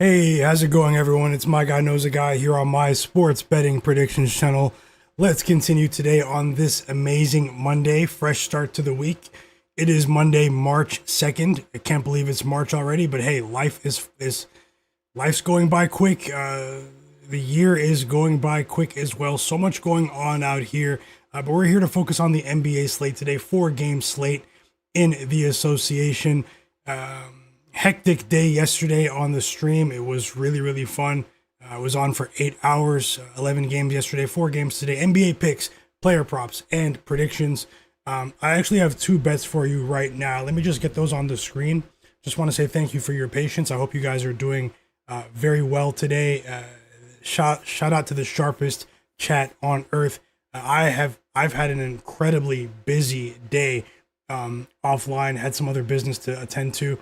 Hey, how's it going, everyone? It's Myguyknowsaguy here on my sports betting predictions channel. Let's continue today on this amazing Monday, fresh start to the week. It is Monday, March 2nd. I can't believe it's March already, but hey, life's going by quick. The year is going by quick as well. So much going on out here, but we're here to focus on the NBA slate today. 4-game slate in the association. Hectic day yesterday on the stream. It was really fun. I was on for 8 hours, 11 games yesterday, 4 games today. NBA picks, player props, and predictions. I actually have 2 bets for you right now. Let me just get those on the screen. Just want to say thank you for your patience. I hope you guys are doing very well today. Shout out to the sharpest chat on earth. I've had an incredibly busy day offline. Had some other business to attend to.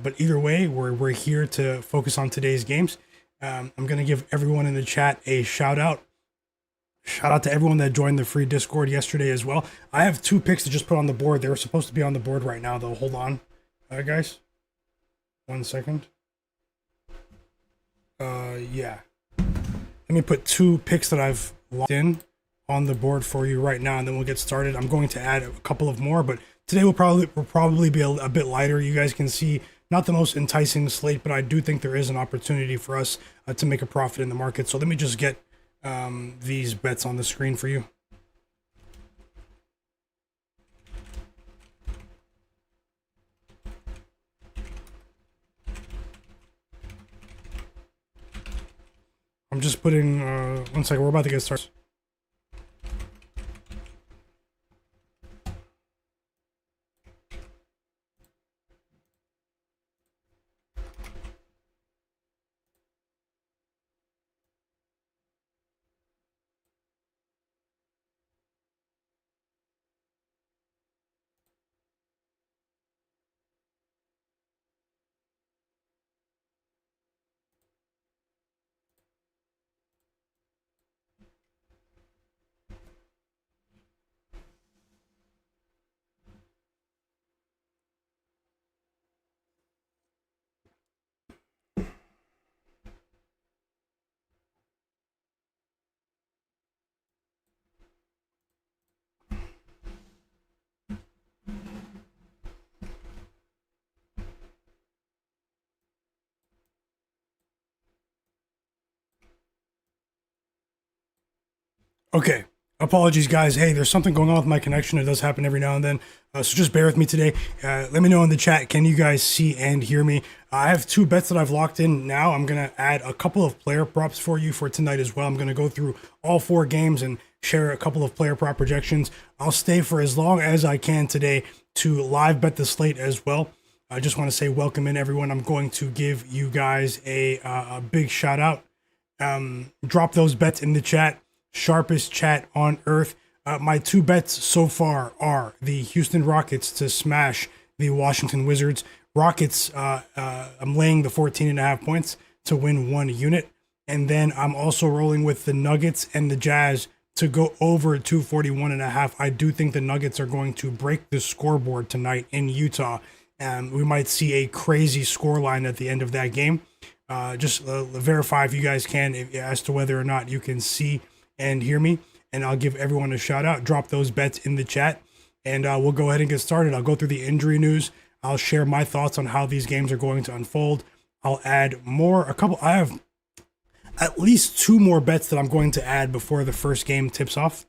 But either way, we're here to focus on today's games. I'm going to give everyone in the chat a shout out. Shout out to everyone that joined the free Discord yesterday as well. I have 2 picks to just put on the board. They were supposed to be on the board right now, though. Hold on, guys. 1 second. Yeah. Let me put 2 picks that I've locked in on the board for you right now, and then we'll get started. I'm going to add a couple of more, but today will probably be a bit lighter. You guys can see not the most enticing slate, but I do think there is an opportunity for us to make a profit in the market. So let me just get these bets on the screen for you. I'm just putting, 1 second, we're about to get started. Okay. Apologies, guys. Hey, there's something going on with my connection. It does happen every now and then. So just bear with me today. Let me know in the chat. Can you guys see and hear me? I have 2 bets that I've locked in now. I'm going to add a couple of player props for you for tonight as well. I'm going to go through all 4 games and share a couple of player prop projections. I'll stay for as long as I can today to live bet the slate as well. I just want to say welcome in, everyone. I'm going to give you guys a big shout out. Drop those bets in the chat. Sharpest chat on earth. My 2 bets so far are the Houston Rockets to smash the Washington Wizards. Rockets, I'm laying the 14.5 points to win 1 unit. And then I'm also rolling with the Nuggets and the Jazz to go over 241.5. I do think the Nuggets are going to break the scoreboard tonight in Utah. We might see a crazy scoreline at the end of that game. Just verify if you guys can as to whether or not you can see and hear me, and I'll give everyone a shout out. Drop those bets in the chat, and we'll go ahead and get started. I'll go through the injury news. I'll share my thoughts on how these games are going to unfold. I'll add more, I have at least 2 more bets that I'm going to add before the first game tips off.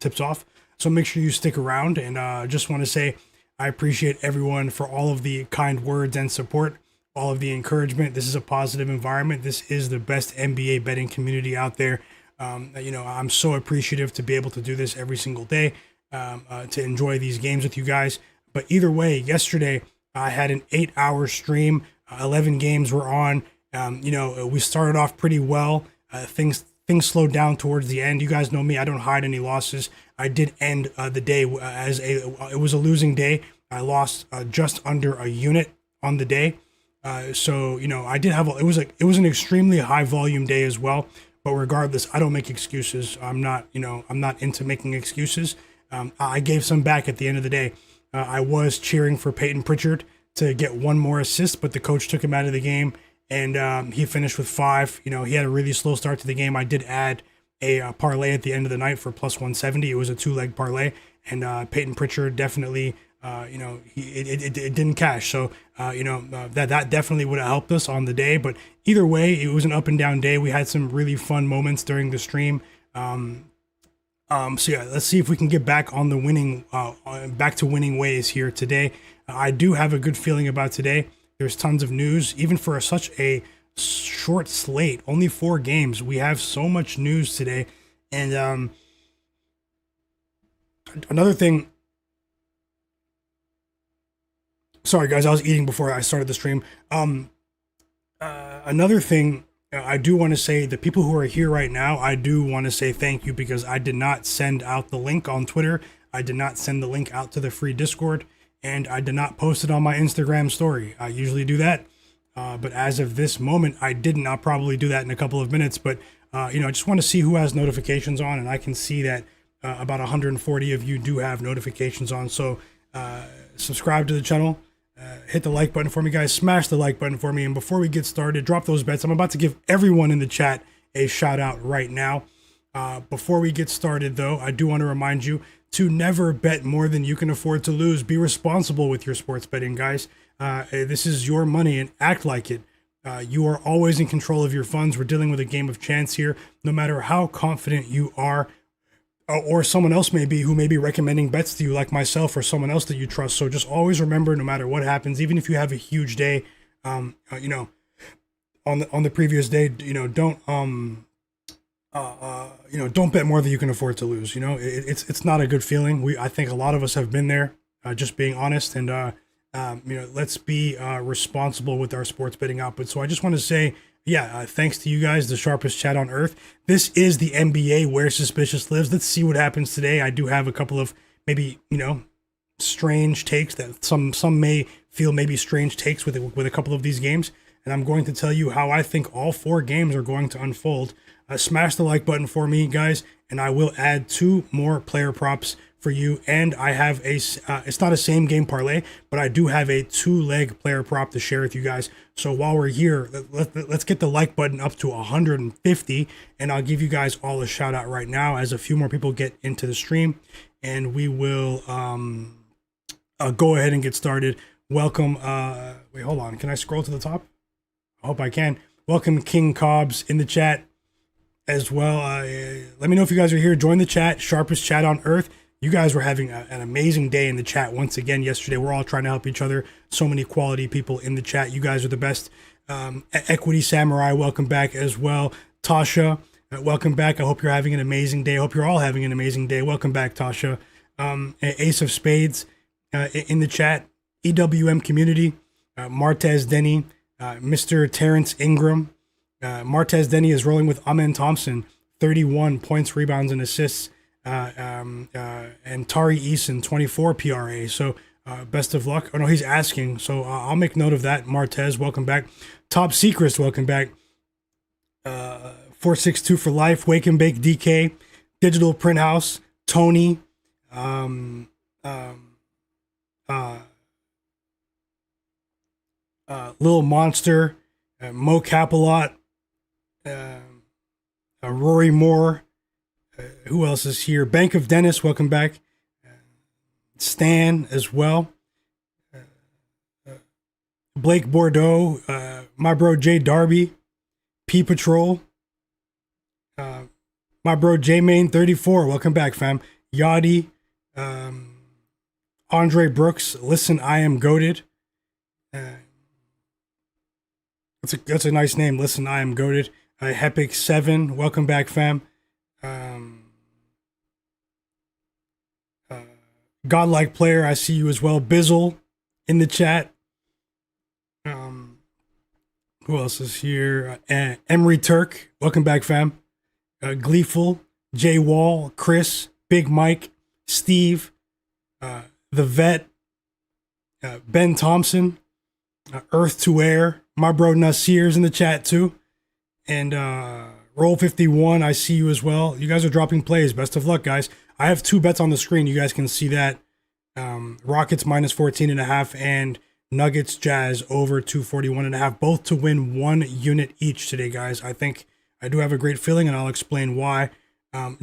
So make sure you stick around, and just want to say I appreciate everyone for all of the kind words and support, all of the encouragement. This is a positive environment. This is the best NBA betting community out there. I'm so appreciative to be able to do this every single day, to enjoy these games with you guys. But either way, yesterday I had an 8-hour stream. 11 games were on. We started off pretty well. Things slowed down towards the end. You guys know me. I don't hide any losses. I did end the day it was a losing day. I lost just under a unit on the day. So I did have it was an extremely high volume day as well. But regardless, I don't make excuses. I'm not into making excuses. I gave some back at the end of the day. I was cheering for Payton Pritchard to get 1 more assist, but the coach took him out of the game. and he finished with 5. You know, he had a really slow start to the game. I did add a parlay at the end of the night for plus 170. It was a 2-leg parlay, and Payton Pritchard definitely, it didn't cash. So, that definitely would have helped us on the day. But either way, it was an up and down day. We had some really fun moments during the stream. So yeah, let's see if we can get back on the back to winning ways here today. I do have a good feeling about today. There's tons of news, even for such a short slate, only 4 games. We have so much news today. And another thing, sorry guys, I was eating before I started the stream. Another thing, I do want to say, the people who are here right now, I do want to say thank you, because I did not send out the link on Twitter. I did not send the link out to the free Discord, and I did not post it on my Instagram story. I usually do that, but as of this moment, I didn't. I'll probably do that in a couple of minutes, but I just want to see who has notifications on, and I can see that about 140 of you do have notifications on. So subscribe to the channel. Hit the like button for me, guys. Smash the like button for me. And before we get started, drop those bets. I'm about to give everyone in the chat a shout out right now. Before we get started, though, I do want to remind you to never bet more than you can afford to lose. Be responsible with your sports betting, guys. This is your money, and act like it. You are always in control of your funds. We're dealing with a game of chance here. No matter how confident you are, or someone else may be, who may be recommending bets to you, like myself or someone else that you trust. So just always remember, no matter what happens, even if you have a huge day, on the previous day, don't bet more than you can afford to lose. It's not a good feeling. I think a lot of us have been there, just being honest, and let's be responsible with our sports betting output. So I just want to say, thanks to you guys, the sharpest chat on earth. This is the NBA where suspicious lives. Let's see what happens today. I do have a couple of maybe, strange takes that some may feel maybe strange takes with a couple of these games. And I'm going to tell you how I think all 4 games are going to unfold. Smash the like button for me, guys, and I will add 2 more player props for you. And I have it's not a same game parlay, but I do have a 2-leg player prop to share with you guys. So while we're here, let's get the like button up to 150, and I'll give you guys all a shout out right now as a few more people get into the stream, and we will go ahead and get started. Welcome. Wait, hold on. Can I scroll to the top? I hope I can. Welcome King Cobbs in the chat as well. Let me know if you guys are here. Join the chat. Sharpest chat on earth. You guys were having an amazing day in the chat once again yesterday. We're all trying to help each other. So many quality people in the chat. You guys are the best. Equity Samurai, welcome back as well. Tasha, welcome back. I hope you're having an amazing day. I hope you're all having an amazing day. Welcome back, Tasha. Ace of Spades in the chat. EWM Community, Martez Denny, Mr. Terrence Ingram. Martez Denny is rolling with Amen Thompson, 31 points, rebounds, and assists. And Tari Eason, 24 PRA. So best of luck. Oh no, he's asking. So I'll make note of that. Martez, welcome back. Top Secrets, welcome back. 462 for life. Wake and Bake DK, Digital Print House, Tony, Lil Monster, Mo Capalot, Rory Moore. Who else is here? Bank of Dennis, welcome back. Stan as well. Blake Bordeaux, my bro Jay Darby, P Patrol, my bro J Main 34, welcome back, fam. Yachty, Andre Brooks, listen, I am goated. That's a nice name. Listen, I am goated. Hepic 7, welcome back, fam. Godlike Player, I see you as well. Bizzle in the chat. Who else is here? Emery Turk, welcome back, fam. Gleeful, Jay Wall, Chris, Big Mike, Steve, The Vet, Ben Thompson, Earth to Air, my bro Nasir's in the chat too. And Roll 51, I see you as well. You guys are dropping plays. Best of luck, guys. I have 2 bets on the screen. You guys can see that. Rockets minus 14.5 and Nuggets, Jazz over 241.5, both to win 1 unit each today, guys. I think I do have a great feeling, and I'll explain why.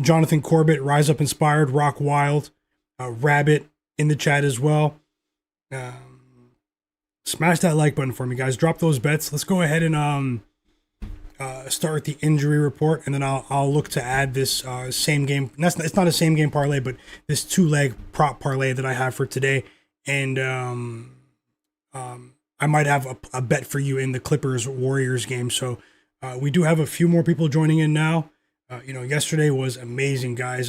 Jonathan Corbett, Rise Up Inspired, Rock Wild, Rabbit in the chat as well. Smash that like button for me, guys. Drop those bets. Let's go ahead and start with the injury report, and then I'll look to add this same game. It's not a same game parlay, but this 2-leg prop parlay that I have for today. And I might have a bet for you in the Clippers Warriors game. So we do have a few more people joining in now. Yesterday was amazing, guys.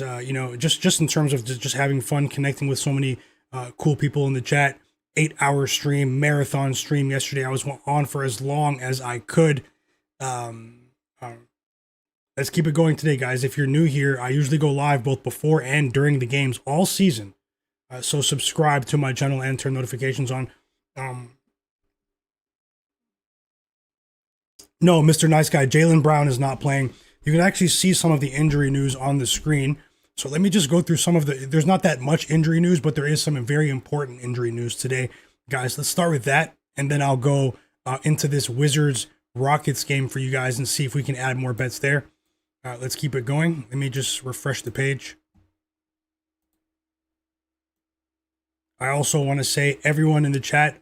Just in terms of just having fun, connecting with so many cool people in the chat. 8-hour stream, marathon stream yesterday. I was on for as long as I could. Let's keep it going today, guys. If you're new here, I usually go live both before and during the games all season. So subscribe to my channel and turn notifications on. No, Mr. Nice Guy, Jaylen Brown is not playing. You can actually see some of the injury news on the screen. So let me just go through some of there's not that much injury news, but there is some very important injury news today. Guys, let's start with that, and then I'll go into this Wizards-Rockets game for you guys and see if we can add more bets there. Let's keep it going. Let me just refresh the page. I also want to say, everyone in the chat,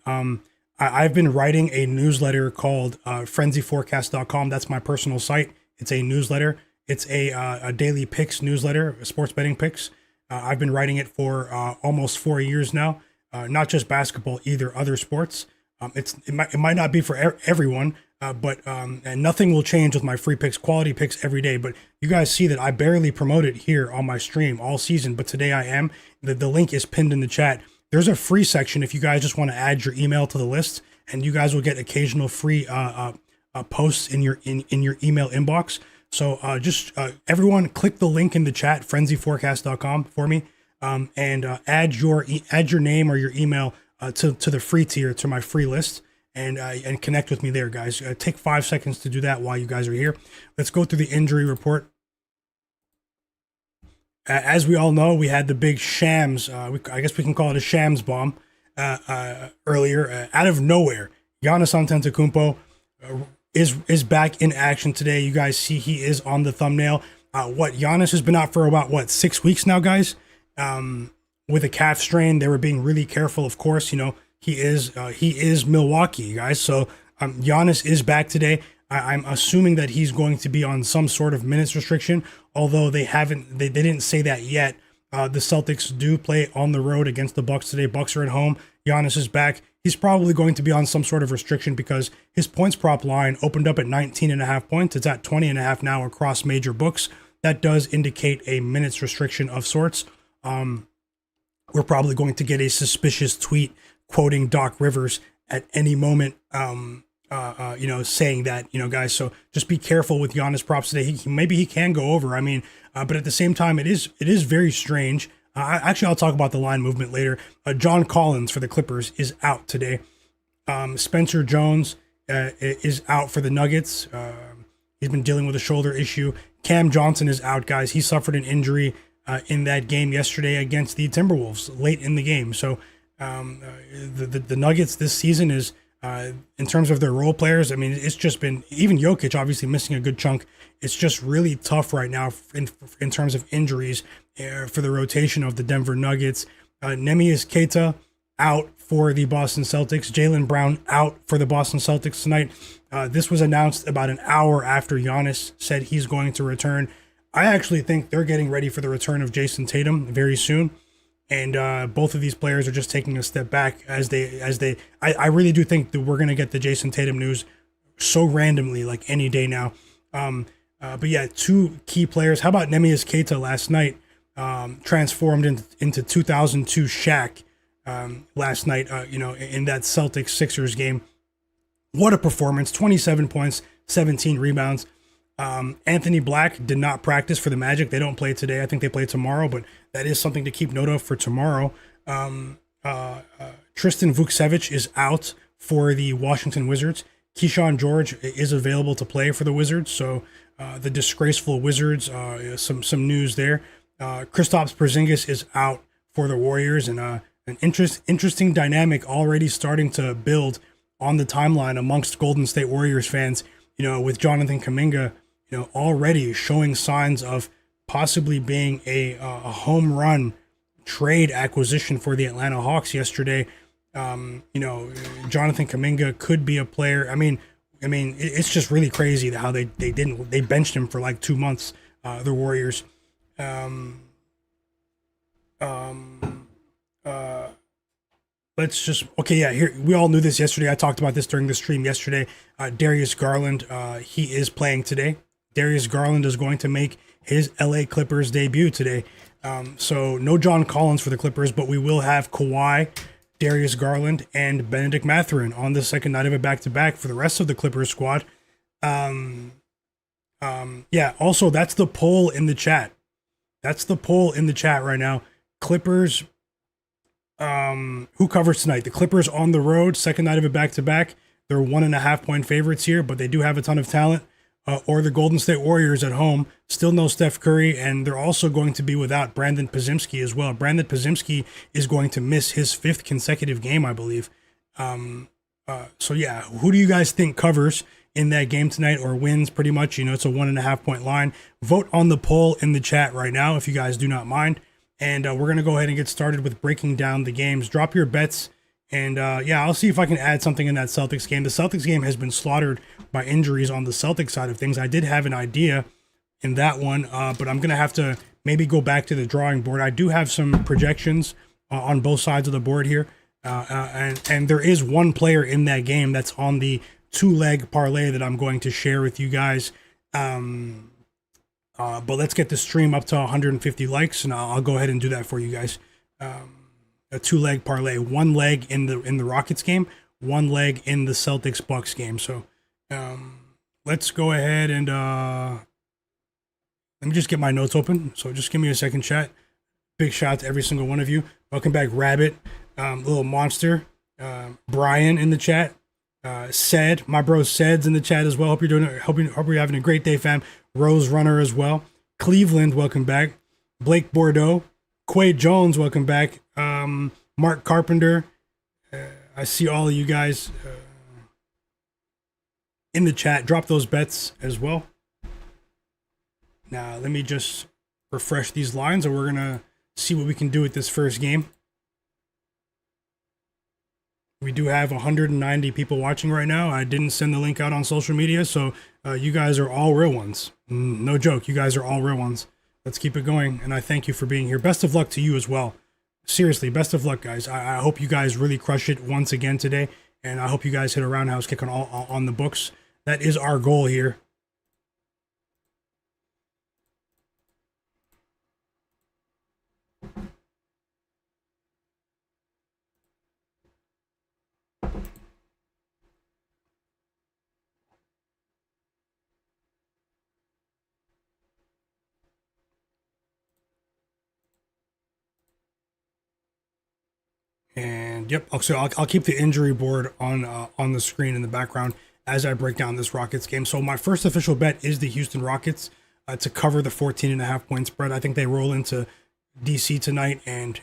I've been writing a newsletter called frenzyforecast.com. That's my personal site. It's a newsletter. It's a daily picks newsletter, sports betting picks. I've been writing it for almost 4 years now. Not just basketball, either other sports. It might not be for everyone, but and nothing will change with my free picks, quality picks every day. But you guys see that I barely promote it here on my stream all season, but today I am. The link is pinned in the chat. There's a free section if you guys just want to add your email to the list, and you guys will get occasional free posts in your email inbox. So everyone click the link in the chat, frenzyforecast.com for me, and add your name or your email to the free tier, to my free list, and connect with me there, guys. Take 5 seconds to do that while you guys are here. Let's go through the injury report. As we all know, we had the big shams. I guess we can call it a shams bomb earlier, out of nowhere. Giannis Antetokounmpo is back in action today. You guys see he is on the thumbnail. Giannis has been out for about 6 weeks now, guys. With a calf strain, they were being really careful. Of course, he is Milwaukee, guys. So Giannis is back today. I'm assuming that he's going to be on some sort of minutes restriction, although they didn't say that yet. The Celtics do play on the road against the Bucks today. Bucks are at home. Giannis is back. He's probably going to be on some sort of restriction because his points prop line opened up at 19.5 points. It's at 20.5 now across major books. That does indicate a minutes restriction of sorts. We're probably going to get a suspicious tweet quoting Doc Rivers at any moment, saying that, guys. So just be careful with Giannis props today. Maybe he can go over. But at the same time, it is very strange. I'll talk about the line movement later. John Collins for the Clippers is out today. Spencer Jones is out for the Nuggets. He's been dealing with a shoulder issue. Cam Johnson is out, guys. He suffered an injury in that game yesterday against the Timberwolves late in the game. So the Nuggets this season is, in terms of their role players, it's just been, even Jokic obviously missing a good chunk. It's just really tough right now in terms of injuries for the rotation of the Denver Nuggets. Neemias Queta out for the Boston Celtics. Jaylen Brown out for the Boston Celtics tonight. This was announced about an hour after Giannis said he's going to return. I actually think they're getting ready for the return of Jason Tatum very soon. And both of these players are just taking a step back I really do think that we're going to get the Jason Tatum news so randomly, like any day now. But yeah, two key players. How about Neemias Queta last night? Transformed into 2002 Shaq last night, in that Celtics-Sixers game. What a performance. 27 points, 17 rebounds. Anthony Black did not practice for the Magic. They don't play today. I think they play tomorrow, but that is something to keep note of for tomorrow. Tristan Vukcevic is out for the Washington Wizards. Keyshawn George is available to play for the Wizards. So the disgraceful Wizards, some news there. Kristaps Porzingis is out for the Warriors, and an interesting dynamic already starting to build on the timeline amongst Golden State Warriors fans. With Jonathan Kuminga, already showing signs of possibly being a home run trade acquisition for the Atlanta Hawks yesterday. Jonathan Kuminga could be a player. I mean, it's just really crazy how they benched him for like 2 months. The Warriors. Here we all knew this yesterday. I talked about this during the stream yesterday. Darius Garland, he is playing today. Darius Garland is going to make his LA Clippers debut today. So no John Collins for the Clippers, but we will have Kawhi, Darius Garland, and Bennedict Mathurin on the second night of a back-to-back for the rest of the Clippers squad. Also, that's the poll in the chat. That's the poll in the chat right now. Clippers, who covers tonight? The Clippers on the road, second night of a back-to-back. They're 1.5 point favorites here, but they do have a ton of talent. Or the Golden State Warriors at home, still no Steph Curry, and they're also going to be without Brandon Podziemski as well. Brandon Podziemski is going to miss his 5th consecutive game, I believe. Who do you guys think covers in that game tonight or wins pretty much? It's a 1.5 point line. Vote on the poll in the chat right now if you guys do not mind. And we're going to go ahead and get started with breaking down the games. Drop your bets. And I'll see if I can add something in that Celtics game. The Celtics game has been slaughtered by injuries on the Celtics side of things. I did have an idea in that one, but I'm going to have to maybe go back to the drawing board. I do have some projections on both sides of the board here. And there is one player in that game that's on the 2-leg parlay that I'm going to share with you guys. But let's get the stream up to 150 likes, and I'll go ahead and do that for you guys. A 2-leg parlay, 1 leg in the Rockets game, 1 leg in the Celtics-Bucks game. So let's go ahead and let me just get my notes open. So just give me a second, chat. Big shout out to every single one of you. Welcome back, Rabbit, Little Monster, Brian in the chat, Sed, my bro Sed's in the chat as well. Hope you're having a great day, fam. Rose Runner as well. Cleveland, welcome back. Blake Bordeaux, Quade Jones, welcome back. Mark Carpenter, I see all of you guys in the chat. Drop those bets as well. Now, let me just refresh these lines, and we're going to see what we can do with this first game. We do have 190 people watching right now. I didn't send the link out on social media, so you guys are all real ones. No joke, you guys are all real ones. Let's keep it going, and I thank you for being here. Best of luck to you as well. Seriously, best of luck, guys. I hope you guys really crush it once again today, and I hope you guys hit a roundhouse kick on the books. That is our goal here. And yep, so I'll keep the injury board on the screen in the background as I break down this Rockets game. So my first official bet is the Houston Rockets to cover the 14.5 point spread. I think they roll into DC tonight and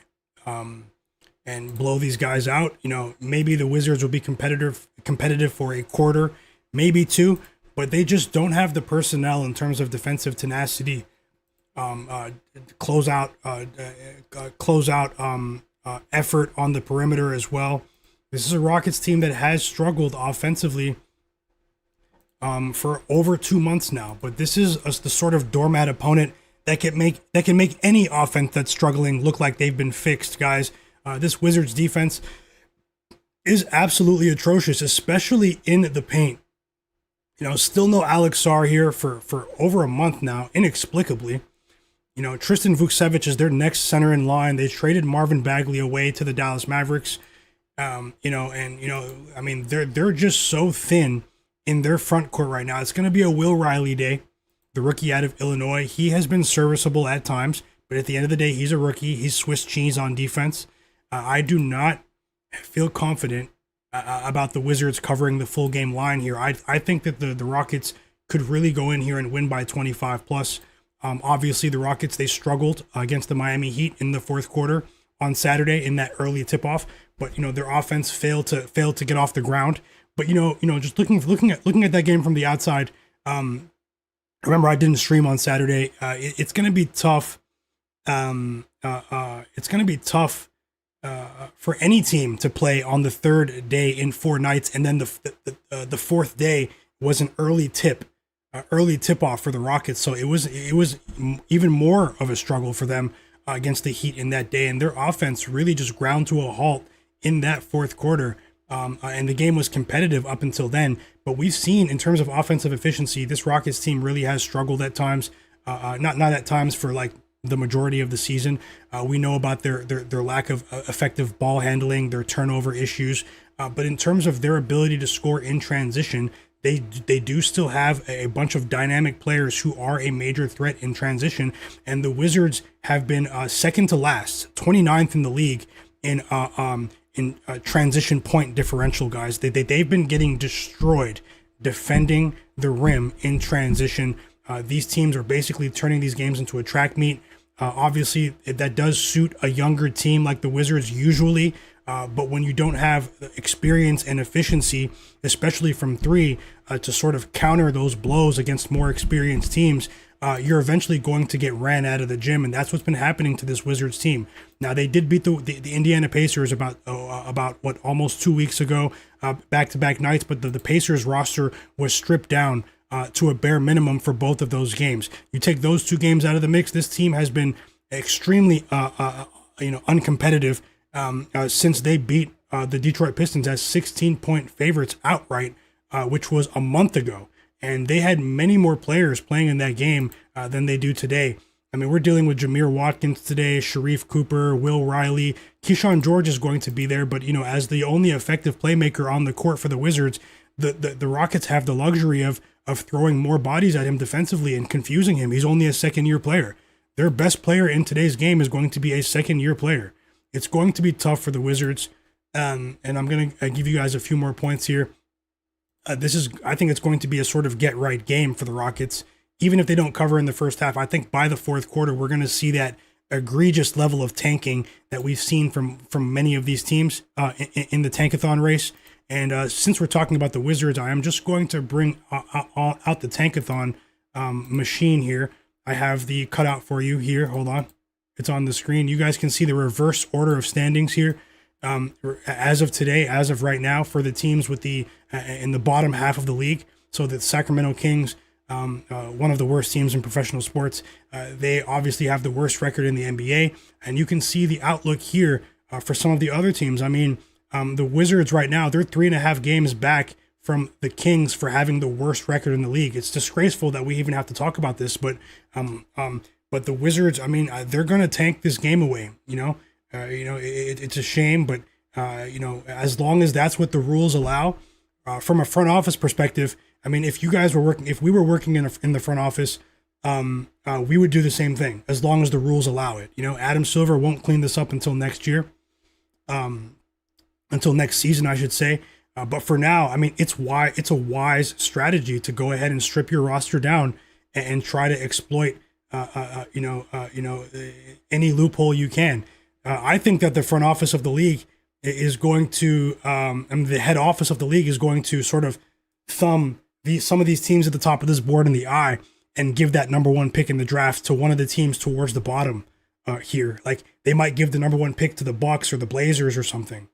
blow these guys out. Maybe the Wizards will be competitive for a quarter, maybe 2, but they just don't have the personnel in terms of defensive tenacity, close out effort on the perimeter as well. This is a Rockets team that has struggled offensively for over 2 months now, but this is the sort of doormat opponent that can make any offense that's struggling look like they've been fixed, guys. This Wizards defense is absolutely atrocious, especially in the paint. Still no Alex Sarr here for over a month now, inexplicably. Tristan Vukcevic is their next center in line. They traded Marvin Bagley away to the Dallas Mavericks. They're just so thin in their front court right now. It's going to be a Will Riley day, the rookie out of Illinois. He has been serviceable at times, but at the end of the day, he's a rookie. He's Swiss cheese on defense. I do not feel confident about the Wizards covering the full game line here. I think that the Rockets could really go in here and win by 25 plus. Obviously, the Rockets, they struggled against the Miami Heat in the fourth quarter. on Saturday in that early tip off, but their offense failed to get off the ground. But just looking at that game from the outside, remember I didn't stream on Saturday. It's going to be tough. It's going to be tough for any team to play on the third day in 4 nights, and then the fourth day was an early tip off for the Rockets. So it was even more of a struggle for them against the Heat in that day, and their offense really just ground to a halt in that fourth quarter. And the game was competitive up until then, but we've seen in terms of offensive efficiency, this Rockets team really has struggled at times. Not at times for like the majority of the season. We know about their lack of effective ball handling, their turnover issues, but in terms of their ability to score in transition, they do still have a bunch of dynamic players who are a major threat in transition, and the Wizards have been second to last, 29th in the league in transition point differential, guys. They've been getting destroyed defending the rim in transition. These teams are basically turning these games into a track meet. Obviously, that does suit a younger team like the Wizards usually, but when you don't have experience and efficiency, especially from three, to sort of counter those blows against more experienced teams, you're eventually going to get ran out of the gym, and that's what's been happening to this Wizards team. Now, they did beat the Indiana Pacers about almost 2 weeks ago, back-to-back nights, but the Pacers roster was stripped down to a bare minimum for both of those games. You take those 2 games out of the mix, this team has been extremely uncompetitive since they beat the Detroit Pistons as 16-point favorites outright, which was a month ago. And they had many more players playing in that game than they do today. I mean, we're dealing with Jameer Watkins today, Sharif Cooper, Will Riley. Keyshawn George is going to be there, but as the only effective playmaker on the court for the Wizards, the Rockets have the luxury of throwing more bodies at him defensively and confusing him. He's only a second-year player. Their best player in today's game is going to be a second-year player. It's going to be tough for the Wizards, and I'm going to give you guys a few more points here. I think it's going to be a sort of get-right game for the Rockets. Even if they don't cover in the first half, I think by the fourth quarter, we're going to see that egregious level of tanking that we've seen from many of these teams in the tankathon race. And since we're talking about the Wizards, I am just going to bring out the tankathon machine here. I have the cutout for you here. Hold on. It's on the screen. You guys can see the reverse order of standings here. As of today, as of right now, for the teams with in the bottom half of the league. So the Sacramento Kings, one of the worst teams in professional sports, they obviously have the worst record in the NBA. And you can see the outlook here for some of the other teams. I mean, the Wizards right now, they're 3.5 games back from the Kings for having the worst record in the league. It's disgraceful that we even have to talk about this, but the Wizards, I mean, they're going to tank this game away. It's a shame, but as long as that's what the rules allow, from a front office perspective, I mean, if we were working in the front office, we would do the same thing as long as the rules allow it. Adam Silver won't clean this up until next year. Until next season, I should say. But for now, I mean, it's a wise strategy to go ahead and strip your roster down and try to exploit, any loophole you can. I think that the front office of the league is going to, the head office of the league is going to sort of thumb some of these teams at the top of this board in the eye and give that number 1 pick in the draft to one of the teams towards the bottom here. Like they might give the number 1 pick to the Bucks or the Blazers or something.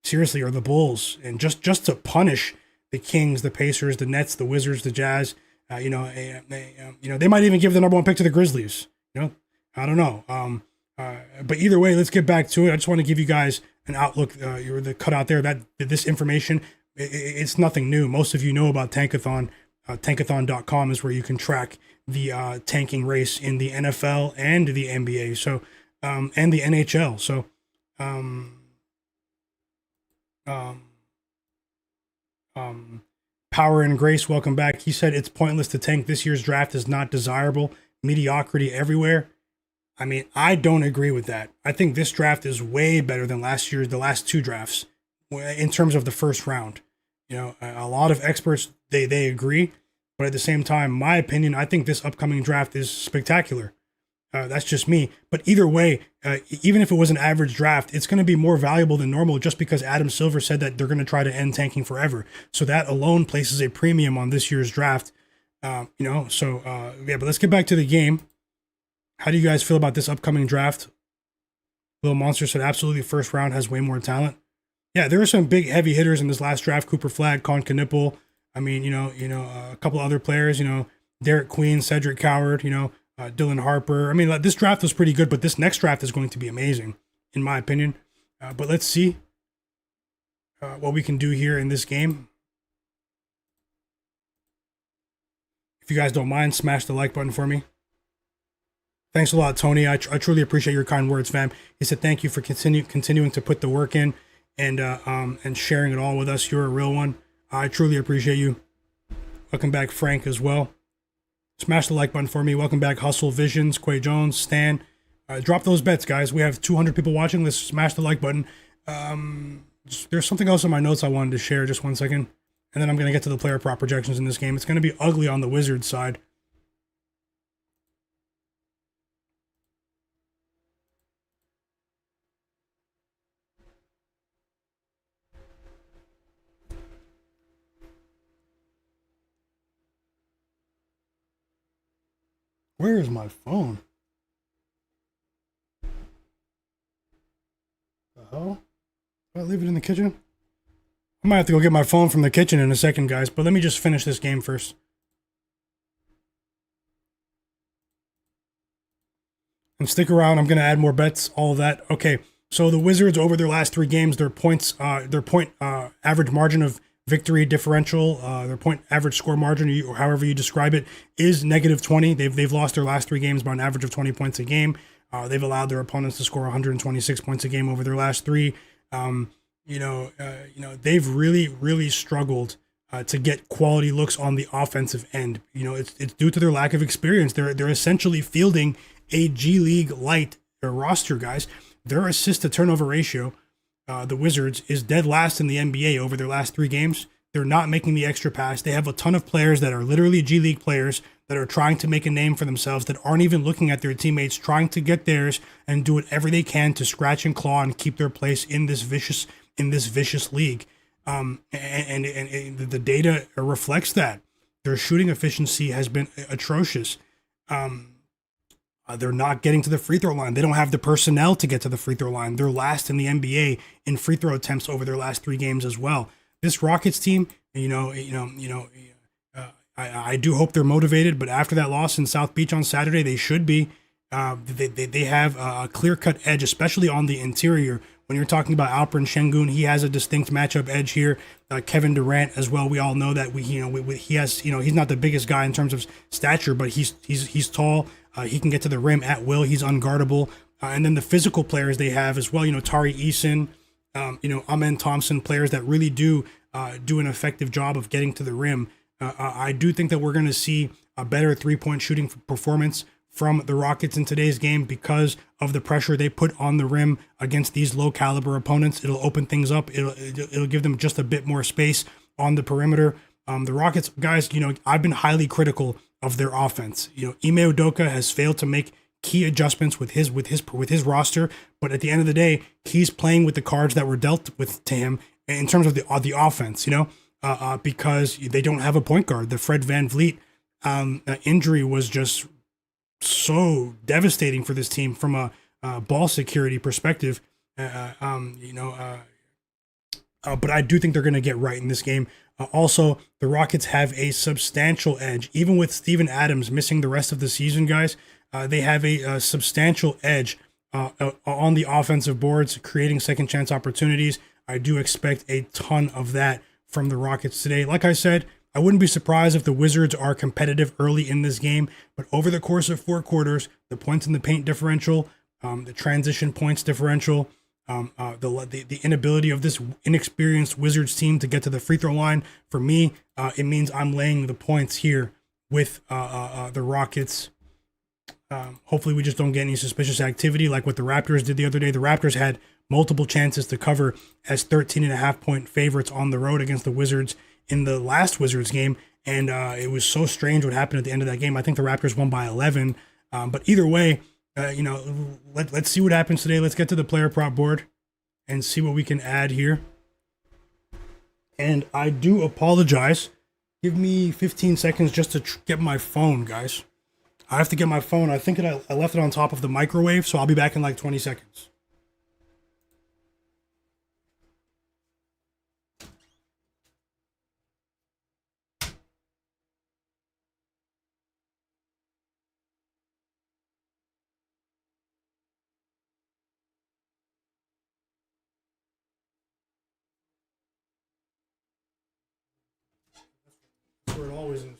Seriously, or the Bulls, and just to punish the Kings, the Pacers, the Nets, the Wizards, the Jazz. They might even give the number 1 pick to the Grizzlies. I don't know. But either way, let's get back to it. I just want to give you guys an outlook. The cutout there, that this information, it's nothing new. Most of you know about Tankathon. Tankathon.com is where you can track the tanking race in the NFL and the NBA. So, and the NHL. So, Power and Grace, welcome back. He said it's pointless to tank. This year's draft is not desirable. Mediocrity everywhere. I mean, I don't agree with that. I think this draft is way better than the last 2 drafts in terms of the first round. A lot of experts, they agree, but at the same time, my opinion, I think this upcoming draft is spectacular. That's just me. But either way, even if it was an average draft, it's going to be more valuable than normal just because Adam Silver said that they're going to try to end tanking forever. So that alone places a premium on this year's draft. Yeah, but let's get back to the game. How do you guys feel about this upcoming draft? Little Monster said absolutely first round has way more talent. Yeah, there are some big heavy hitters in this last draft. Cooper Flag, Con Knipple. I mean, a couple other players, Derek Queen, Cedric Coward, Dylan Harper. I mean, this draft was pretty good, but this next draft is going to be amazing, in my opinion. But let's see what we can do here in this game. If you guys don't mind, smash the like button for me. Thanks a lot, Tony. I truly appreciate your kind words, fam. He said thank you for continuing to put the work in and sharing it all with us. You're a real one. I truly appreciate you. Welcome back, Frank, as well. Smash the like button for me. Welcome back, Hustle Visions, Quay Jones, Stan. Drop those bets, guys. We have 200 people watching. Let's smash the like button. There's something else in my notes I wanted to share. Just 1 second. And then I'm going to get to the player prop projections in this game. It's going to be ugly on the Wizards side. Where is my phone? The hell? Did I leave it in the kitchen? I might have to go get my phone from the kitchen in a second, guys, but let me just finish this game first. And stick around, I'm going to add more bets, all of that. Okay, so the Wizards, over their last 3 games, their point average margin of victory differential, their point average score margin, or however you describe it, is -20. They've lost their last 3 games by an average of 20 points a game. They've allowed their opponents to score 126 points a game over their last 3. They've really struggled to get quality looks on the offensive end. It's due to their lack of experience. They're essentially fielding a G League light roster, guys. Their assist to turnover ratio, the Wizards, is dead last in the NBA over their last 3 games. They're not making the extra pass. They have a ton of players that are literally G League players that are trying to make a name for themselves, that aren't even looking at their teammates, trying to get theirs and do whatever they can to scratch and claw and keep their place in this vicious league. And the data reflects that. Their shooting efficiency has been atrocious. They're not getting to the free throw line. They don't have the personnel to get to the free throw line. They're last in the NBA in free throw attempts over their last 3 games as well. This Rockets team, I do hope they're motivated, but after that loss in South Beach on Saturday, they should be. They have a clear-cut edge, especially on the interior. When you're talking about Alperen Sengun, he has a distinct matchup edge here. Kevin Durant as well. We all know that he has, he's not the biggest guy in terms of stature, but he's tall. He can get to the rim at will. He's unguardable. And then the physical players they have as well. Tari Eason, Amen Thompson, players that really do an effective job of getting to the rim. I do think that we're going to see a better 3-point shooting performance from the Rockets in today's game because of the pressure they put on the rim against these low caliber opponents. It'll open things up. It'll give them just a bit more space on the perimeter. The Rockets, guys, I've been highly critical of their offense. Ime Udoka has failed to make key adjustments with his roster, but at the end of the day, he's playing with the cards that were dealt with to him in terms of the offense. Because they don't have a point guard. The Fred VanVleet injury was just so devastating for this team from a ball security perspective. But I do think they're going to get right in this game. Also, the Rockets have a substantial edge. Even with Steven Adams missing the rest of the season, guys, they have a substantial edge on the offensive boards, creating second chance opportunities. I do expect a ton of that from the Rockets today. Like I said, I wouldn't be surprised if the Wizards are competitive early in this game, but over the course of 4 quarters, the points in the paint differential, the transition points differential, the inability of this inexperienced Wizards team to get to the free throw line, for me, it means I'm laying the points here with the Rockets. Hopefully we just don't get any suspicious activity like what the Raptors did the other day. The Raptors had multiple chances to cover as 13.5-point favorites on the road against the Wizards in the last Wizards game, and it was so strange what happened at the end of that game. I think the Raptors won by 11, but either way, Let's see what happens today. Let's get to the player prop board and see what we can add here. And I do apologize. Give me 15 seconds just to get my phone, guys. I have to get my phone. I think I left it on top of the microwave, so I'll be back in like 20 seconds. That's where it always is.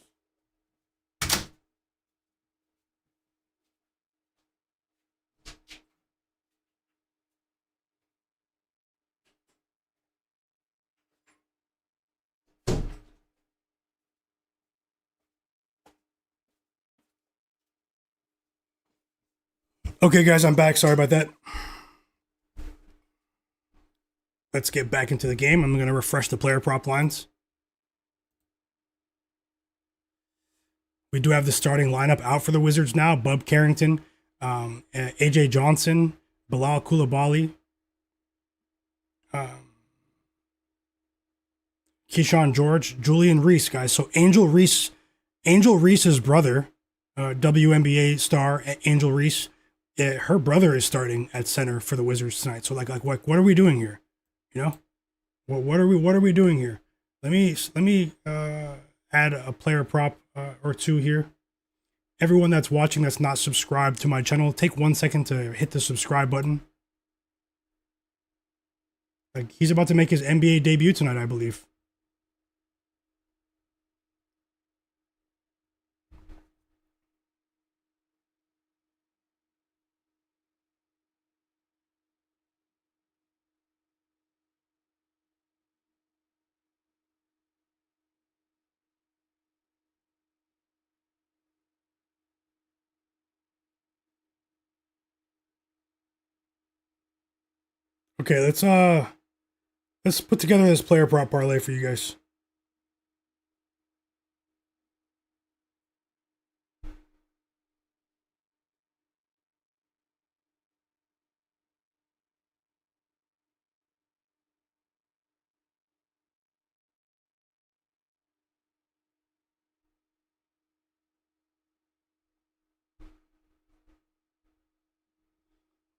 Okay, guys, I'm back. Sorry about that. Let's get back into the game. I'm going to refresh the player prop lines. We do have the starting lineup out for the Wizards now. Bub Carrington, AJ Johnson, Bilal Coulibaly, Keyshawn George, Julian Reese, guys. So Angel Reese's brother, WNBA star Angel Reese, her brother is starting at center for the Wizards tonight. So like what are we doing here? You know, what are we doing here? Let me add a player prop or two here. Everyone that's watching that's not subscribed to my channel, take 1 second to hit the subscribe button. Like, he's about to make his NBA debut tonight, I believe. Okay, let's put together this player prop parlay for you guys.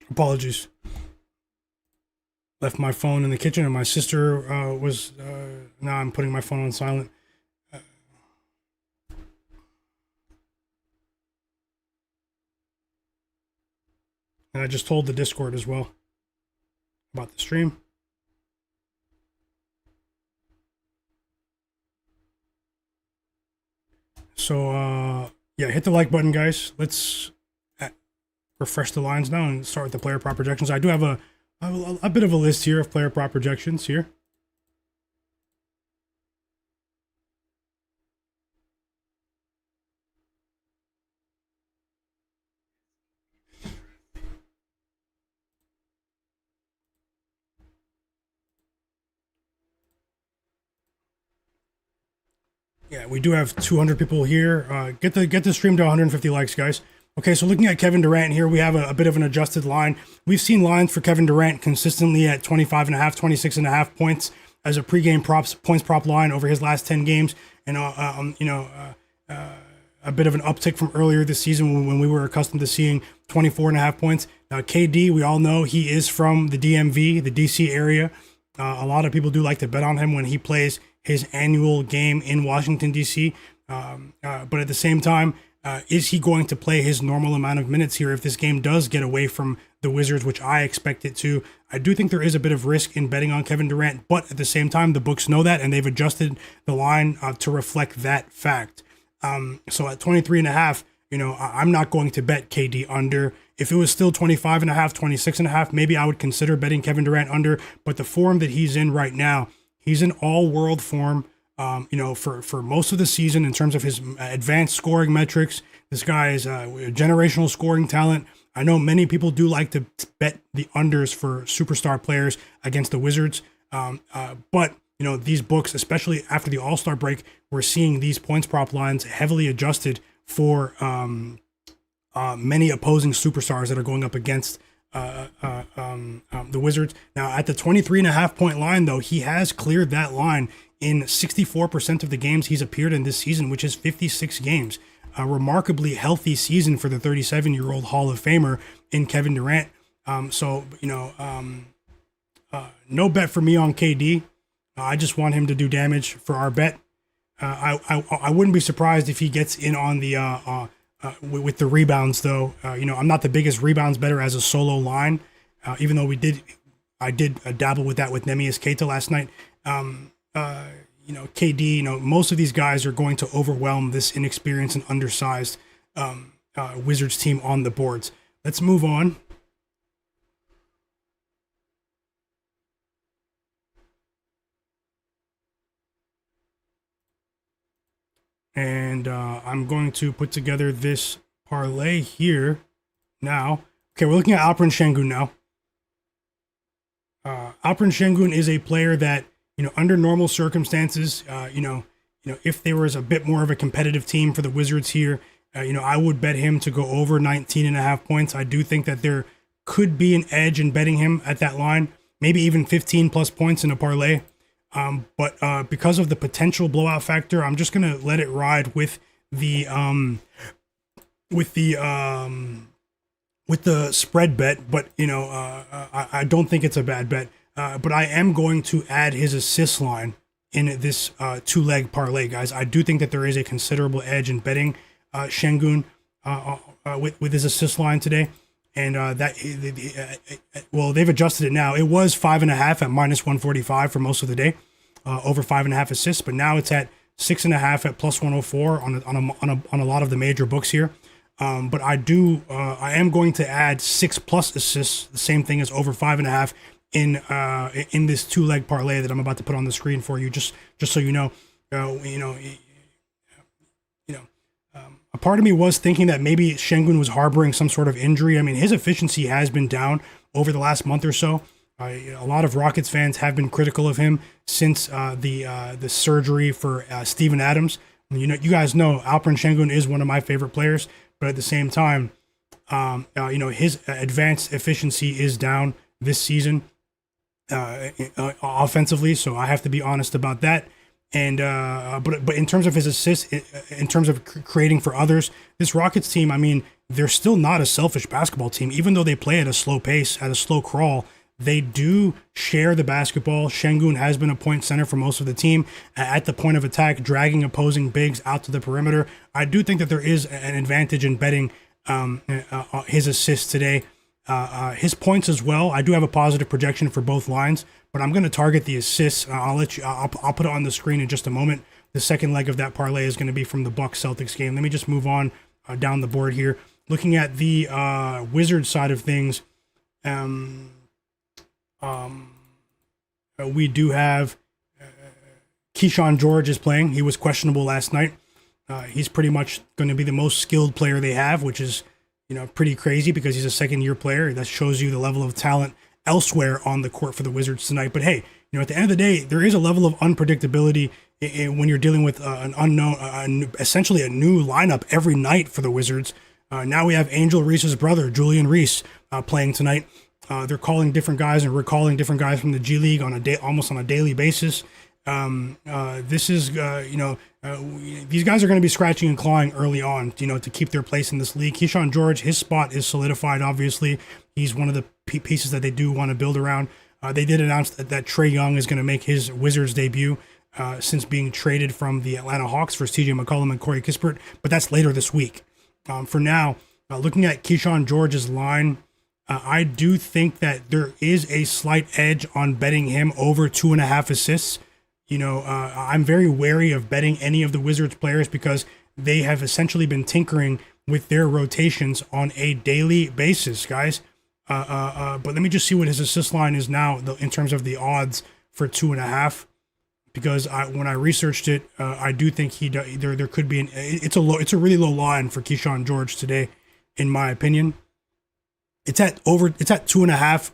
Apologies. Left my phone in the kitchen, and my sister was. Now I'm putting my phone on silent. And I just told the Discord as well about the stream. So yeah, hit the like button, guys. Let's refresh the lines now and start with the player prop projections. I do have a bit of a list here of player prop projections here. Yeah, we do have 200 people here. Get the stream to 150 likes, guys. Okay, so looking at Kevin Durant here, we have a bit of an adjusted line. We've seen lines for Kevin Durant consistently at 25.5, 26.5 points as a pregame points prop line over his last 10 games, and a bit of an uptick from earlier this season when we were accustomed to seeing 24.5 points. Now, KD, we all know he is from the DMV, the DC area. A lot of people do like to bet on him when he plays his annual game in Washington, D.C. But at the same time, is he going to play his normal amount of minutes here if this game does get away from the Wizards, which I expect it to? I do think there is a bit of risk in betting on Kevin Durant, but at the same time, the books know that, and they've adjusted the line to reflect that fact. So at 23.5, I'm not going to bet KD under. If it was still 25.5, 26.5, maybe I would consider betting Kevin Durant under, but the form that he's in right now, he's in all-world form. For most of the season in terms of his advanced scoring metrics. This guy is a generational scoring talent. I know many people do like to bet the unders for superstar players against the Wizards. But these books, especially after the All-Star break, we're seeing these points prop lines heavily adjusted for many opposing superstars that are going up against the Wizards. Now, at the 23.5-point line, though, he has cleared that line in 64% of the games he's appeared in this season, which is 56 games. A remarkably healthy season for the 37-year-old Hall of Famer in Kevin Durant. No bet for me on KD. I just want him to do damage for our bet. I wouldn't be surprised if he gets in on the with the rebounds, though. I'm not the biggest rebounds better as a solo line, even though I did dabble with that with Neemias Queta last night. KD, most of these guys are going to overwhelm this inexperienced and undersized Wizards team on the boards. Let's move on. And I'm going to put together this parlay here now. Okay, we're looking at Alperen Sengun now. Alperen Sengun is a player that, under normal circumstances, if there was a bit more of a competitive team for the Wizards here, I would bet him to go over 19.5 points. I do think that there could be an edge in betting him at that line, maybe even 15 plus points in a parlay. But because of the potential blowout factor, I'm just gonna let it ride with the spread bet. But I don't think it's a bad bet. But I am going to add his assist line in this two-leg parlay, guys. I do think that there is a considerable edge in betting Sengun with his assist line today. And they've adjusted it now. It was 5.5 at -145 for most of the day, over 5.5 assists. But now it's at 6.5 at +104 on a lot of the major books here. But I am going to add 6+ assists, the same thing as over 5.5 in this two-leg parlay that I'm about to put on the screen for you, just so you know. A part of me was thinking that maybe Sengun was harboring some sort of injury. I mean, his efficiency has been down over the last month or so. A lot of Rockets fans have been critical of him since the surgery for Steven Adams. You guys know Alperen Sengun is one of my favorite players, but at the same time, his advanced efficiency is down this season offensively. So I have to be honest about that. And but in terms of his assists, in terms of creating for others, this Rockets team, I mean, they're still not a selfish basketball team. Even though they play at a slow pace, at a slow crawl, they do share the basketball. Sengun has been a point center for most of the team at the point of attack, dragging opposing bigs out to the perimeter. I do think that there is an advantage in betting his assists today. His points as well. I do have a positive projection for both lines, but I'm going to target the assists. I'll put it on the screen in just a moment. The second leg of that parlay is going to be from the Bucks Celtics game. Let me just move on down the board here. Looking at the Wizards side of things, we do have Keyshawn George is playing. He was questionable last night. He's pretty much going to be the most skilled player they have, which is pretty crazy because he's a second-year player. That shows you the level of talent elsewhere on the court for the Wizards tonight. But hey, at the end of the day, there is a level of unpredictability when you're dealing with an unknown, essentially a new lineup every night for the Wizards. Now we have Angel Reese's brother, Julian Reese, playing tonight. They're calling different guys and recalling different guys from the G League almost on a daily basis. This is, these guys are going to be scratching and clawing early on, to keep their place in this league. Keyshawn George, his spot is solidified, obviously. He's one of the pieces that they do want to build around. They did announce that Trae Young is going to make his Wizards debut since being traded from the Atlanta Hawks for TJ McCollum and Corey Kispert, but that's later this week. For now, looking at Keyshawn George's line, I do think that there is a slight edge on betting him over 2.5 assists. I'm very wary of betting any of the Wizards players because they have essentially been tinkering with their rotations on a daily basis, guys. But let me just see what his assist line is now in terms of the odds for 2.5, because when I researched it, I do think there could be it's a really low line for Keyshawn George today, in my opinion. It's at 2.5,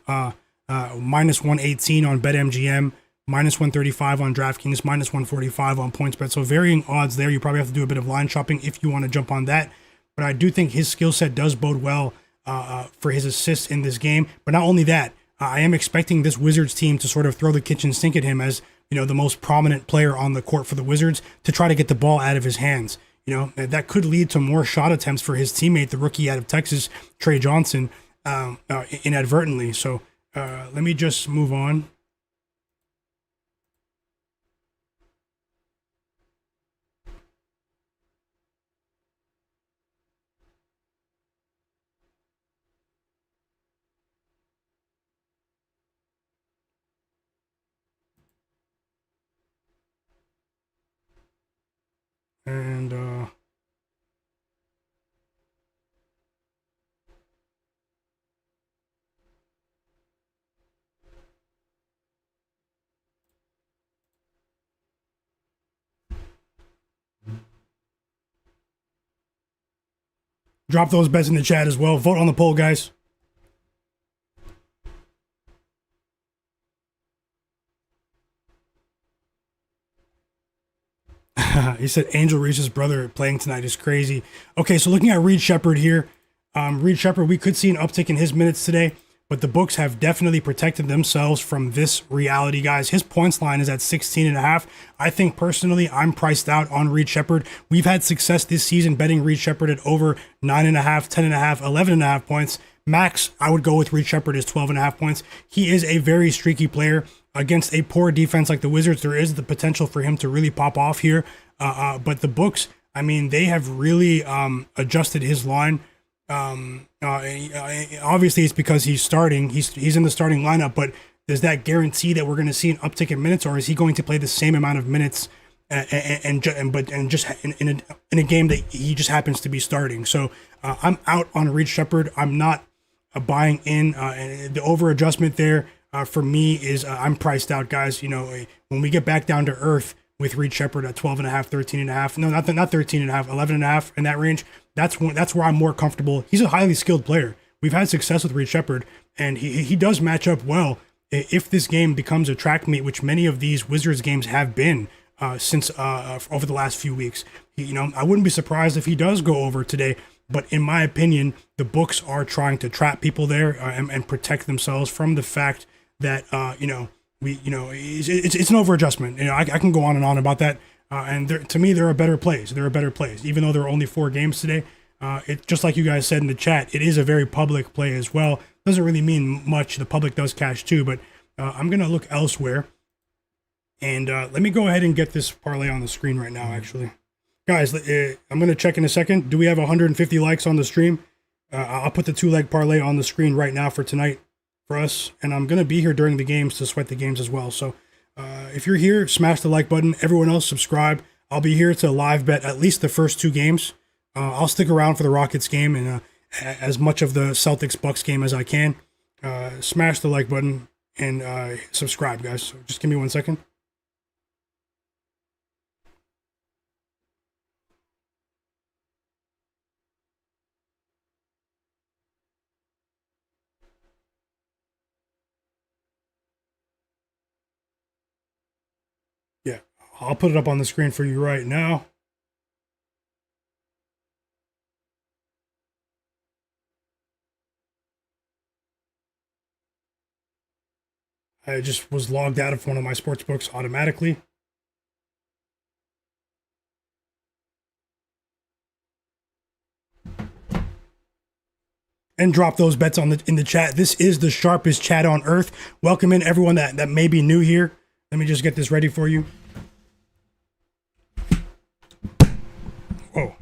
-118 on BetMGM. -135 on DraftKings, -145 on PointsBet. So varying odds there. You probably have to do a bit of line shopping if you want to jump on that. but I do think his skill set does bode well for his assists in this game. But not only that, I am expecting this Wizards team to sort of throw the kitchen sink at him as, you know, the most prominent player on the court for the Wizards, to try to get the ball out of his hands. You know, that could lead to more shot attempts for his teammate, the rookie out of Texas, Trey Johnson, inadvertently. So let me just move on. And drop those bets in the chat as well. Vote on the poll, guys. He said Angel Reese's brother playing tonight is crazy. Okay, so looking at Reed Shepherd here, Reed Shepherd, we could see an uptick in his minutes today, but the books have definitely protected themselves from this reality, guys. His points line is at 16.5. I think personally, I'm priced out on Reed Shepherd. We've had success this season betting Reed Shepherd at over 9.5, 10.5, 11.5 points. Max, I would go with Reed Shepherd is 12.5 points. He is a very streaky player. Against a poor defense like the Wizards, there is the potential for him to really pop off here. But the books, I mean, they have really adjusted his line. Obviously, it's because he's starting. He's in the starting lineup, but does that guarantee that we're going to see an uptick in minutes, or is he going to play the same amount of minutes and just in a game that he just happens to be starting? So I'm out on Reed Shepherd. I'm not buying in. The over adjustment there for me is I'm priced out, guys. You know, when we get back down to earth with Reed Shepherd at 12.5, 13.5, no, not 13.5, 11.5 in that range. That's where I'm more comfortable. He's a highly skilled player. We've had success with Reed Shepherd, and he does match up well if this game becomes a track meet, which many of these Wizards games have been since over the last few weeks. You know, I wouldn't be surprised if he does go over today. But in my opinion, the books are trying to trap people there and protect themselves from the fact that it's an over adjustment. You know, I can go on and on about that. And to me, there are better plays. There are better plays, even though there are only 4 games today. It just like you guys said in the chat, it is a very public play as well. Doesn't really mean much. The public does cash too, but I'm gonna look elsewhere. And let me go ahead and get this parlay on the screen right now. Actually, guys, I'm gonna check in a second. Do we have 150 likes on the stream? I'll put the 2-leg parlay on the screen right now for tonight for us, and I'm gonna be here during the games to sweat the games as well. So. If you're here, smash the like button. Everyone else, subscribe. I'll be here to live bet at least the first 2 games. I'll stick around for the Rockets game and as much of the Celtics-Bucks game as I can. Smash the like button and subscribe, guys. So just give me 1 second. Yeah, I'll put it up on the screen for you right now. I just was logged out of one of my sports books automatically. And drop those bets in the chat. This is the sharpest chat on earth. Welcome in everyone that may be new here. Let me just get this ready for you. Whoa.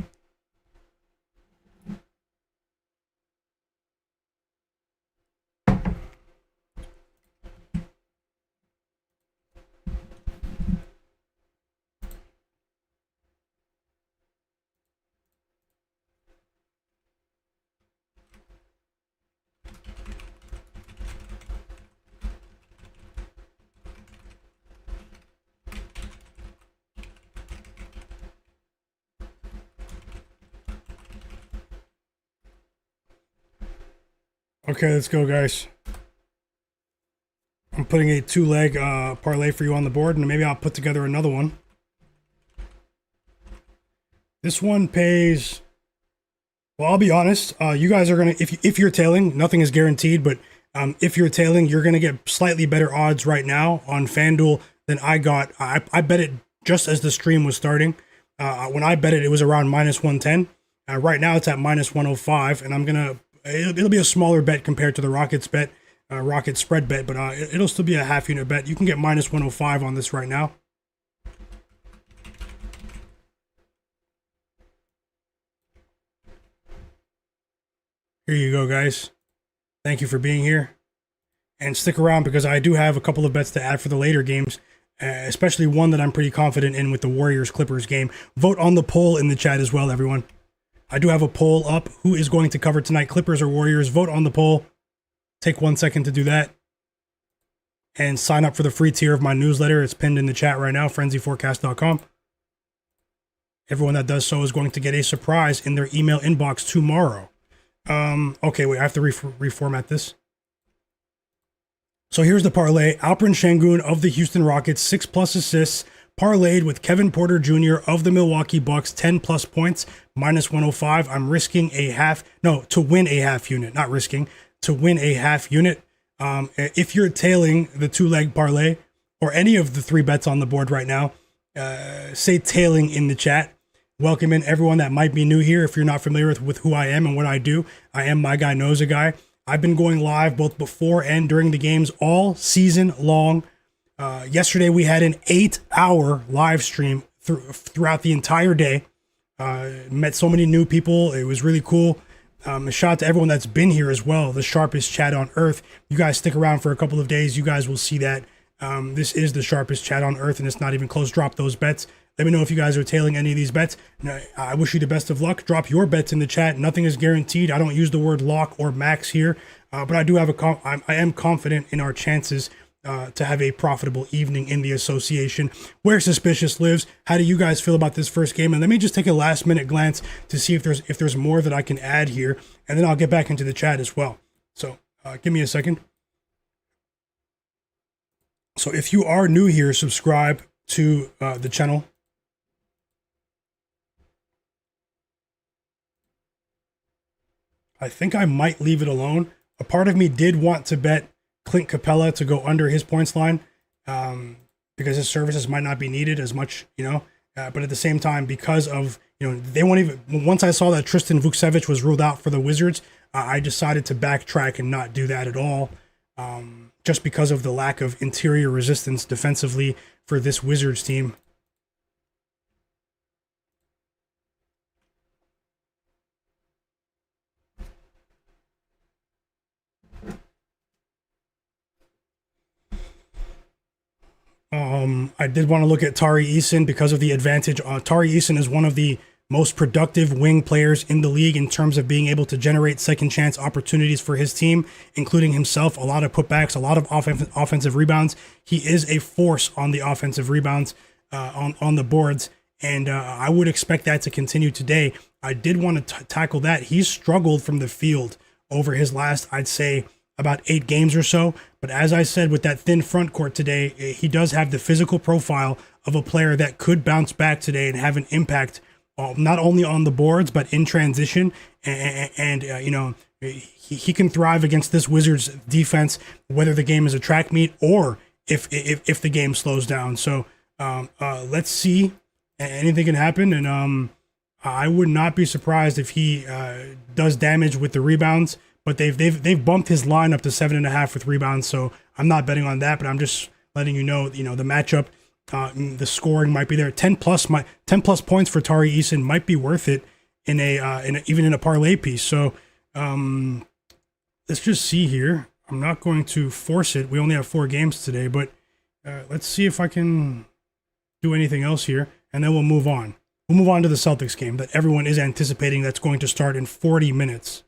Okay, let's go, guys. I'm putting a 2-leg parlay for you on the board, and maybe I'll put together another one. This one pays Well, I'll be honest. You guys are gonna if you're tailing, nothing is guaranteed, but if you're tailing, you're gonna get slightly better odds right now on FanDuel than I got. I bet it just as the stream was starting. When I bet it, it was around minus 110. Right now, it's at minus 105, and it'll be a smaller bet compared to the Rockets bet, Rocket spread bet, but it'll still be a half unit bet. You can get minus 105 on this right now. Here you go, guys. Thank you for being here. And stick around because I do have a couple of bets to add for the later games, especially one that I'm pretty confident in with the Warriors-Clippers game. Vote on the poll in the chat as well, everyone. I do have a poll up. Who is going to cover tonight, Clippers or Warriors? Vote on the poll. Take 1 second to do that. And sign up for the free tier of my newsletter. It's pinned in the chat right now, frenzyforecast.com. Everyone that does so is going to get a surprise in their email inbox tomorrow. Okay, wait, I have to reformat this. So here's the parlay. Alperen Sengun of the Houston Rockets, 6+ assists, parlayed with Kevin Porter Jr. of the Milwaukee Bucks, 10+ points, minus 105. I'm risking to win a half unit, not risking, to win a half unit. If you're tailing the 2-leg parlay or any of the 3 bets on the board right now, say tailing in the chat. Welcome in everyone that might be new here. If you're not familiar with who I am and what I do, I am Myguyknowsaguy. I've been going live both before and during the games all season long. Yesterday we had an 8-hour live stream throughout the entire day. Met so many new people. It was really cool. A shout out to everyone that's been here as well. The sharpest chat on earth. You guys stick around for a couple of days. You guys will see that this is the sharpest chat on earth, and it's not even close. Drop those bets. Let me know if you guys are tailing any of these bets. I wish you the best of luck. Drop your bets in the chat. Nothing is guaranteed. I don't use the word lock or max here, but I do have I am confident in our chances to have a profitable evening in the association where Suspicious lives. How do you guys feel about this first game? And let me just take a last minute glance to see if there's more that I can add here, and then I'll get back into the chat as well. So give me a second. So if you are new here, subscribe to the channel. I think I might leave it alone. A part of me did want to bet Clint Capella to go under his points line because his services might not be needed as much, but at the same time, because of, they won't even, once I saw that Tristan Vukcevic was ruled out for the Wizards, I decided to backtrack and not do that at all, just because of the lack of interior resistance defensively for this Wizards team. I did want to look at Tari Eason because of the advantage. Tari Eason is one of the most productive wing players in the league in terms of being able to generate second chance opportunities for his team, including himself. A lot of putbacks, a lot of offensive rebounds. He is a force on the offensive rebounds on the boards, and I would expect that to continue today. I did want to tackle that. He's struggled from the field over his last, I'd say, about 8 games or so. But as I said, with that thin front court today, he does have the physical profile of a player that could bounce back today and have an impact not only on the boards, but in transition. And he can thrive against this Wizards defense, whether the game is a track meet or if the game slows down. So let's see. Anything can happen. And I would not be surprised if he does damage with the rebounds. But they've bumped his line up to 7.5 with rebounds, so I'm not betting on that. But I'm just letting you know, the matchup, the scoring might be there. 10 plus points for Tari Eason might be worth it even in a parlay piece. So let's just see here. I'm not going to force it. We only have 4 games today, but let's see if I can do anything else here, and then we'll move on. We'll move on to the Celtics game that everyone is anticipating that's going to start in 40 minutes.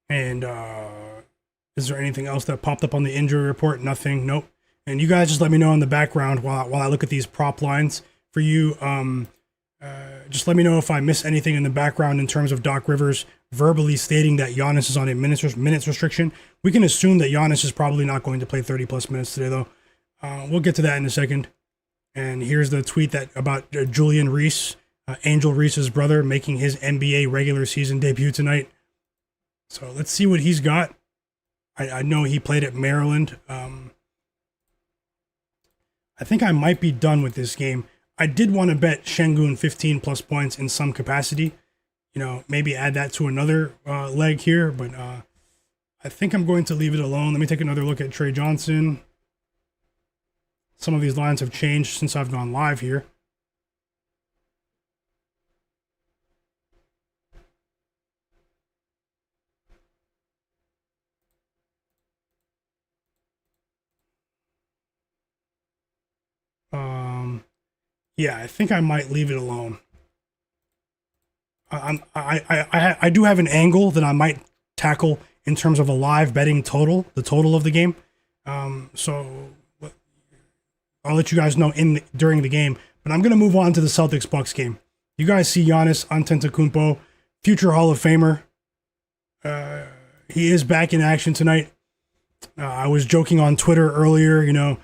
And is there anything else that popped up on the injury report? Nothing. Nope. And you guys just let me know in the background while I look at these prop lines for you. Just let me know if I miss anything in the background in terms of Doc Rivers verbally stating that Giannis is on a minutes restriction. We can assume that Giannis is probably not going to play 30 plus minutes today, though. We'll get to that in a second. And here's the tweet that about Julian Reese, Angel Reese's brother, making his NBA regular season debut tonight. So let's see what he's got. I know he played at Maryland. I think I might be done with this game. I did want to bet Sengun 15 plus points in some capacity. You know, maybe add that to another leg here, but I think I'm going to leave it alone. Let me take another look at Trey Johnson. Some of these lines have changed since I've gone live here. Yeah, I think I might leave it alone. I do have an angle that I might tackle in terms of a live betting total, the total of the game. So I'll let you guys know during the game. But I'm going to move on to the Celtics-Bucks game. You guys see Giannis Antetokounmpo, future Hall of Famer. He is back in action tonight. I was joking on Twitter earlier, you know,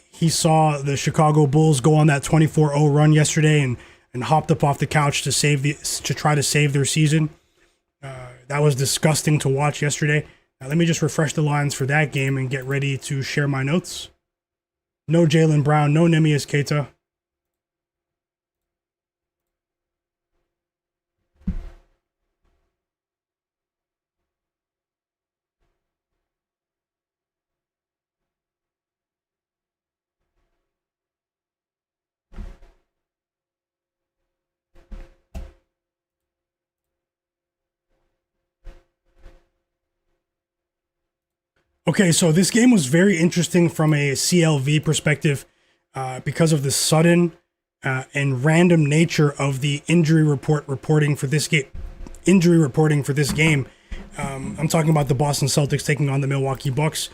he saw the Chicago Bulls go on that 24-0 run yesterday and hopped up off the couch to try to save their season. That was disgusting to watch yesterday. Now, let me just refresh the lines for that game and get ready to share my notes. No Jaylen Brown, no Neemias Queta. Okay, so this game was very interesting from a CLV perspective because of the sudden and random nature of the injury reporting for this game. I'm talking about the Boston Celtics taking on the Milwaukee Bucks.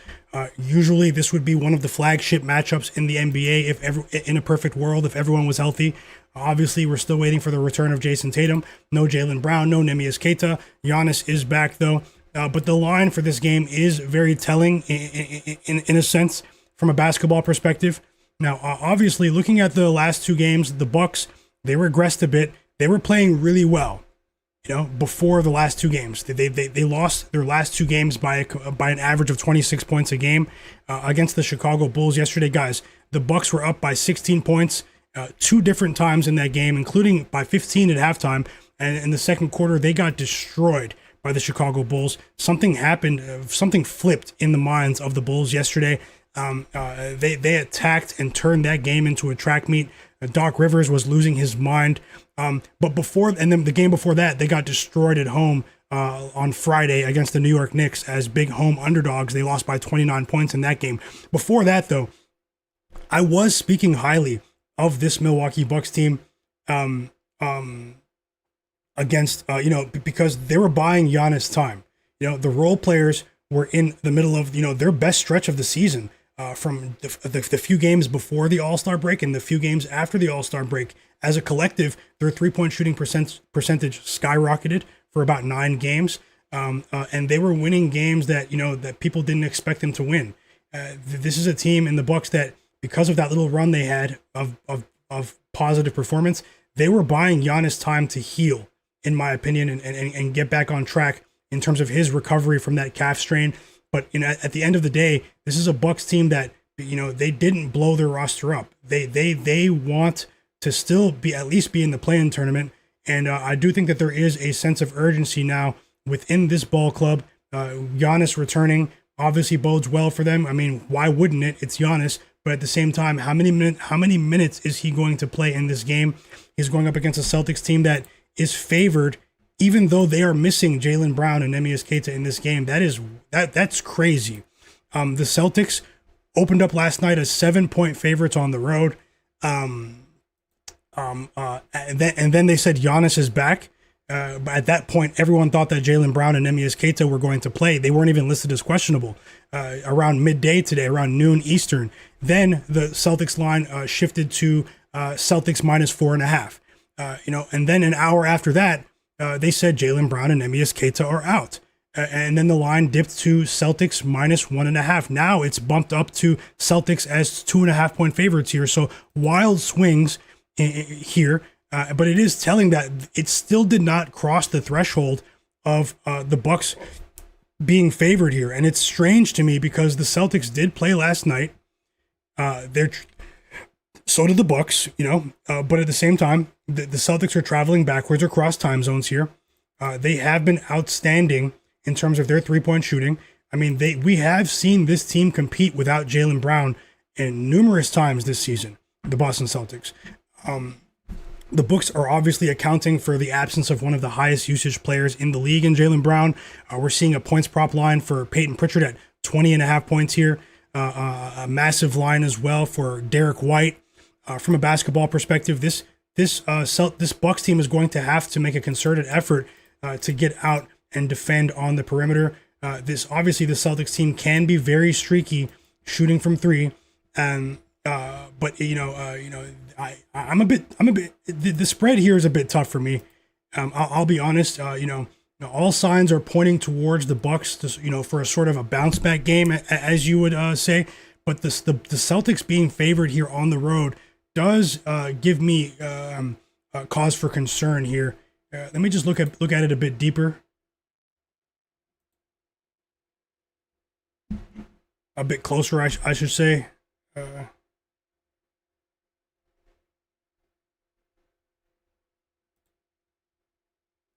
Usually, this would be one of the flagship matchups in the NBA in a perfect world if everyone was healthy. Obviously, we're still waiting for the return of Jason Tatum. No Jaylen Brown, no Neemias Queta. Giannis is back though. But the line for this game is very telling in a sense from a basketball perspective. Now, obviously, looking at the last two games, the Bucks, they regressed a bit. They were playing really well, you know, before the last two games. They lost their last two games by an average of 26 points a game against the Chicago Bulls yesterday. Guys, the Bucks were up by 16 points two different times in that game, including by 15 at halftime. And in the second quarter, they got destroyed by the Chicago Bulls. Something happened, something flipped in the minds of the Bulls yesterday. They attacked and turned that game into a track meet. Doc Rivers was losing his mind. But then the game before that, they got destroyed at home on Friday against the New York Knicks as big home underdogs. They lost by 29 points in that game. Before that, though, I was speaking highly of this Milwaukee Bucks team. Against, because they were buying Giannis time. You know, the role players were in the middle of, their best stretch of the season from the few games before the All-Star break and the few games after the All-Star break. As a collective, their three-point shooting percentage skyrocketed for about 9 games. And they were winning games that, that people didn't expect them to win. This is a team in the Bucks that, because of that little run they had of positive performance, they were buying Giannis time to heal, in my opinion, and get back on track in terms of his recovery from that calf strain. But at the end of the day, this is a Bucks team that they didn't blow their roster up. They want to still at least be in the play-in tournament, and I do think that there is a sense of urgency now within this ball club. Giannis returning obviously bodes well for them. I mean, why wouldn't it? It's Giannis. But at the same time, how many minutes is he going to play in this game? He's going up against a Celtics team that is favored, even though they are missing Jaylen Brown and Neemias Queta in this game. That's crazy. The Celtics opened up last night as 7-point favorites on the road. And then they said Giannis is back. But at that point, everyone thought that Jaylen Brown and Neemias Queta were going to play. They weren't even listed as questionable. Around midday today, around noon Eastern, then the Celtics line shifted to Celtics -4.5. And then an hour after that, they said Jaylen Brown and Neemias Queta are out. And then the line dipped to Celtics minus 1.5. Now it's bumped up to Celtics as 2.5-point favorites here. So wild swings here. But it is telling that it still did not cross the threshold of the Bucks being favored here. And it's strange to me because the Celtics did play last night. So did the Bucks, but at the same time, the Celtics are traveling backwards across time zones here. They have been outstanding in terms of their three-point shooting. I mean, we have seen this team compete without Jaylen Brown in numerous times this season, the Boston Celtics. The books are obviously accounting for the absence of one of the highest usage players in the league in Jaylen Brown. We're seeing a points prop line for Payton Pritchard at 20.5 points here. A massive line as well for Derek White. From a basketball perspective, this Bucks team is going to have to make a concerted effort to get out and defend on the perimeter. Obviously the Celtics team can be very streaky shooting from three, but I'm a bit. The spread here is a bit tough for me. I'll be honest. All signs are pointing towards the Bucks, for a sort of a bounce back game, as you would say. But the Celtics being favored here on the road does give me cause for concern here. Let me just look at it a bit deeper, a bit closer, I should say.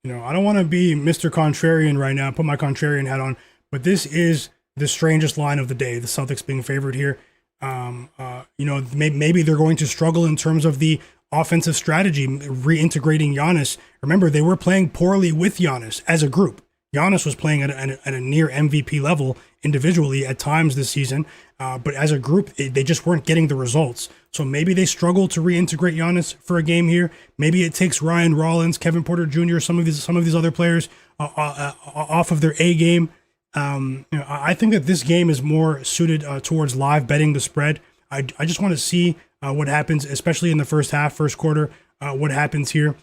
I don't want to be Mr. Contrarian right now, put my contrarian hat on, but this is the strangest line of the day, the Celtics being favored here. Maybe they're going to struggle in terms of the offensive strategy, reintegrating Giannis. Remember, they were playing poorly with Giannis as a group. Giannis was playing at a near MVP level individually at times this season, but as a group, they just weren't getting the results. So maybe they struggle to reintegrate Giannis for a game here. Maybe it takes Ryan Rollins, Kevin Porter Jr., some of these other players off of their A game. I think that this game is more suited towards live betting the spread. I just want to see what happens, especially in the first quarter, what happens here.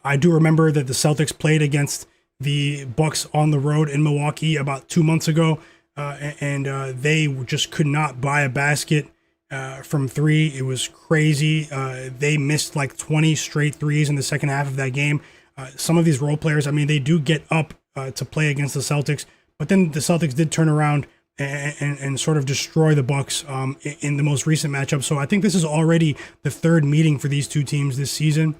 I do remember that the Celtics played against the Bucks on the road in Milwaukee about 2 months ago, and they just could not buy a basket from three. It was crazy. They missed like 20 straight threes in the second half of that game. Some of these role players, they do get up to play against the Celtics, but then the Celtics did turn around and sort of destroy the Bucks in the most recent matchup. So I think this is already the third meeting for these two teams this season.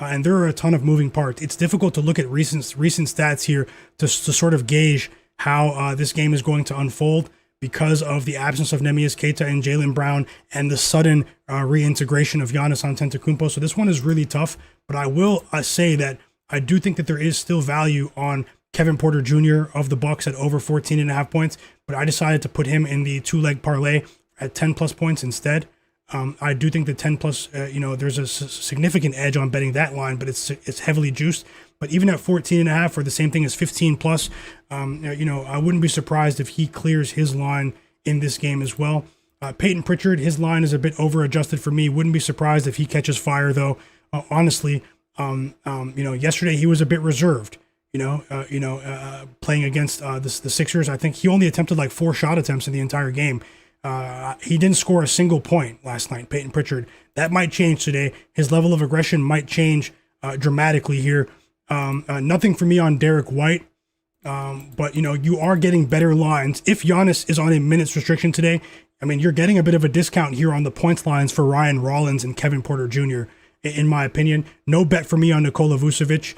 And there are a ton of moving parts. It's difficult to look at recent stats here to sort of gauge how this game is going to unfold because of the absence of Neemias Queta and Jaylen Brown and the sudden reintegration of Giannis Antetokounmpo. So this one is really tough, but I will say that I do think that there is still value on Kevin Porter Jr. of the Bucks at over 14.5 points, but I decided to put him in the two-leg parlay at 10 plus points instead. I do think the 10 plus, there's a significant edge on betting that line, but it's heavily juiced. But even at 14.5 or the same thing as 15 plus, I wouldn't be surprised if he clears his line in this game as well. Payton Pritchard, his line is a bit over adjusted for me. Wouldn't be surprised if he catches fire though. Honestly, yesterday he was a bit reserved. Playing against the Sixers, I think he only attempted like 4 shot attempts in the entire game. He didn't score a single point last night, Payton Pritchard. That might change today. His level of aggression might change dramatically here. Nothing for me on Derek White, but you are getting better lines. If Giannis is on a minutes restriction today, you're getting a bit of a discount here on the points lines for Ryan Rollins and Kevin Porter Jr., in my opinion. No bet for me on Nikola Vucevic.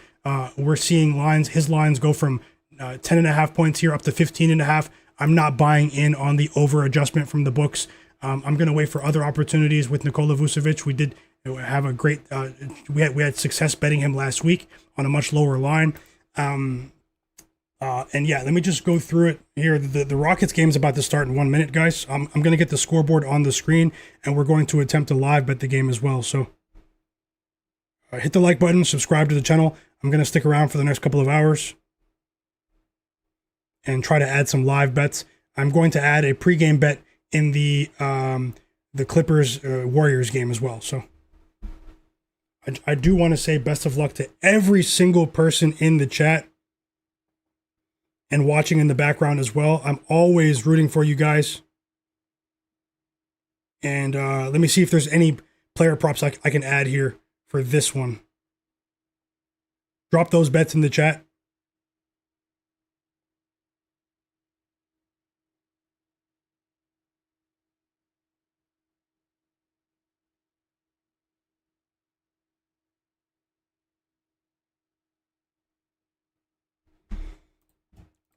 We're seeing his lines go from 10.5 points here up to 15.5. I'm not buying in on the over adjustment from the books. I'm going to wait for other opportunities with Nikola Vucevic. We did have a great, we had success betting him last week on a much lower line. Let me just go through it here. The Rockets game is about to start in 1 minute, guys. I'm going to get the scoreboard on the screen, and we're going to attempt to live bet the game as well. So hit the like button, subscribe to the channel. I'm going to stick around for the next couple of hours and try to add some live bets. I'm going to add a pregame bet in the Clippers Warriors game as well. So I do want to say best of luck to every single person in the chat and watching in the background as well. I'm always rooting for you guys. And let me see if there's any player props I can add here for this one. Drop those bets in the chat.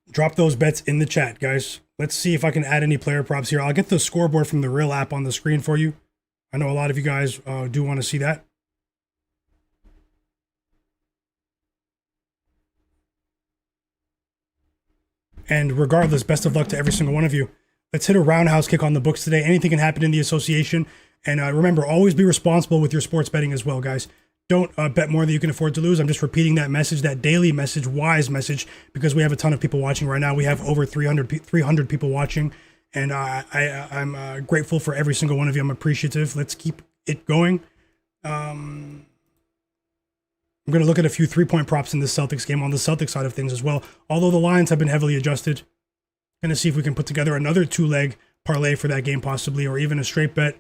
Drop those bets in the chat, guys. Let's see if I can add any player props here. I'll get the scoreboard from the real app on the screen for you. I know a lot of you guys do want to see that. And regardless, best of luck to every single one of you. Let's hit a roundhouse kick on the books today. Anything can happen in the association. And remember, always be responsible with your sports betting as well, guys. Don't bet more than you can afford to lose. I'm just repeating that message, that daily message, wise message, because we have a ton of people watching right now. We have over 300 people watching, and I'm grateful for every single one of you. I'm appreciative. Let's keep it going. I'm going to look at a few three-point props in this Celtics game on the Celtics side of things as well, although the lines have been heavily adjusted. Going to see if we can put together another two-leg parlay for that game possibly, or even a straight bet.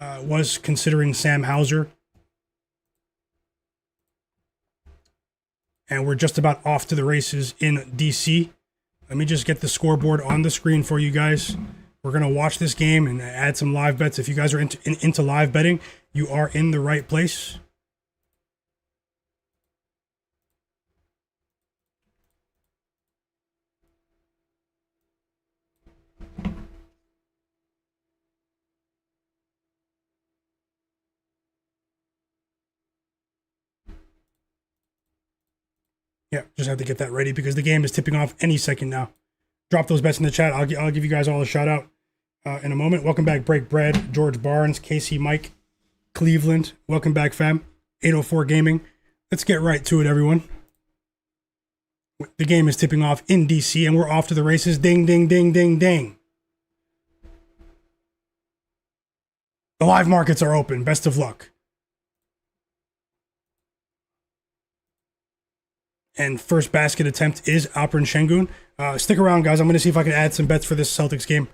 Was considering Sam Hauser. And we're just about off to the races in DC. Let me just get the scoreboard on the screen for you guys. We're going to watch this game and add some live bets. If you guys are into live betting, you are in the right place. Yeah, just have to get that ready because the game is tipping off any second now. Drop those bets in the chat. I'll give you guys all a shout out in a moment. Welcome back, Break Bread, George Barnes, Casey, Mike, Cleveland. Welcome back, fam. 804 Gaming. Let's get right to it, everyone. The game is tipping off in DC, and we're off to the races. Ding, ding, ding, ding, ding. The live markets are open. Best of luck. And first basket attempt is Alperen Sengun. Stick around, guys. I'm going to see if I can add some bets for this Celtics game.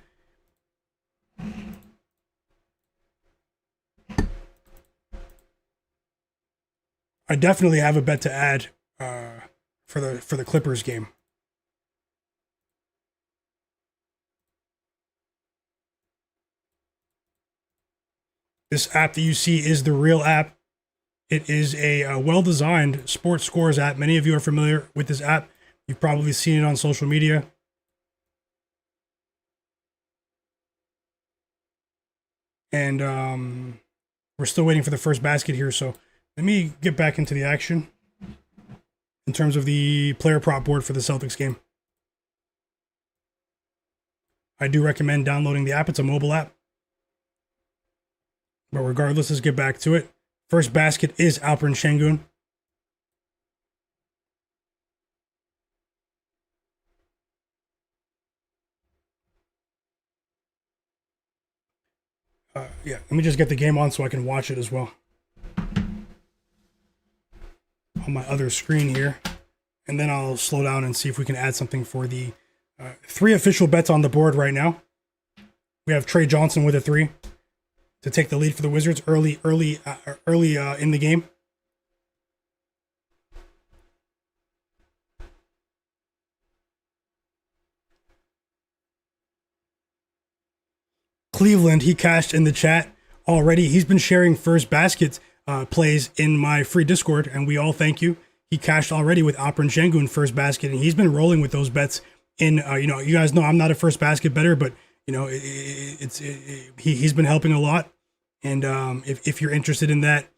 I definitely have a bet to add for the Clippers game. This app that you see is the real app. It is a well-designed sports scores app. Many of you are familiar with this app. You've probably seen it on social media. And we're still waiting for the first basket here. So let me get back into the action in terms of the player prop board for the Celtics game. I do recommend downloading the app. It's a mobile app. But regardless, let's get back to it. First basket is Alperen Sengun. Yeah, let me just get the game on so I can watch it as well. On my other screen here. And then I'll slow down and see if we can add something for the 3 official bets on the board right now. We have Trey Johnson with a 3. To take the lead for the Wizards early in the game. Cleveland, he cashed in the chat already. He's been sharing first basket plays in my free Discord, and we all thank you. He cashed already with Alperen Sengun first basket, and he's been rolling with those bets. You guys know I'm not a first basket bettor, but he's been helping a lot. And if you're interested in that,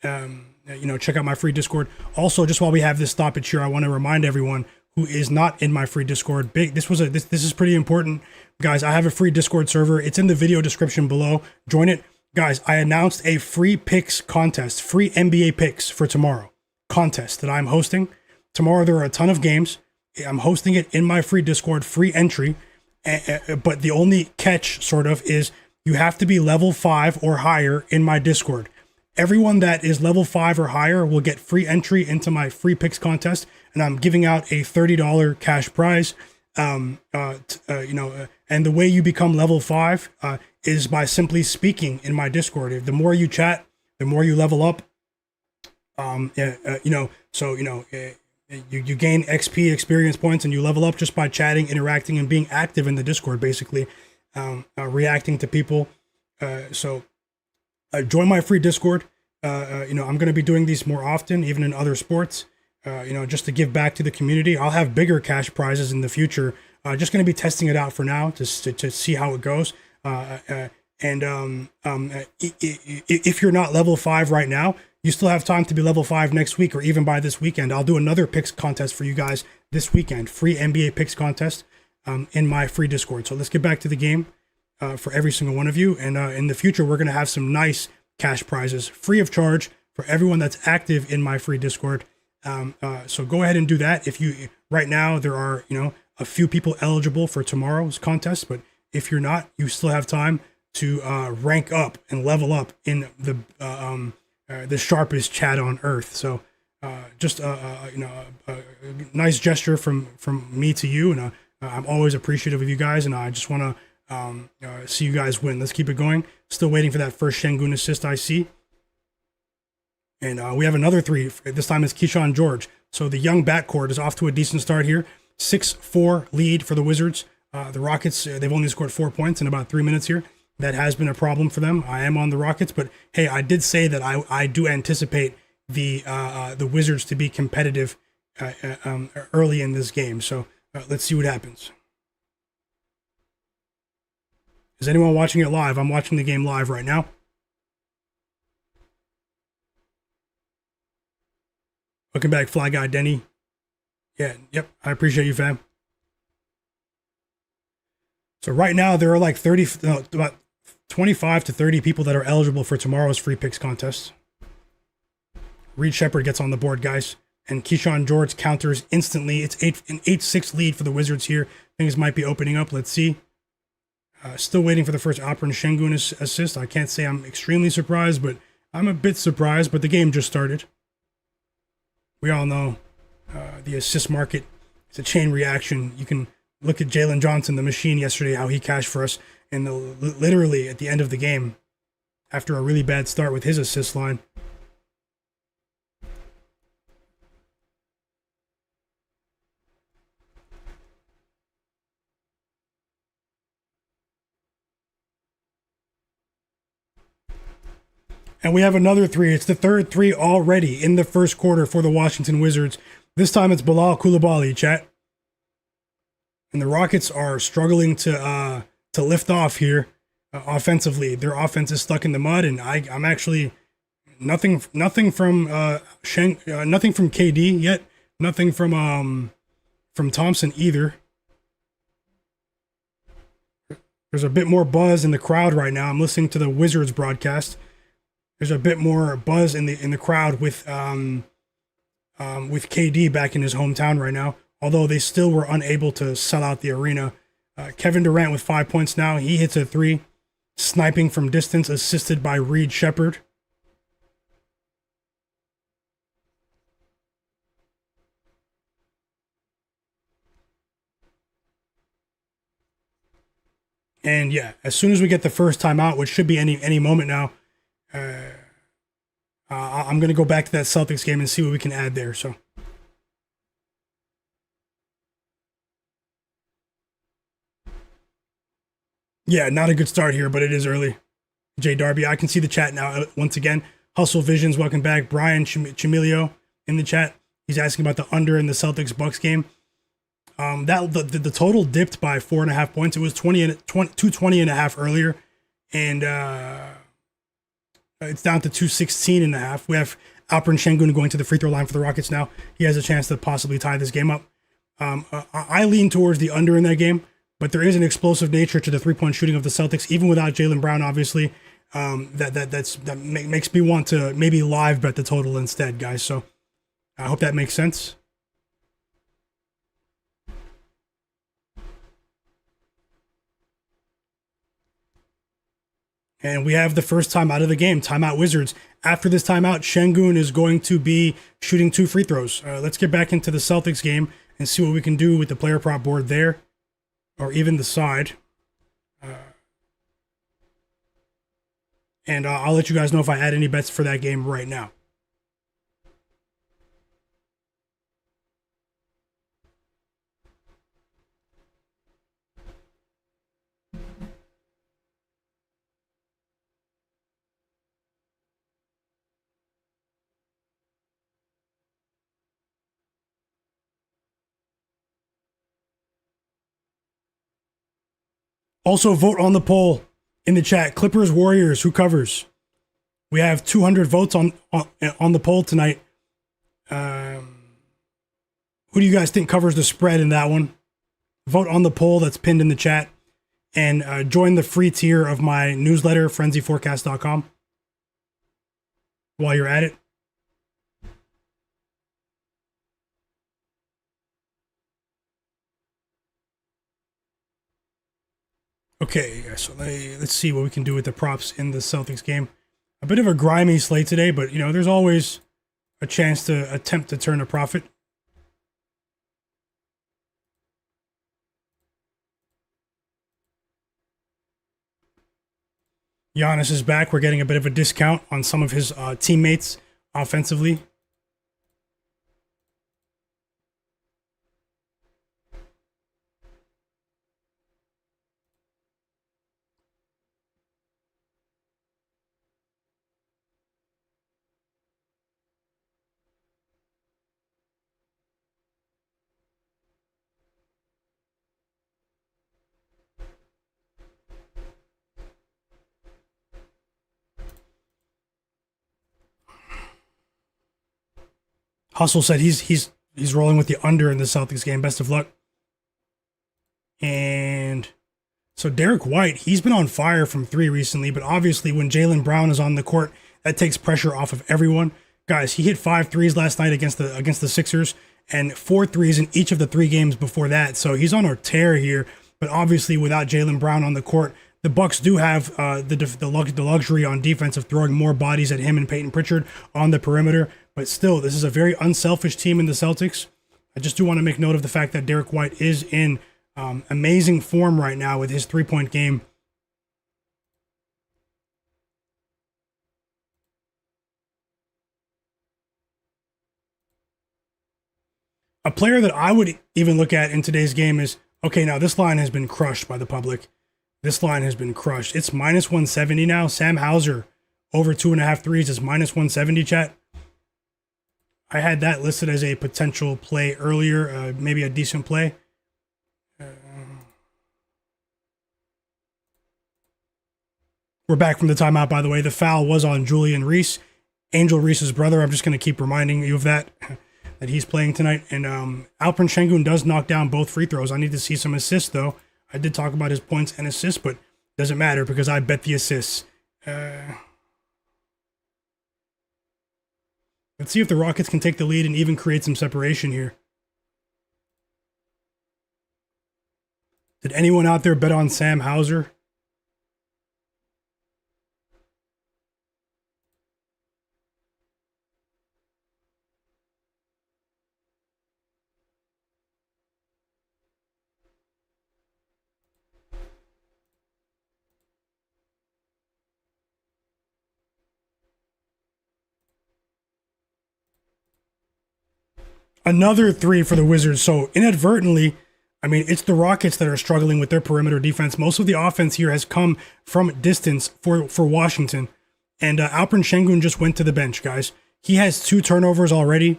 check out my free Discord. Also, just while we have this stoppage here, I want to remind everyone who is not in my free Discord. This is pretty important, guys. I have a free Discord server. It's in the video description below. Join it, guys. I announced a free picks contest, free NBA picks for tomorrow contest that I'm hosting. Tomorrow there are a ton of games. I'm hosting it in my free Discord, free entry. But the only catch, sort of, is you have to be level 5 or higher in my Discord. everyone that is level 5 or higher will get free entry into my free picks contest, and I'm giving out a $30 cash prize. And the way you become level 5 is by simply speaking in my Discord. The more you chat, the more you level up. You gain XP experience points, and you level up just by chatting, interacting, and being active in the Discord, basically, reacting to people. So join my free Discord. I'm going to be doing these more often, even in other sports, just to give back to the community. I'll have bigger cash prizes in the future. Just going to be testing it out for now to see how it goes. If you're not level 5 right now, you still have time to be level 5 next week, or even by this weekend. I'll do another picks contest for you guys this weekend. Free NBA picks contest in my free Discord. So let's get back to the game for every single one of you. And in the future, we're going to have some nice cash prizes free of charge for everyone that's active in my free Discord. So go ahead and do that. Right now, there are, a few people eligible for tomorrow's contest, but if you're not, you still have time to rank up and level up in the sharpest chat on earth. So just a nice gesture from me to you, and I'm always appreciative of you guys, and I just want to see you guys win. Let's keep it going. Still waiting for that first Sengun assist I see. And we have another 3. This time it's Keyshawn George. So the young backcourt is off to a decent start here. 6-4 lead for the Wizards. The Rockets, they've only scored 4 points in about 3 minutes here. That has been a problem for them. I am on the Rockets, but hey, I did say that I do anticipate the Wizards to be competitive early in this game. So let's see what happens. Is anyone watching it live? I'm watching the game live right now. Welcome back, Fly Guy Denny. Yeah, yep, I appreciate you, fam. So right now there are like about 25 to 30 people that are eligible for tomorrow's free picks contest. Reed Shepherd gets on the board, guys, and Keyshawn George counters instantly. It's an 8-6 lead for the Wizards here. Things might be opening up. Let's see. Still waiting for the first Alperen Sengun assist. I can't say I'm extremely surprised, but I'm a bit surprised. But the game just started. We all know the assist market. It's a chain reaction. You can look at Jalen Johnson, the machine, yesterday, how he cashed for us, and literally at the end of the game, after a really bad start with his assist line. And we have another 3. It's the third 3 already in the first quarter for the Washington Wizards. This time it's Bilal Coulibaly, chat. And the Rockets are struggling to lift off here offensively. Their offense is stuck in the mud, and I'm actually nothing from nothing from KD yet, nothing from Thompson either. There's a bit more buzz in the crowd right now. I'm listening to the Wizards broadcast. There's a bit more buzz in the crowd with KD back in his hometown right now, although they still were unable to sell out the arena. Kevin Durant with 5 points now. He hits a 3, sniping from distance, assisted by Reed Shepherd. And yeah, as soon as we get the first timeout, which should be any moment now, I'm going to go back to that Celtics game and see what we can add there. So, yeah, not a good start here, but it is early. Jay Darby, I can see the chat now once again. Hustle Visions, welcome back. Brian Chimilio in the chat. He's asking about the under in the Celtics-Bucks game. The total dipped by 4.5 points. It was 220.5 earlier, and it's down to 216.5. We have Alperen Sengun going to the free throw line for the Rockets now. He has a chance to possibly tie this game up. I lean towards the under in that game, but there is an explosive nature to the three-point shooting of the Celtics, even without Jaylen Brown, obviously. That makes me want to maybe live bet the total instead, guys. So I hope that makes sense. And we have the first time out of the game, timeout Wizards. After this timeout, Sengun is going to be shooting 2 free throws. Let's get back into the Celtics game and see what we can do with the player prop board there, or even the side. And I'll let you guys know if I add any bets for that game right now. Also, vote on the poll in the chat. Clippers, Warriors, who covers? We have 200 votes on the poll tonight. Who do you guys think covers the spread in that one? Vote on the poll that's pinned in the chat. And join the free tier of my newsletter, frenzyforecast.com, while you're at it. Okay, guys, so let's see what we can do with the props in the Celtics game. A bit of a grimy slate today, but, there's always a chance to attempt to turn a profit. Giannis is back. We're getting a bit of a discount on some of his teammates offensively. Hustle said he's rolling with the under in the Celtics game. Best of luck. And so Derek White, he's been on fire from 3 recently, but obviously when Jaylen Brown is on the court, that takes pressure off of everyone. Guys, he hit 5 threes last night against the Sixers and 4 threes in each of the 3 games before that. So he's on a tear here, but obviously without Jaylen Brown on the court, the Bucks do have the luxury on defense of throwing more bodies at him and Payton Pritchard on the perimeter. But still, this is a very unselfish team in the Celtics. I just do want to make note of the fact that Derek White is in amazing form right now with his 3-point game. A player that I would even look at in today's game is, okay, now this line has been crushed by the public. This line has been crushed. It's minus 170 now. Sam Hauser over 2.5 threes is minus 170, chat. I had that listed as a potential play earlier, maybe a decent play. We're back from the timeout, by the way. The foul was on Julian Reese, Angel Reese's brother. I'm just going to keep reminding you of that he's playing tonight. And Alperen Sengun does knock down both free throws. I need to see some assists, though. I did talk about his points and assists, but doesn't matter because I bet the assists. Let's see if the Rockets can take the lead and even create some separation here. Did anyone out there bet on Sam Hauser? Another 3 for the Wizards. So inadvertently, I mean, it's the Rockets that are struggling with their perimeter defense. Most of the offense here has come from distance for Washington. And Alperen Sengun just went to the bench, guys. He has 2 turnovers already.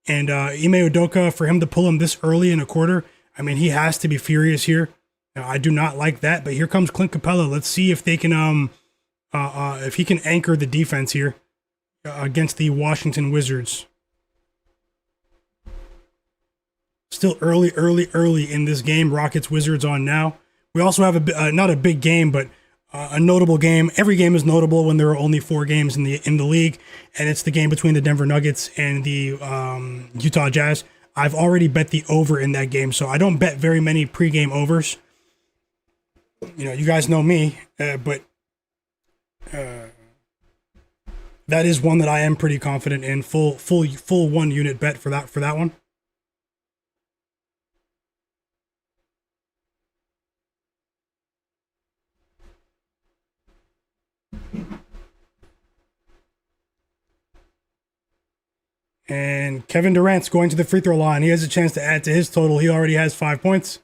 And Ime Udoka, for him to pull him this early in a quarter, I mean, he has to be furious here. I do not like that. But here comes Clint Capella. Let's see if they can, if he can anchor the defense here against the Washington Wizards. Still early in this game. Rockets Wizards on now. We also have not a big game, but a notable game. Every game is notable when there are only 4 games in the league, and it's the game between the Denver Nuggets and the Utah Jazz. I've already bet the over in that game, so I don't bet very many pregame overs. You guys know me, but That is one that I am pretty confident in. Full 1 unit bet for that one. And Kevin Durant's going to the free throw line. He has a chance to add to his total. He already has 5 points.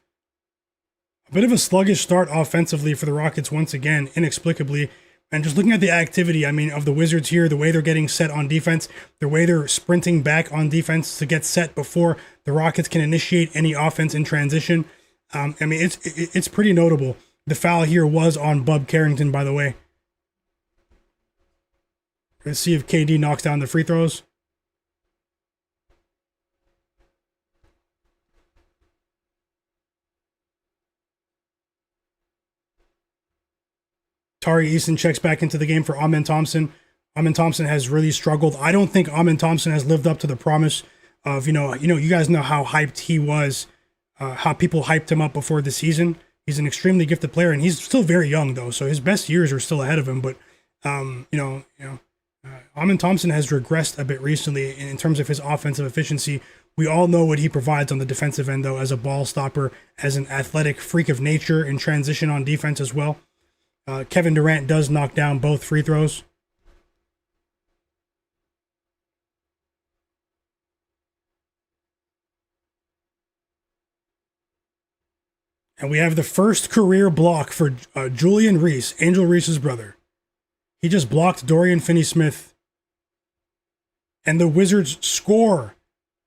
A bit of a sluggish start offensively for the Rockets once again, inexplicably. And just looking at the activity, I mean, of the Wizards here, the way they're getting set on defense, the way they're sprinting back on defense to get set before the Rockets can initiate any offense in transition. I mean, it's pretty notable. The foul here was on Bub Carrington, by the way. Let's see if KD knocks down the free throws. Tari Eason checks back into the game for Amen Thompson. Amen Thompson has really struggled. I don't think Amen Thompson has lived up to the promise of, you guys know how hyped he was, how people hyped him up before the season. He's an extremely gifted player, and he's still very young, though, so his best years are still ahead of him. But, Amen Thompson has regressed a bit recently in terms of his offensive efficiency. We all know what he provides on the defensive end, though, as a ball stopper, as an athletic freak of nature in transition on defense as well. Kevin Durant does knock down both free throws. And we have the first career block for Julian Reese, Angel Reese's brother. He just blocked Dorian Finney-Smith. And the Wizards score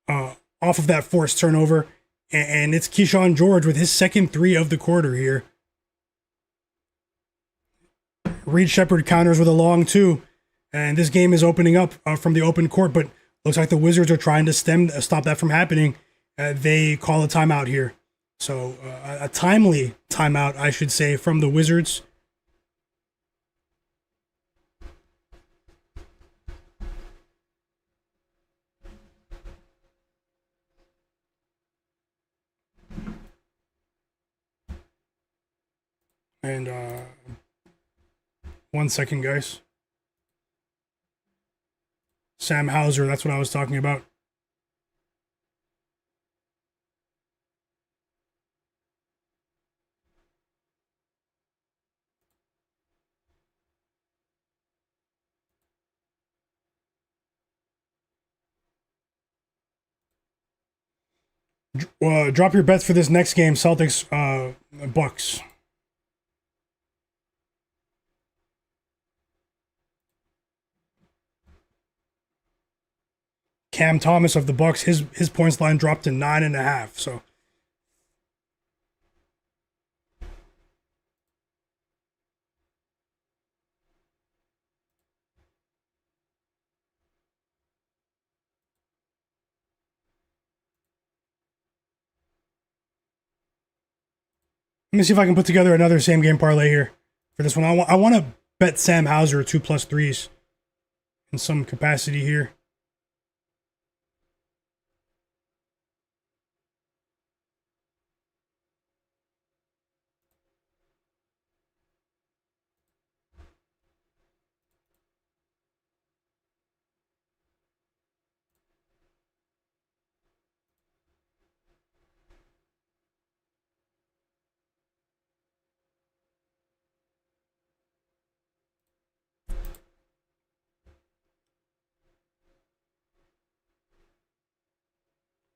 off of that forced turnover. And it's Keyshawn George with his second 3 of the quarter here. Reed Shepherd counters with a long 2. And this game is opening up from the open court, but looks like the Wizards are trying to stop that from happening. They call a timeout here. So a timely timeout, I should say, from the Wizards. And 1 second, guys. Sam Hauser, that's what I was talking about. Drop your bets for this next game, Celtics-Bucks. Cam Thomas of the Bucks, his points line dropped to 9.5. So let me see if I can put together another same game parlay here for this one. I want to bet Sam Hauser 2+3s in some capacity here.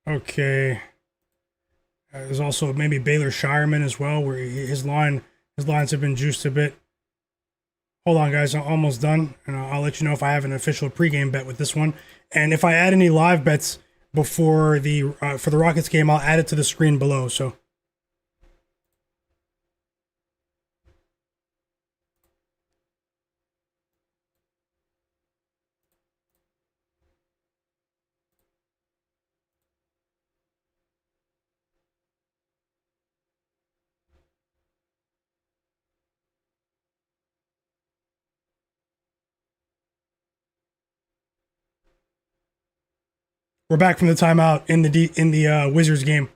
Okay. There's also maybe Baylor Shireman as well, where his lines have been juiced a bit. Hold on, guys. I'm almost done, and I'll let you know if I have an official pregame bet with this one. And if I add any live bets before for the Rockets game, I'll add it to the screen below. So. We're back from the timeout in the Wizards game.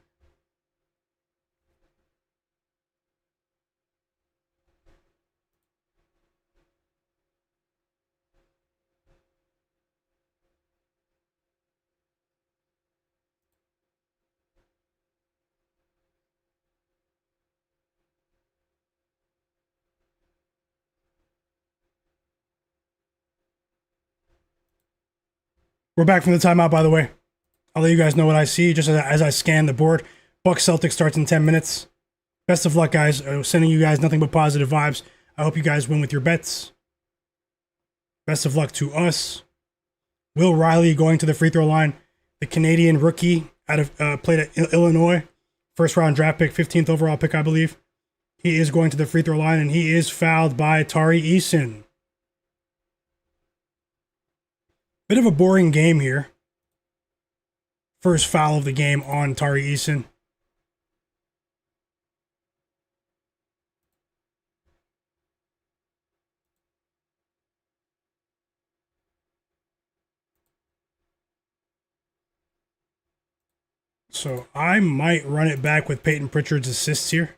We're back from the timeout, by the way. I'll let you guys know what I see just as I scan the board. Bucks Celtics starts in 10 minutes. Best of luck, guys. Sending you guys nothing but positive vibes. I hope you guys win with your bets. Best of luck to us. Will Riley going to the free throw line. The Canadian rookie out of played at Illinois. First round draft pick, 15th overall pick, I believe. He is going to the free throw line, and he is fouled by Tari Eason. Bit of a boring game here. First foul of the game on Tari Eason. So I might run it back with Payton Pritchard's assists here.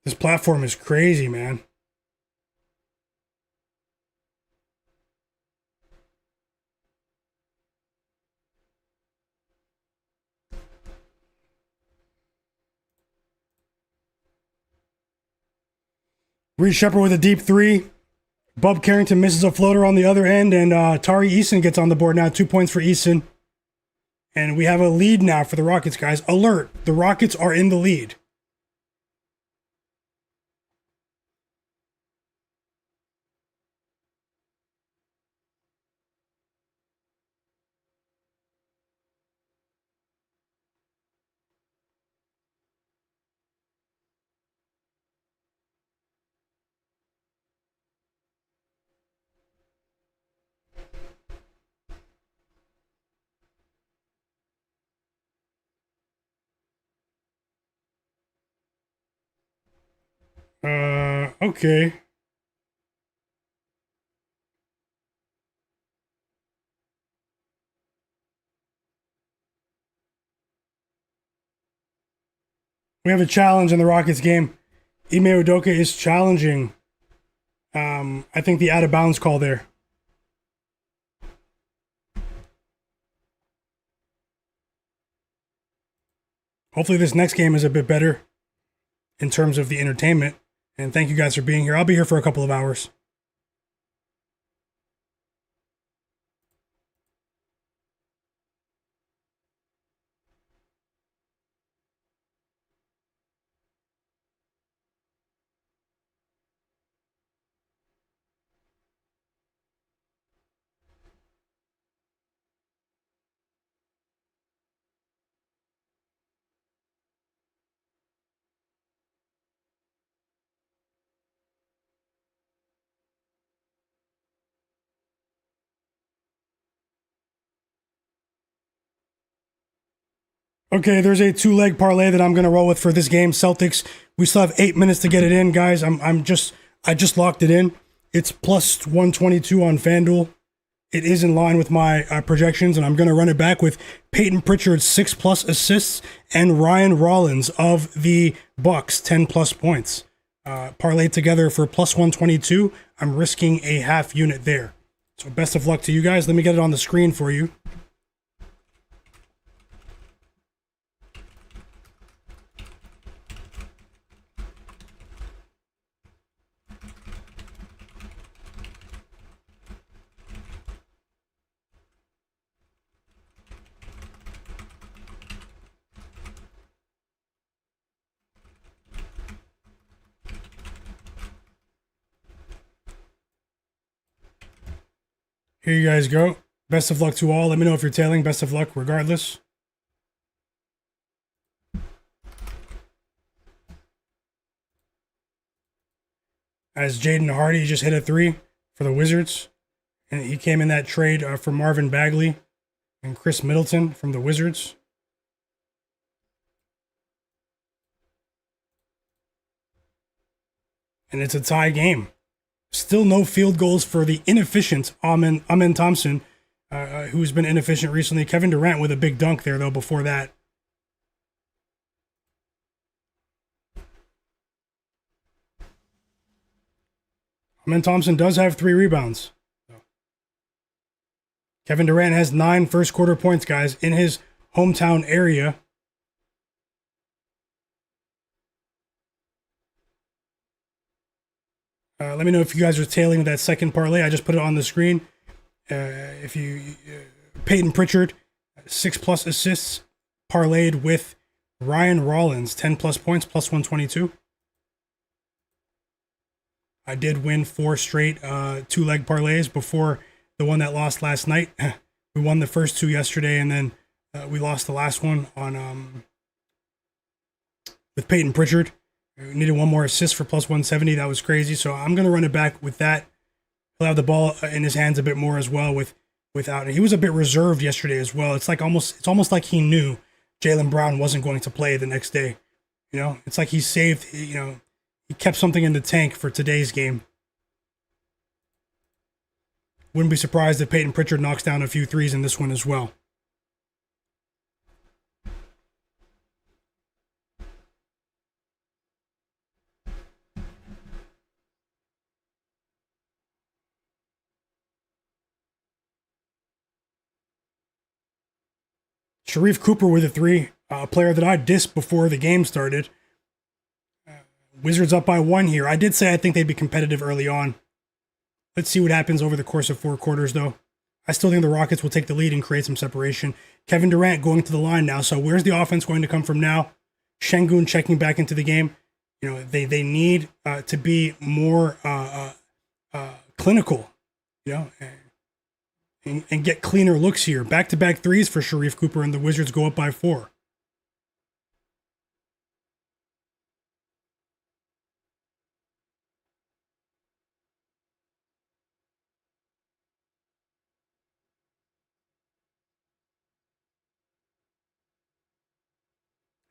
This platform is crazy, man. Reed Shepard with a deep three. Bub Carrington misses a floater on the other end, and Tari Eason gets on the board now. 2 points for Eason. And we have a lead now for the Rockets, guys. Alert! The Rockets are in the lead. Okay. We have a challenge in the Rockets game. Ime Udoka is challenging, I think, the out of bounds call there. Hopefully this next game is a bit better in terms of the entertainment. And thank you guys for being here. I'll be here for a couple of hours. Okay, there's a two-leg parlay that I'm gonna roll with for this game. Celtics. We still have 8 minutes to get it in, guys. I just locked it in. It's plus 122 on FanDuel. It is in line with my projections, and I'm gonna run it back with Payton Pritchard 6+ assists and Ryan Rollins of the Bucks 10+ points. Parlayed together for plus 122. I'm risking a half unit there. So best of luck to you guys. Let me get it on the screen for you. Here you guys go. Best of luck to all. Let me know if you're tailing. Best of luck regardless. As Jaden Hardy just hit a 3 for the Wizards. And he came in that trade for Marvin Bagley and Chris Middleton from the Wizards. And it's a tie game. Still no field goals for the inefficient Amen Thompson, who's been inefficient recently. Kevin Durant with a big dunk there, though, before that. Amen Thompson does have 3 rebounds. Kevin Durant has 9 first quarter points, guys, in his hometown area. Let me know if you guys are tailing that second parlay. I just put it on the screen. If you Payton Pritchard, 6+ assists, parlayed with Ryan Rollins, 10+ points, plus 122. I did win 4 straight 2-leg parlays before the one that lost last night. We won the first 2 yesterday, and then we lost the last one on with Payton Pritchard. We needed 1 more assist for plus 170. That was crazy. So I'm gonna run it back with that. He'll have the ball in his hands a bit more as well without it. He was a bit reserved yesterday as well. It's almost like he knew Jaylen Brown wasn't going to play the next day. You know, it's like he saved. You know, he kept something in the tank for today's game. Wouldn't be surprised if Payton Pritchard knocks down a few threes in this one as well. Sharife Cooper with a 3, a player that I dissed before the game started. Wizards up by 1 here. I did say I think they'd be competitive early on. Let's see what happens over the course of 4 quarters, though. I still think the Rockets will take the lead and create some separation. Kevin Durant going to the line now. So where's the offense going to come from now? Sengun checking back into the game. You know, they need to be more clinical, you know, and get cleaner looks here. Back-to-back threes for Sharife Cooper, and the Wizards go up by 4.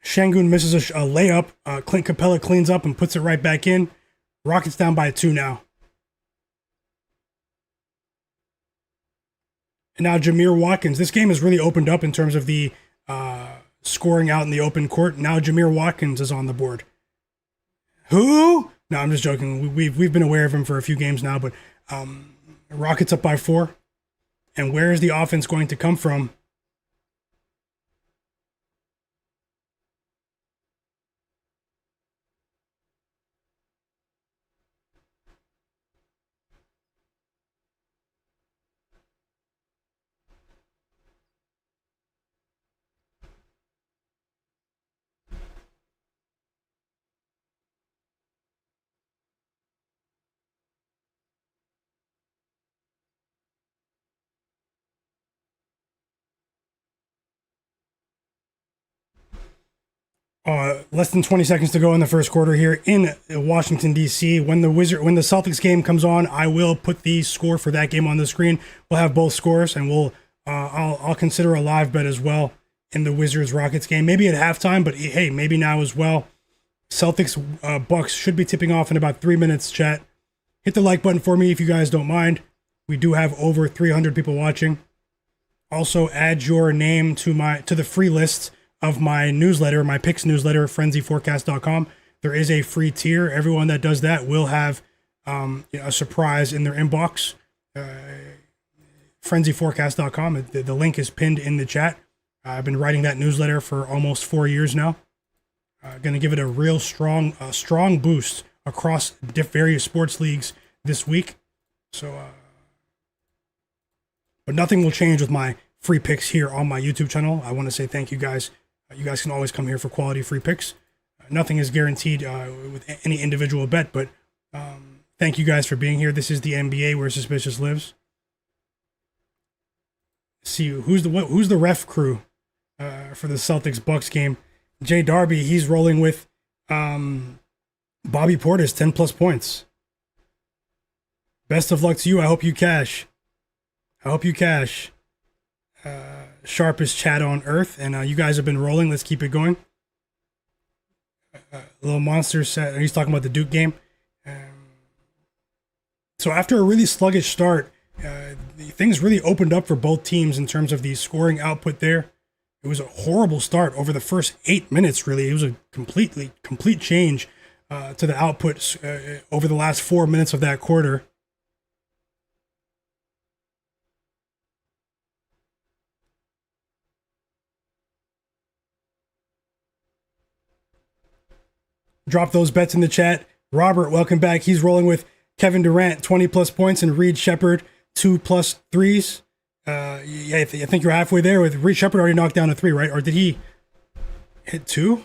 Sengun misses a layup. Clint Capella cleans up and puts it right back in. Rockets down by 2 now. And now Jamir Watkins. This game has really opened up in terms of the scoring out in the open court. Now Jamir Watkins is on the board. Who? No, I'm just joking. We've been aware of him for a few games now, but Rockets up by 4. And where is the offense going to come from? Less than 20 seconds to go in the first quarter here in Washington, D.C. When the Celtics game comes on, I will put the score for that game on the screen. We'll have both scores, and I'll consider a live bet as well in the Wizards-Rockets game. Maybe at halftime, but hey, maybe now as well. Celtics-Bucks should be tipping off in about 3 minutes, chat. Hit the like button for me if you guys don't mind. We do have over 300 people watching. Also, add your name to the free list of my newsletter, my picks newsletter, frenzyforecast.com. There is a free tier. Everyone that does that will have a surprise in their inbox. Frenzyforecast.com. The link is pinned in the chat. I've been writing that newsletter for almost 4 years now. Going to give it a real strong boost across various sports leagues this week. So, but nothing will change with my free picks here on my YouTube channel. I want to say thank you guys. You guys can always come here for quality free picks. Nothing is guaranteed with any individual bet, but thank you guys for being here. This is the NBA where suspicious lives. See who's the ref crew for the Celtics-Bucks game. Jay Darby, he's rolling with Bobby Portis, 10+ points. Best of luck to you. I hope you cash. Sharpest chat on earth, and you guys have been rolling. Let's keep it going. Little Monster said he's talking about the Duke game. So after a really sluggish start, things really opened up for both teams in terms of the scoring output there. It was a horrible start over the first 8 minutes, really. It was a complete change to the output over the last 4 minutes of that quarter. Drop those bets in the chat. Robert, welcome back. He's rolling with Kevin Durant, 20 plus points, and Reed Shepard, 2 plus threes. Yeah, I think you're halfway there with Reed Shepard already knocked down a 3, right? Or did he hit 2?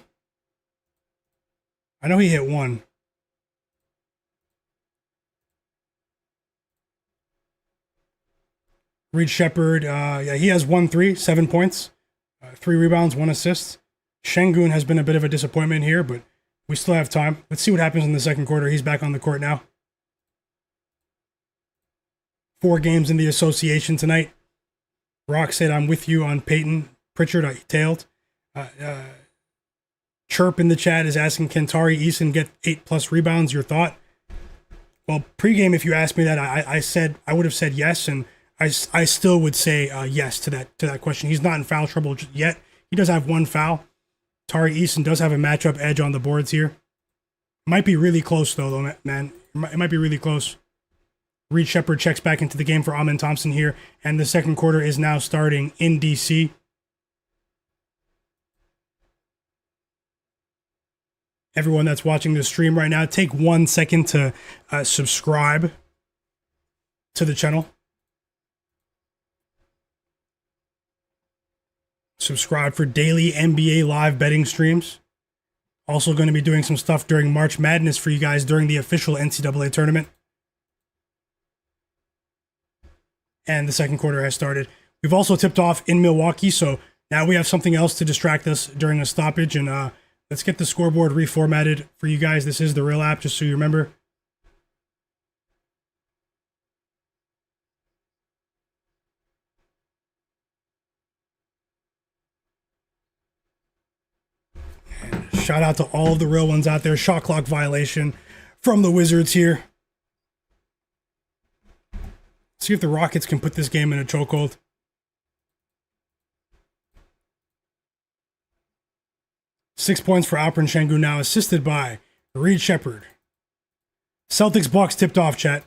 I know he hit 1. Reed Shepard, yeah, he has 1 3, 7 points, 3 rebounds, 1 assist. Sengun has been a bit of a disappointment here, but we still have time. Let's see what happens in the second quarter. He's back on the court now. 4 games in the association tonight. Rock said, I'm with you on Payton Pritchard. I tailed. Chirp in the chat is asking, can Tari Eason get 8 plus rebounds? Your thought? Well, pregame, if you asked me that, I would have said yes, and I still would say yes to that question. He's not in foul trouble yet. He does have 1 foul. Tari Eason does have a matchup edge on the boards here. Might be really close, though, man. It might be really close. Reed Shepard checks back into the game for Amen Thompson here, and the second quarter is now starting in DC. Everyone that's watching the stream right now, take 1 second to subscribe to the channel. Subscribe for daily NBA live betting streams. Also going to be doing some stuff during March Madness for you guys during the official NCAA tournament. And the second quarter has started. We've also tipped off in Milwaukee, so now we have something else to distract us during a stoppage. And let's get the scoreboard reformatted for you guys. This is the real app, just so you remember. Shout out to all of the real ones out there. Shot clock violation from the Wizards here. See if the Rockets can put this game in a chokehold. Six points for Alperen Sengun now, assisted by Reed Shepard. Celtics-Bucks tipped off, chat.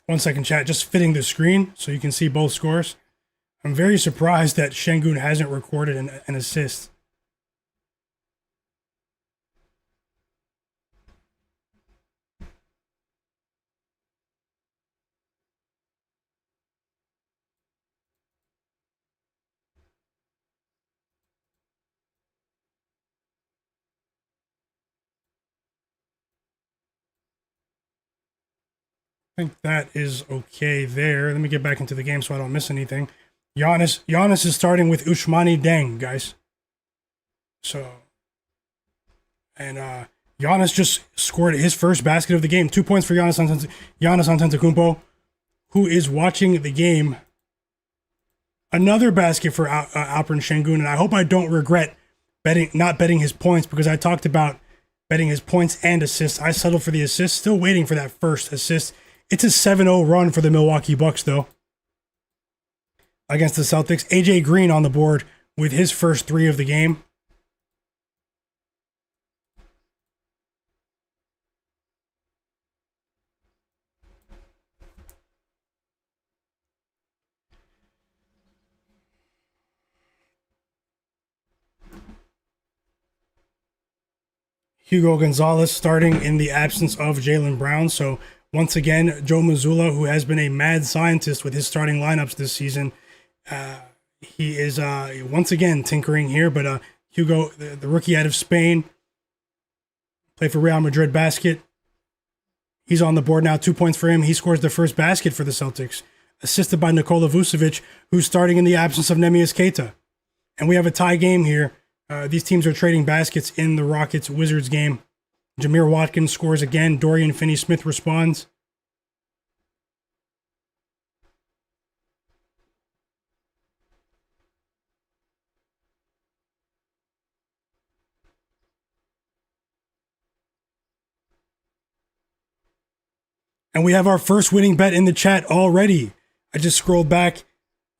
One second, chat. Just fitting the screen so you can see both scores. I'm very surprised that Sengun hasn't recorded an assist. I think that is okay there. Let me get back into the game so I don't miss anything. Giannis is starting with Ousmane Deng, guys. So, and Giannis just scored his first basket of the game. 2 points for Giannis Antetokounmpo, who is watching the game. Another basket for Alperen Sengun, and I hope I don't regret not betting his points, because I talked about betting his points and assists. I settled for the assist. Still waiting for that first assist. It's a 7-0 run for the Milwaukee Bucks, though, against the Celtics. AJ Green on the board with his first 3 of the game. Hugo Gonzalez starting in the absence of Jaylen Brown. So once again, Joe Mazzulla, who has been a mad scientist with his starting lineups this season, he is once again tinkering here. But Hugo, the rookie out of Spain, played for Real Madrid basket. He's on the board now. 2 points for him. He scores the first basket for the Celtics, assisted by Nikola Vucevic, who's starting in the absence of Neemias Queta. And we have a tie game here. These teams are trading baskets in the Rockets-Wizards game. Jameer Watkins scores again. Dorian Finney-Smith responds. And we have our first winning bet in the chat already. I just scrolled back.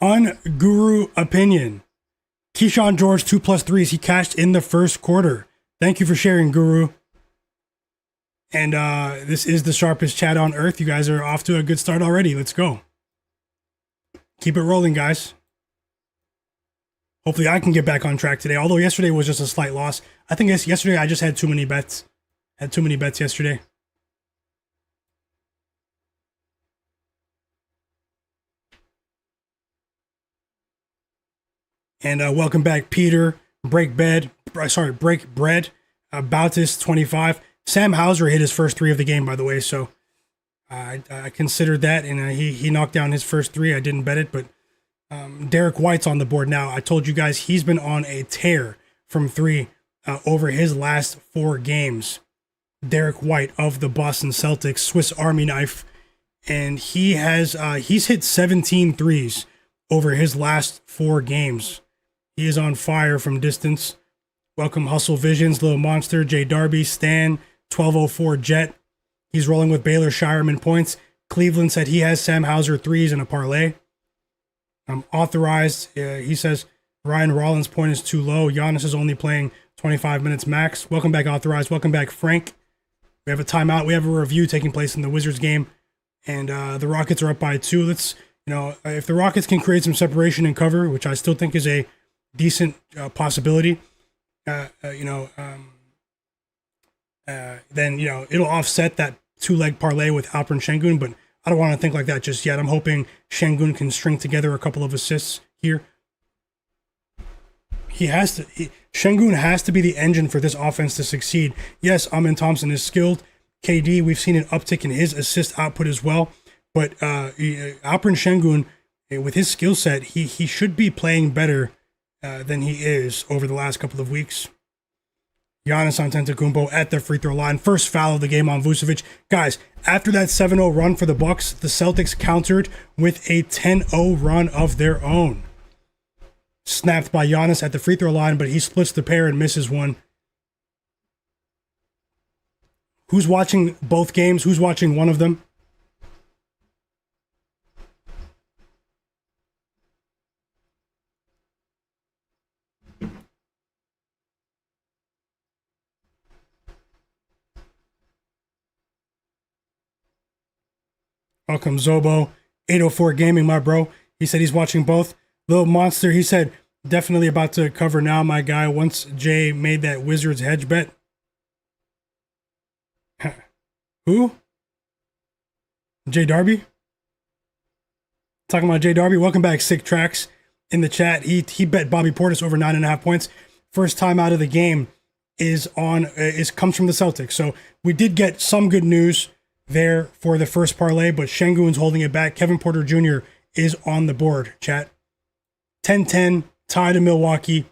On Guru Opinion, Keyshawn George 2+3s. He cashed in the first quarter. Thank you for sharing, Guru. And this is the sharpest chat on earth. You guys are off to a good start already. Let's go. Keep it rolling, guys. Hopefully I can get back on track today. Although yesterday was just a slight loss. I think yesterday I just had too many bets. Had too many bets yesterday. And welcome back, Peter. Break Bread. Bautis 25. Sam Hauser hit his first three of the game, by the way. So I considered that, and he knocked down his first three. I didn't bet it, but Derek White's on the board now. I told you guys he's been on a tear from three over his last 4 games. Derek White of the Boston Celtics, Swiss Army knife, and he's hit 17 threes over his last 4 games. He is on fire from distance. Welcome Hustle Visions, Little Monster, J Darby, Stan, 1204 Jet. He's rolling with Baylor Shireman points. Cleveland said he has Sam Hauser threes in a parlay. Authorized, he says Ryan Rollins' point is too low. Giannis is only playing 25 minutes max. Welcome back, Authorized. Welcome back, Frank. We have a timeout. We have a review taking place in the Wizards game, and the Rockets are up by 2. Let's, if the Rockets can create some separation and cover, which I still think is a decent possibility, then it'll offset that 2-leg parlay with Alperen Sengun, but I don't want to think like that just yet. I'm hoping Sengun can string together a couple of assists here. Sengun has to be the engine for this offense to succeed. Yes, Thompson is skilled. KD, we've seen an uptick in his assist output as well, but Alperen Sengun, with his skill set, he should be playing better than he is over the last couple of weeks. Giannis Antetokounmpo at the free throw line. First foul of the game on Vucevic. Guys, after that 7-0 run for the Bucks, the Celtics countered with a 10-0 run of their own. Snapped by Giannis at the free throw line, but he splits the pair and misses one. Who's watching both games? Who's watching one of them? Welcome, Zobo. 804 Gaming, my bro. He said he's watching both. Little Monster, he said, definitely about to cover now, my guy, once Jay made that Wizards hedge bet. Who? Jay Darby? Talking about Jay Darby. Welcome back, Sick Tracks. In the chat, he bet Bobby Portis over 9.5 points. First time out of the game comes from the Celtics. So we did get some good news there for the first parlay, but Sengun's holding it back. Kevin Porter Jr. is on the board, chat. 10-10, tied in Milwaukee,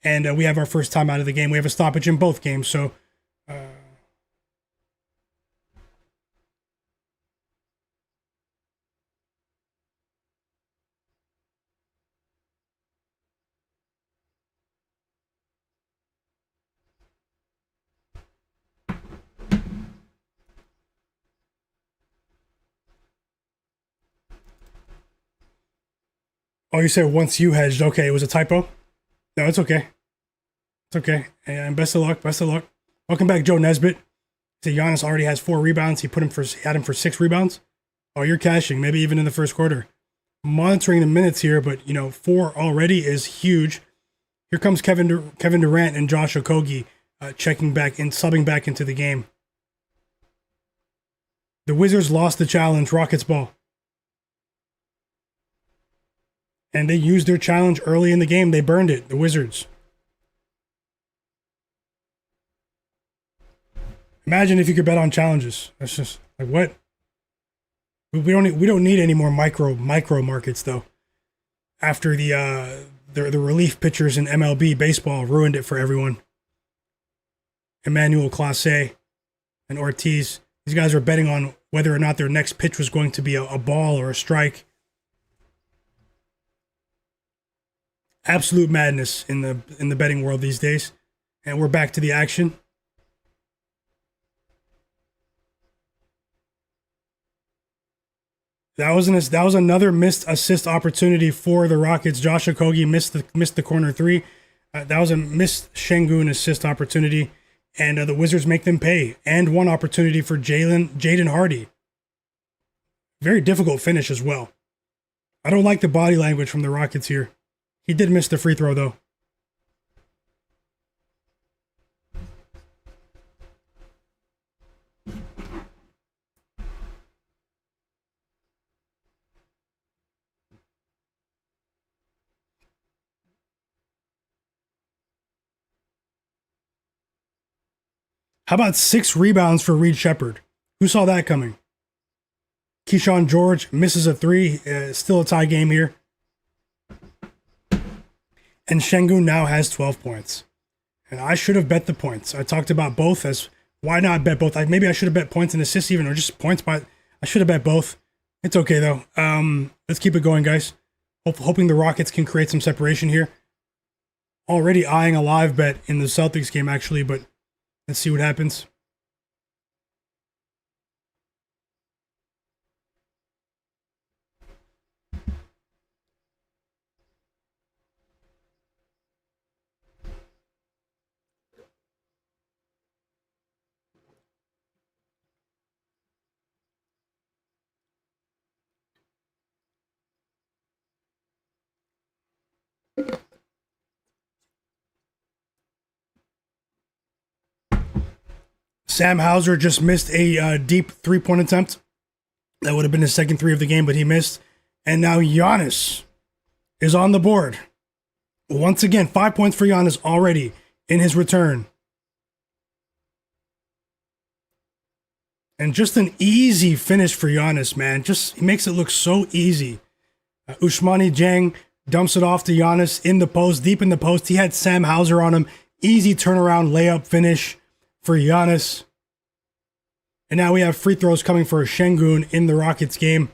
and we have our first time out of the game. We have a stoppage in both games, so oh, you said once you hedged. Okay, it was a typo? No, it's okay. It's okay. And best of luck. Best of luck. Welcome back, Joe Nesbitt. So Giannis already has 4 rebounds. He had him for 6 rebounds. Oh, you're cashing. Maybe even in the first quarter. Monitoring the minutes here, but 4 already is huge. Here comes Kevin Durant and Josh Okogie checking back and subbing back into the game. The Wizards lost the challenge. Rockets ball. And they used their challenge early in the game. They burned it, the Wizards. Imagine if you could bet on challenges. That's just like what? We don't need any more micro markets though. After the relief pitchers in MLB baseball ruined it for everyone. Emmanuel Clase and Ortiz. These guys are betting on whether or not their next pitch was going to be a ball or a strike. Absolute madness in the betting world these days. And we're back to the action. That was another missed assist opportunity for the Rockets. Josh Okogie missed the corner three. That was a missed Sengun assist opportunity, and the Wizards make them pay. And one opportunity for Jaden Hardy. Very difficult finish as well. I don't like the body language from the Rockets here. He did miss the free throw though. How about 6 rebounds for Reed Shepherd? Who saw that coming? Keyshawn George misses a 3. Still a tie game here. And Sengun now has 12 points. And I should have bet the points. I talked about both as why not bet both? Maybe I should have bet points and assists even, or just points, but I should have bet both. It's okay though. Let's keep it going, guys. Hoping the Rockets can create some separation here. Already eyeing a live bet in the Celtics game actually, but let's see what happens. Sam Hauser just missed a deep 3-point attempt. That would have been his second 3 of the game, but he missed. And now Giannis is on the board. Once again, 5 points for Giannis already in his return. And just an easy finish for Giannis, man. He makes it look so easy. Ousmane Dieng dumps it off to Giannis in the post, deep in the post. He had Sam Hauser on him. Easy turnaround layup finish for Giannis. And now we have free throws coming for Sengun in the Rockets game.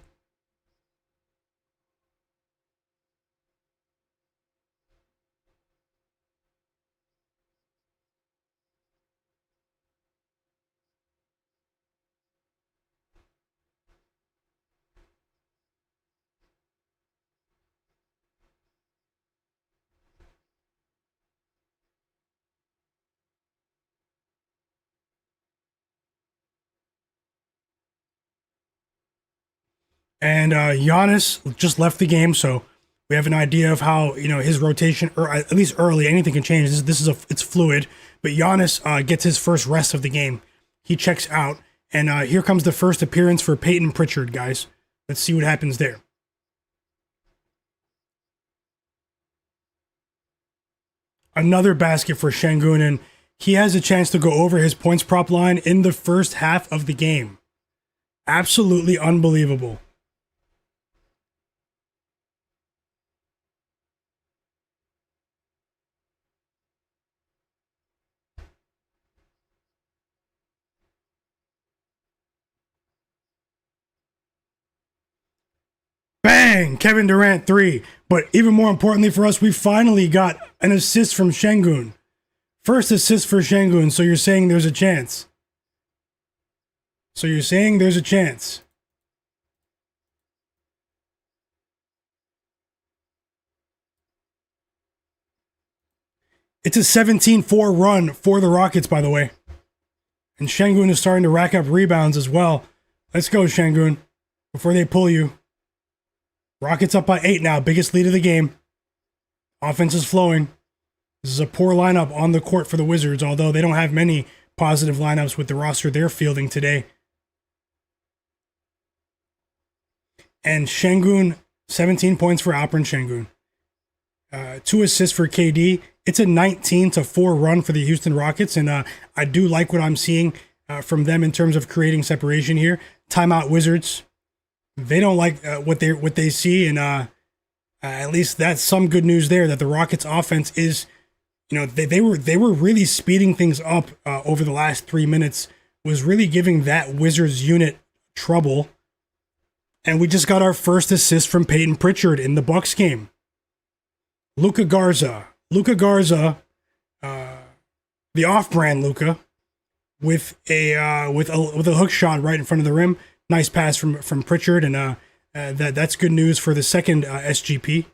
And Giannis just left the game, so we have an idea of how his rotation, or at least early, anything can change. It's fluid, but Giannis gets his first rest of the game. He checks out, and here comes the first appearance for Payton Pritchard, guys. Let's see what happens there. Another basket for Sengun, and he has a chance to go over his points prop line in the first half of the game. Absolutely unbelievable. Bang! Kevin Durant 3. But even more importantly for us, we finally got an assist from Sengun. First assist for Sengun, so you're saying there's a chance. It's a 17-4 run for the Rockets, by the way. And Sengun is starting to rack up rebounds as well. Let's go, Sengun, before they pull you. Rockets up by 8 now, biggest lead of the game. Offense is flowing. This is a poor lineup on the court for the Wizards, although they don't have many positive lineups with the roster they're fielding today. And Sengun, 17 points for Alperen Sengun. 2 assists for KD. It's a 19-4 run for the Houston Rockets, and I do like what I'm seeing from them in terms of creating separation here. Timeout Wizards. They don't like what they see, and at least that's some good news there. That the Rockets' offense is, they were really speeding things up over the last 3 minutes. Was really giving that Wizards unit trouble, and we just got our first assist from Payton Pritchard in the Bucks game. Luka Garza, the off-brand Luka, with a hook shot right in front of the rim. Nice pass from Pritchard, and That's good news for the second SGP.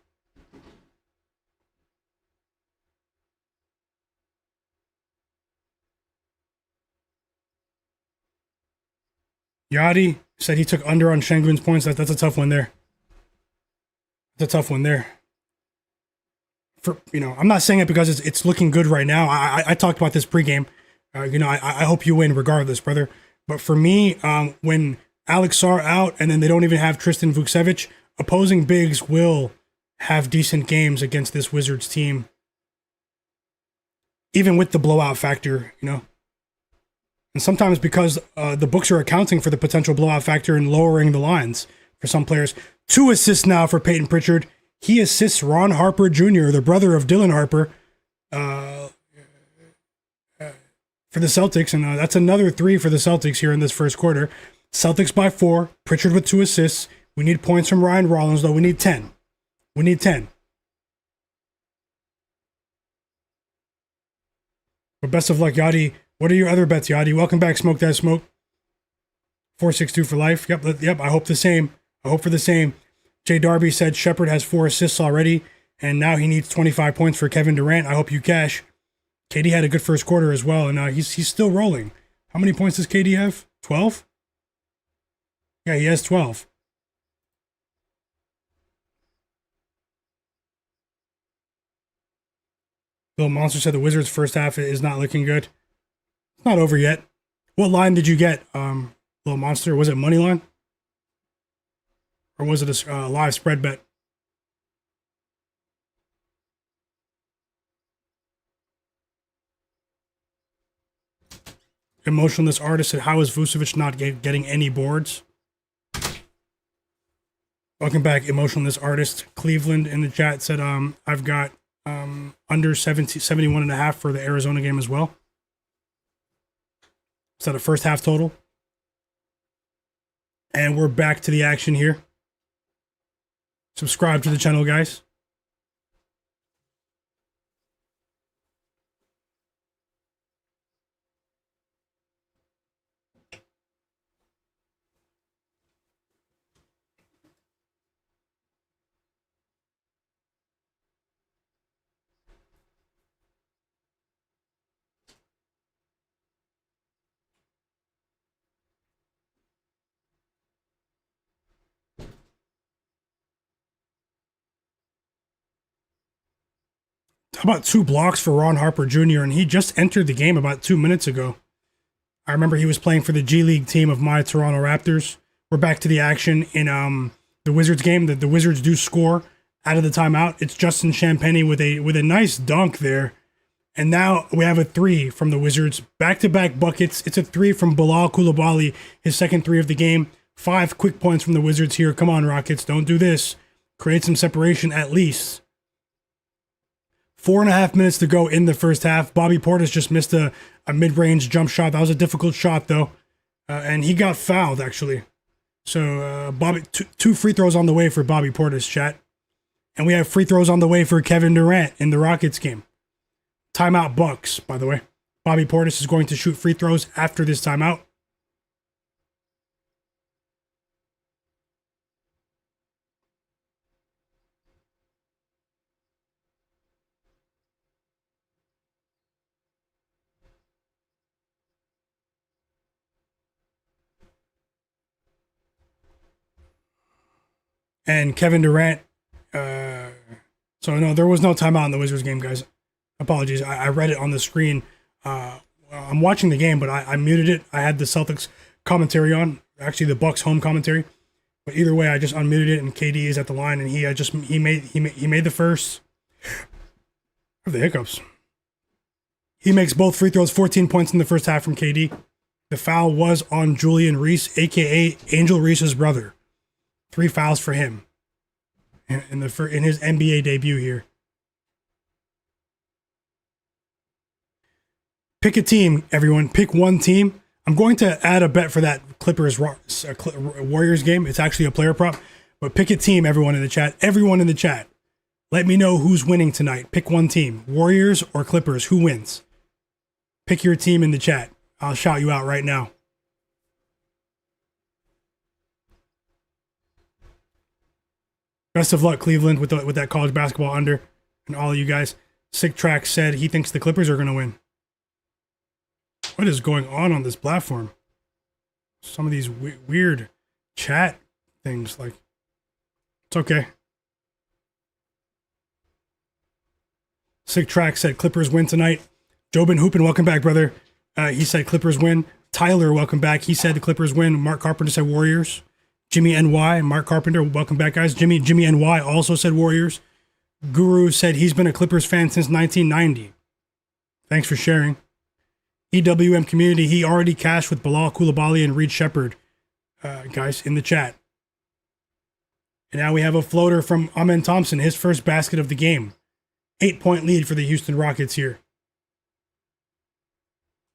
Yachty said he took under on Sengun's points. That's a tough one there. That's a tough one there. I'm not saying it because it's looking good right now. I talked about this pregame. I hope you win regardless, brother. But for me, when Alex Sarr out and then they don't even have Tristan Vukcevic, opposing bigs will have decent games against this Wizards team, even with the blowout factor, And sometimes because the books are accounting for the potential blowout factor and lowering the lines for some players. 2 assists now for Payton Pritchard. He assists Ron Harper Jr., the brother of Dylan Harper, for the Celtics. And that's another 3 for the Celtics here in this first quarter. Celtics by 4. Pritchard with 2 assists. We need points from Ryan Rollins, though. We need 10. We need 10. But best of luck, Yachty. What are your other bets, Yachty? Welcome back, Smoke That Smoke. 462 for life. Yep. I hope the same. I hope for the same. Jay Darby said Shepard has 4 assists already, and now he needs 25 points for Kevin Durant. I hope you cash. KD had a good first quarter as well, and he's still rolling. How many points does KD have? 12? Yeah, he has 12. Bill Monster said the Wizards' first half is not looking good. It's not over yet. What line did you get, Bill Monster? Was it money line? Or was it a live spread bet? Emotionless Artist said, how is Vucevic not getting any boards? Welcome back, Emotionless Artist. Cleveland in the chat said, I've got under 71.5 for the Arizona game as well. Is that a first half total? And we're back to the action here. Subscribe to the channel, guys. How about 2 blocks for Ron Harper Jr., and he just entered the game about 2 minutes ago. I remember he was playing for the G League team of my Toronto Raptors. We're back to the action in the Wizards game. The Wizards do score out of the timeout. It's Justin Champagnie with a nice dunk there. And now we have a 3 from the Wizards. Back-to-back buckets. It's a 3 from Bilal Coulibaly, his second 3 of the game. 5 quick points from the Wizards here. Come on, Rockets. Don't do this. Create some separation at least. 4.5 minutes to go in the first half. Bobby Portis just missed a mid-range jump shot. That was a difficult shot, though. And he got fouled, actually. So, two free throws on the way for Bobby Portis, chat. And we have free throws on the way for Kevin Durant in the Rockets game. Timeout Bucks, by the way. Bobby Portis is going to shoot free throws after this timeout. And Kevin Durant, so no, there was no timeout in the Wizards game, guys. Apologies, I read it on the screen. I'm watching the game, but I muted it. I had the Celtics commentary on, actually the Bucks home commentary. But either way, I just unmuted it, and KD is at the line, and he made the first of the hiccups. He makes both free throws, 14 points in the first half from KD. The foul was on Julian Reese, aka Angel Reese's brother. 3 fouls for him in his NBA debut here. Pick a team, everyone. Pick one team. I'm going to add a bet for that Clippers Warriors game. It's actually a player prop. But pick a team, everyone in the chat. Everyone in the chat. Let me know who's winning tonight. Pick one team. Warriors or Clippers. Who wins? Pick your team in the chat. I'll shout you out right now. Best of luck, Cleveland, with that college basketball under, and all of you guys. Sick Track said he thinks the Clippers are going to win. What is going on this platform? Some of these weird chat things, like, it's okay. Sick Track said Clippers win tonight. Jobin Hoopin, welcome back, brother. He said Clippers win. Tyler, welcome back. He said the Clippers win. Mark Carpenter said Warriors. Jimmy NY, Mark Carpenter, welcome back, guys. Jimmy NY also said Warriors. Guru said he's been a Clippers fan since 1990. Thanks for sharing. EWM community, he already cashed with Bilal Coulibaly and Reed Shepherd, guys, in the chat. And now we have a floater from Amen Thompson, his first basket of the game. 8-point lead for the Houston Rockets here.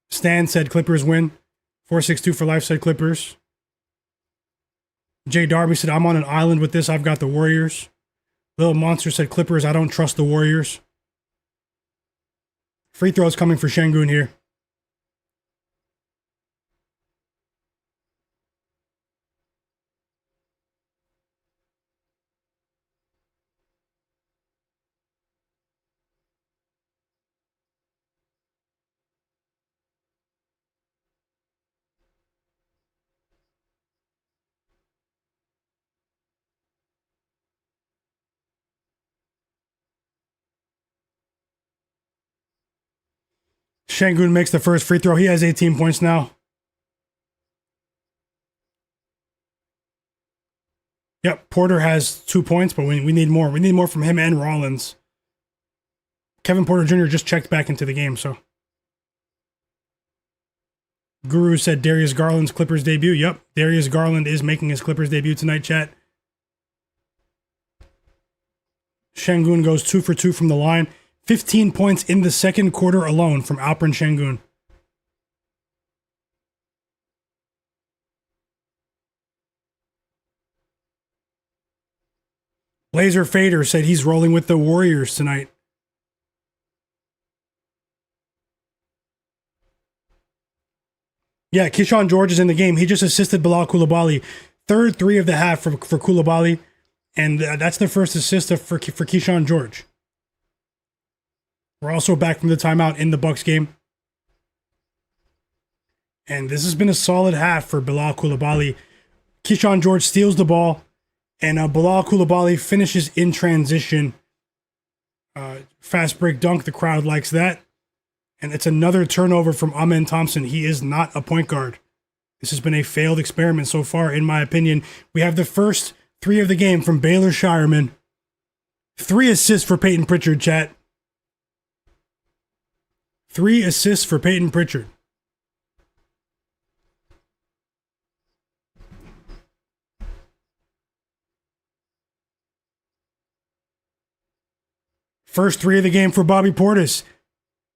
Stan said Clippers win. 462 for life said Clippers. Jay Darby said, I'm on an island with this. I've got the Warriors. Little Monster said Clippers. I don't trust the Warriors. Free throws coming for Sengun here. Sengun makes the first free throw. He has 18 points now. Yep, Porter has 2 points, but we need more. We need more from him and Rollins. Kevin Porter Jr. just checked back into the game, so. Guru said Darius Garland's Clippers debut. Yep, Darius Garland is making his Clippers debut tonight, chat. Sengun goes 2 for 2 from the line. 15 points in the second quarter alone from Alperen Sengun. Blazer Fader said he's rolling with the Warriors tonight. Yeah, Keyshawn George is in the game. He just assisted Bilal Coulibaly. Third three of the half for Coulibaly. And that's the first assist for Keyshawn George. We're also back from the timeout in the Bucks game. And this has been a solid half for Bilal Coulibaly. Keyshawn George steals the ball. And Bilal Coulibaly finishes in transition. Fast break dunk. The crowd likes that. And it's another turnover from Amen Thompson. He is not a point guard. This has been a failed experiment so far, in my opinion. We have the first three of the game from Baylor Shireman. 3 assists for Payton Pritchard, chat. 3 assists for Payton Pritchard. First 3 of the game for Bobby Portis.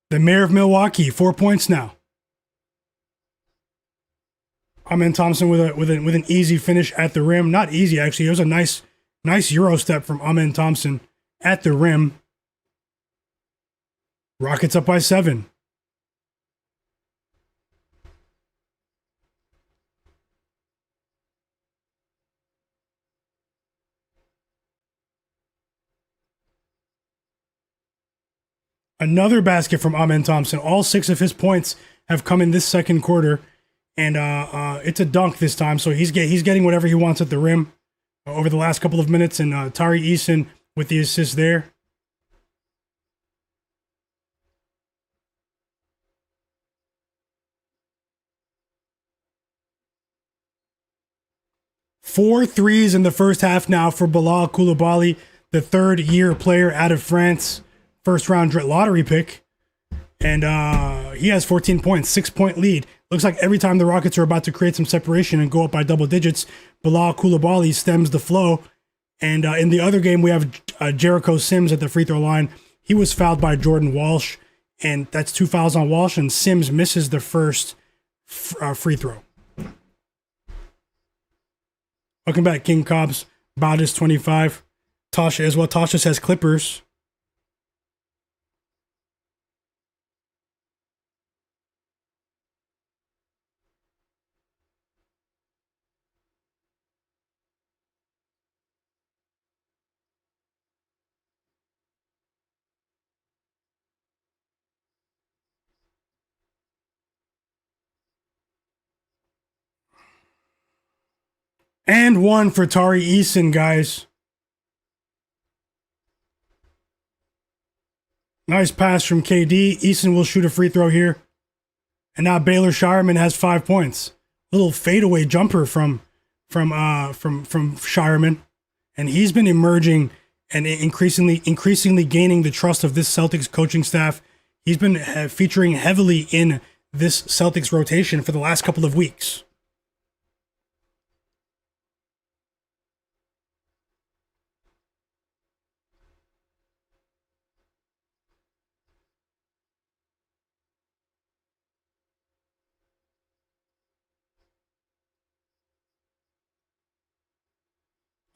The mayor of Milwaukee, 4 points now. Amen Thompson with an easy finish at the rim. Not easy, actually. It was a nice Euro step from Amen Thompson at the rim. Rockets up by 7. Another basket from Amen Thompson. All 6 of his points have come in this second quarter. And it's a dunk this time, so he's getting whatever he wants at the rim over the last couple of minutes. And Tari Eason with the assist there. Four threes in the first half now for Bilal Coulibaly, the third-year player out of France, first-round lottery pick. And he has 14 points, 6-point lead. Looks like every time the Rockets are about to create some separation and go up by double digits, Bilal Coulibaly stems the flow. And in the other game, we have Jericho Sims at the free throw line. He was fouled by Jordan Walsh, and that's 2 fouls on Walsh, and Sims misses the first free throw. Welcome back, King Cobbs. Bautis 25. Tasha as well. Tasha says Clippers. And one for Tari Eason, guys. Nice pass from KD. Eason will shoot a free throw here. And now Baylor Shireman has 5 points. Little fadeaway jumper from Shireman. And he's been emerging and increasingly gaining the trust of this Celtics coaching staff. He's been featuring heavily in this Celtics rotation for the last couple of weeks.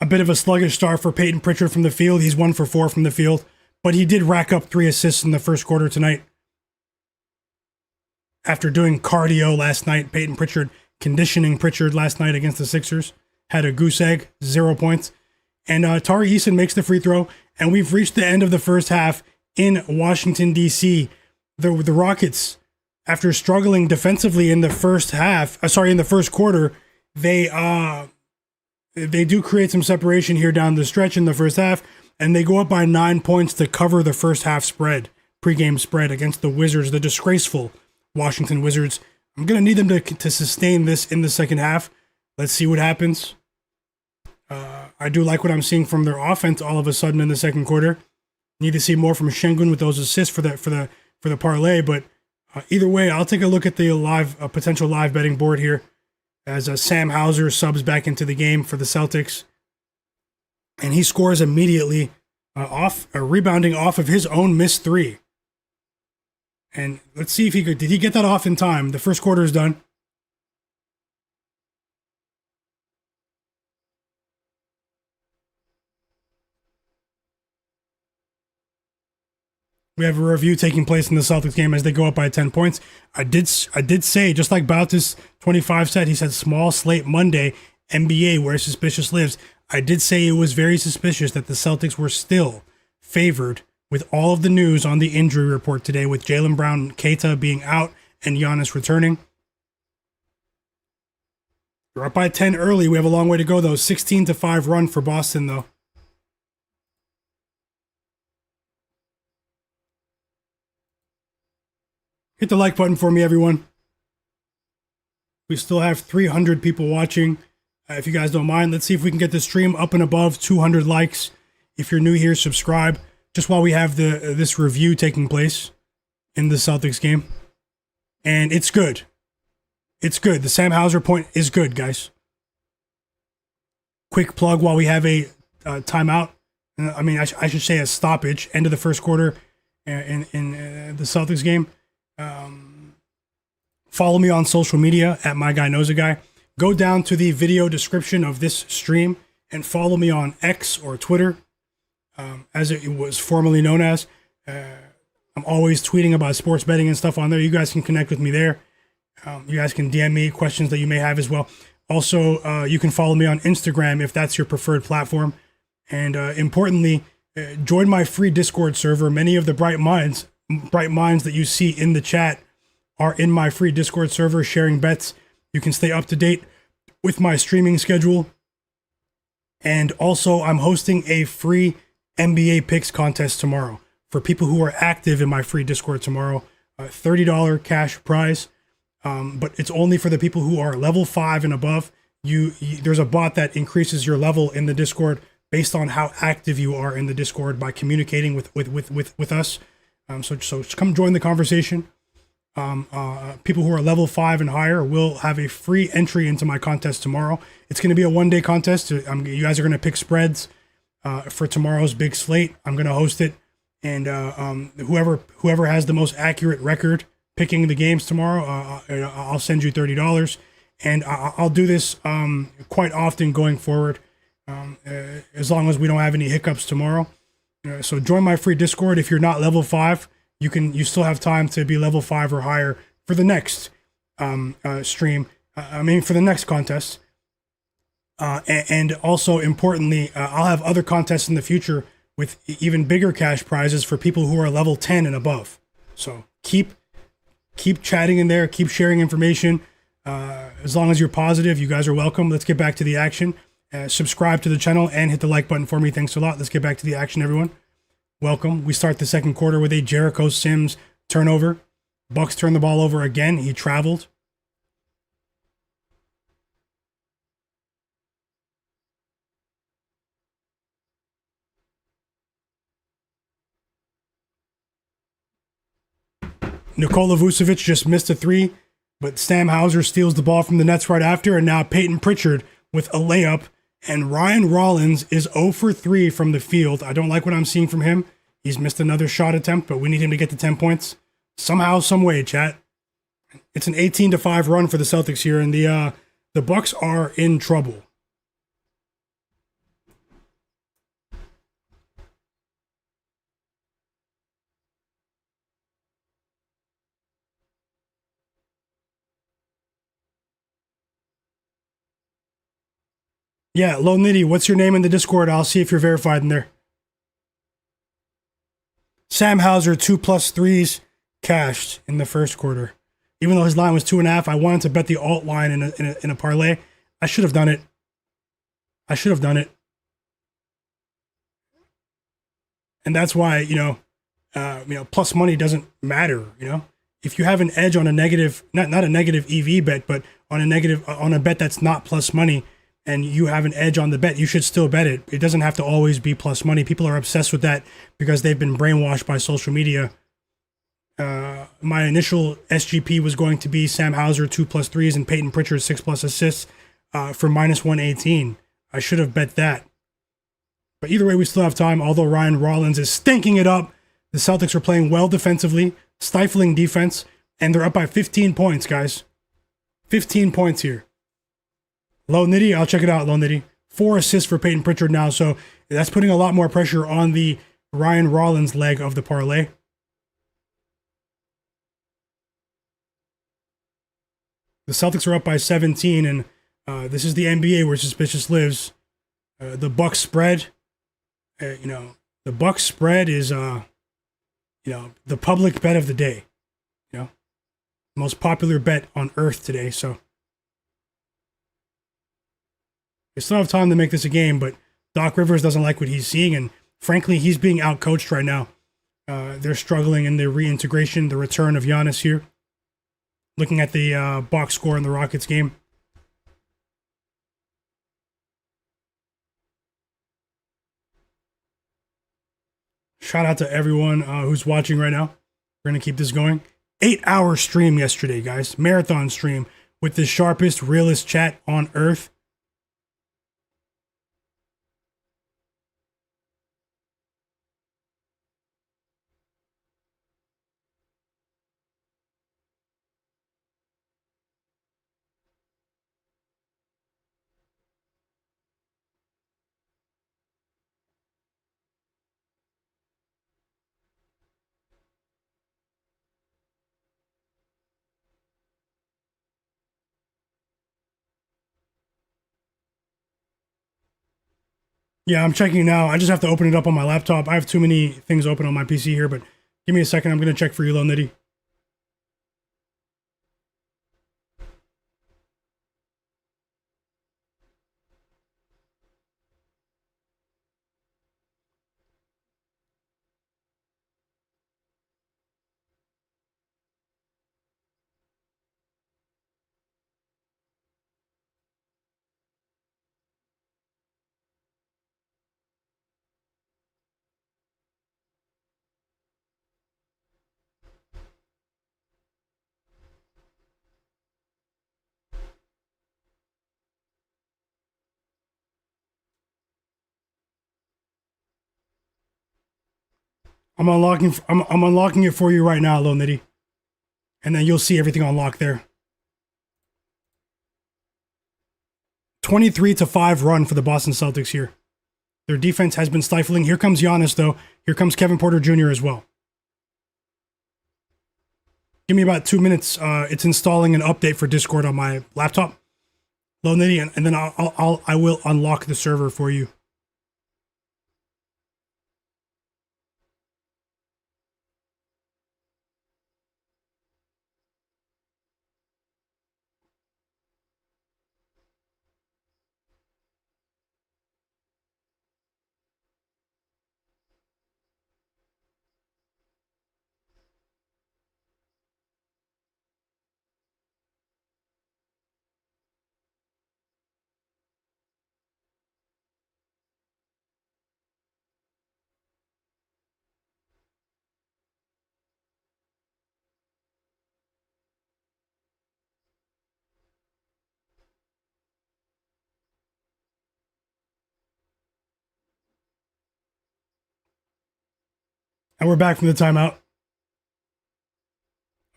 A bit of a sluggish start for Payton Pritchard from the field. He's 1 for 4 from the field, but he did rack up 3 assists in the first quarter tonight. After doing cardio last night, Payton Pritchard conditioning Pritchard last night against the Sixers, had a goose egg, 0 points. And Tari Eason makes the free throw, and we've reached the end of the first half in Washington, D.C. The Rockets, after struggling defensively in the first quarter, they do create some separation here down the stretch in the first half, and they go up by 9 points to cover the first half spread, pregame spread against the Wizards, the disgraceful Washington Wizards. I'm going to need them to sustain this in the second half. Let's see what happens. I do like what I'm seeing from their offense all of a sudden in the second quarter. Need to see more from Sengun with those assists for the parlay, but either way, I'll take a look at the potential live betting board here as Sam Hauser subs back into the game for the Celtics. And he scores immediately rebounding off of his own missed 3. And let's see if did he get that off in time? The first quarter is done. We have a review taking place in the Celtics game as they go up by 10 points. I did say, just like Bautis 25 said, he said small slate Monday, NBA where suspicious lives. I did say it was very suspicious that the Celtics were still favored with all of the news on the injury report today, with Jaylen Brown and Keita being out and Giannis returning. We're up by 10 early. We have a long way to go, though. 16-5 run for Boston, though. Hit the like button for me, everyone. We still have 300 people watching. If you guys don't mind, let's see if we can get the stream up and above 200 likes. If you're new here, subscribe. Just while we have this review taking place in the Celtics game. And it's good. It's good. The Sam Hauser point is good, guys. Quick plug while we have a timeout. I mean, I should say a stoppage. End of the first quarter in the Celtics game. Follow me on social media at Myguyknowsaguy. Go down to the video description of this stream and follow me on X or Twitter, as it was formerly known as. I'm always tweeting about sports betting and stuff on there. You guys can connect with me there. You guys can DM me questions that you may have as well. Also, you can follow me on Instagram if that's your preferred platform. And importantly, join my free Discord server. Many of the bright minds that you see in the chat are in my free Discord server sharing bets. You can stay up to date with my streaming schedule. And also, I'm hosting a free NBA picks contest tomorrow for people who are active in my free Discord tomorrow. $30 cash prize. But it's only for the people who are level 5 and above. There's a bot that increases your level in the Discord based on how active you are in the Discord by communicating with us. So come join the conversation. People who are level 5 and higher will have a free entry into my contest tomorrow. It's going to be a one-day contest. You guys are going to pick spreads for tomorrow's big slate. I'm going to host it, and whoever has the most accurate record picking the games tomorrow, I'll send you $30. And I'll do this quite often going forward, as long as we don't have any hiccups tomorrow. So join my free Discord. If you're not level 5, you still have time to be level 5 or higher for the next stream. For the next contest. And also importantly, I'll have other contests in the future with even bigger cash prizes for people who are level 10 and above. So keep chatting in there, keep sharing information. As long as you're positive, you guys are welcome. Let's get back to the action. Subscribe to the channel and hit the like button for me. Thanks a lot. Let's get back to the action, everyone. Welcome. We start the second quarter with a Jericho Sims turnover. Bucks turn the ball over again. He traveled. Nikola Vucevic just missed a three, but Sam Hauser steals the ball from the Nets right after, and now Payton Pritchard with a layup, and Ryan Rollins is 0 for 3 from the field. I don't like what I'm seeing from him. He's missed another shot attempt, but we need him to get to 10 points. Somehow, some way, chat. It's an 18-5 run for the Celtics here, and the Bucks are in trouble. Yeah, Low Nitty, what's your name in the Discord? I'll see if you're verified in there. Sam Hauser, 2+ threes cashed in the first quarter. Even though his line was 2.5, I wanted to bet the alt line in a parlay. I should have done it. And that's why, plus money doesn't matter, If you have an edge on a negative, not a negative EV bet, but on a bet that's not plus money, and you have an edge on the bet, you should still bet it. It doesn't have to always be plus money. People are obsessed with that because they've been brainwashed by social media. My initial SGP was going to be Sam Hauser 2+ threes and Payton Pritchard 6+ assists for -118. I should have bet that. But either way, we still have time, although Ryan Rollins is stinking it up. The Celtics are playing well defensively, stifling defense, and they're up by 15 points, guys. 15 points here. Low Nitty, I'll check it out, Low Nitty. 4 assists for Payton Pritchard now, so that's putting a lot more pressure on the Ryan Rollins leg of the parlay. The Celtics are up by 17, and this is the NBA where suspicious lives. The Bucks spread, the Bucks spread is, the public bet of the day. Most popular bet on earth today, so. We still have time to make this a game, but Doc Rivers doesn't like what he's seeing, and frankly, he's being outcoached right now. They're struggling in the reintegration, the return of Giannis here. Looking at the box score in the Rockets game. Shout out to everyone who's watching right now. We're going to keep this going. 8-hour stream yesterday, guys. Marathon stream with the sharpest, realest chat on earth. Yeah, I'm checking now. I just have to open it up on my laptop. I have too many things open on my PC here, but give me a second. I'm going to check for you, Low Nitty. I'm unlocking it for you right now, Low Nitty. And then you'll see everything unlocked there. 23-5 run for the Boston Celtics here. Their defense has been stifling. Here comes Giannis, though. Here comes Kevin Porter Jr. as well. Give me about 2 minutes. It's installing an update for Discord on my laptop. Low Nitty, and then I will unlock the server for you. And we're back from the timeout.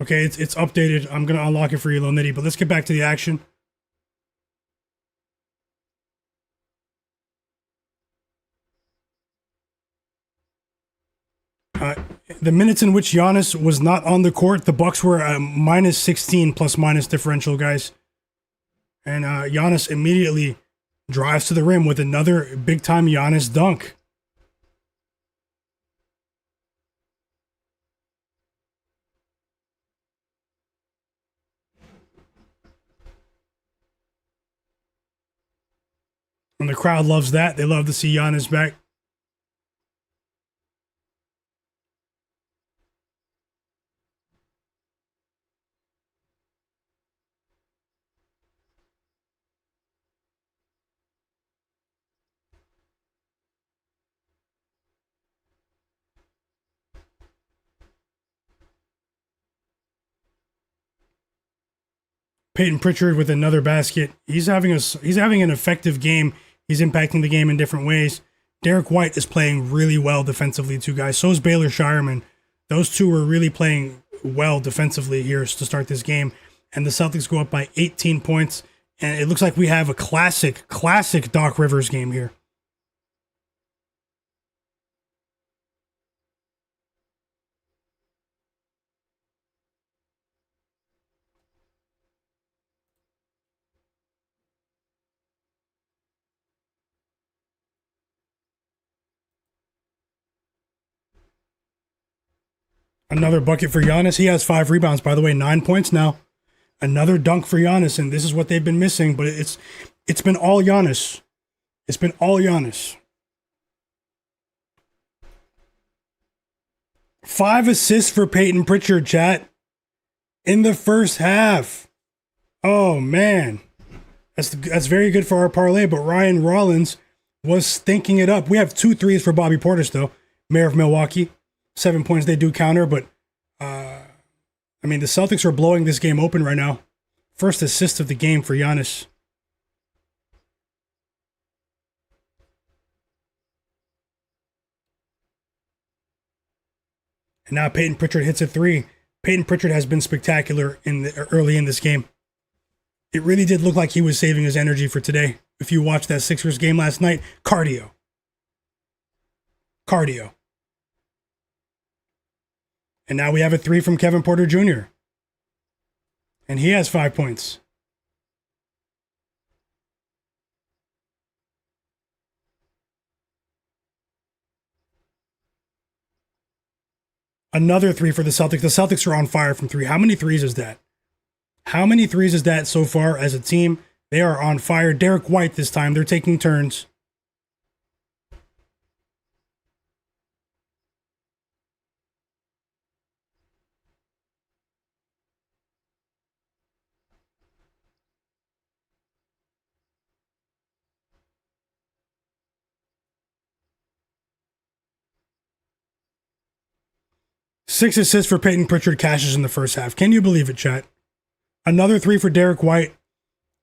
Okay, it's updated. I'm going to unlock it for you, Lil Nitty, but let's get back to the action. The minutes in which Giannis was not on the court, the Bucks were minus 16 plus minus differential, guys. And Giannis immediately drives to the rim with another big-time Giannis dunk. And the crowd loves that. They love to see Giannis back. Payton Pritchard with another basket. He's having an effective game. He's impacting the game in different ways. Derek White is playing really well defensively too, guys. So is Baylor Shireman. Those two are really playing well defensively here to start this game. And the Celtics go up by 18 points. And it looks like we have a classic Doc Rivers game here. Another bucket for Giannis. He has 5 rebounds, by the way, 9 points now. Another dunk for Giannis, and this is what they've been missing, but it's been all Giannis. It's been all Giannis. 5 assists for Payton Pritchard, chat, in the first half. Oh, man. That's very good for our parlay, but Ryan Rollins was stinking it up. We have 2 threes for Bobby Portis, though. Mayor of Milwaukee. 7 points, they do counter, but the Celtics are blowing this game open right now. First assist of the game for Giannis. And now Payton Pritchard hits a 3. Payton Pritchard has been spectacular early in this game. It really did look like he was saving his energy for today. If you watched that Sixers game last night, cardio. And now we have a 3 from Kevin Porter Jr. And he has 5 points. Another 3 for the Celtics. The Celtics are on fire from 3. How many threes is that? So far as a team? They are on fire. Derek White this time. They're taking turns. Six assists for Payton Pritchard, cashes in the first half. Can you believe it, chat? Another 3 for Derek White.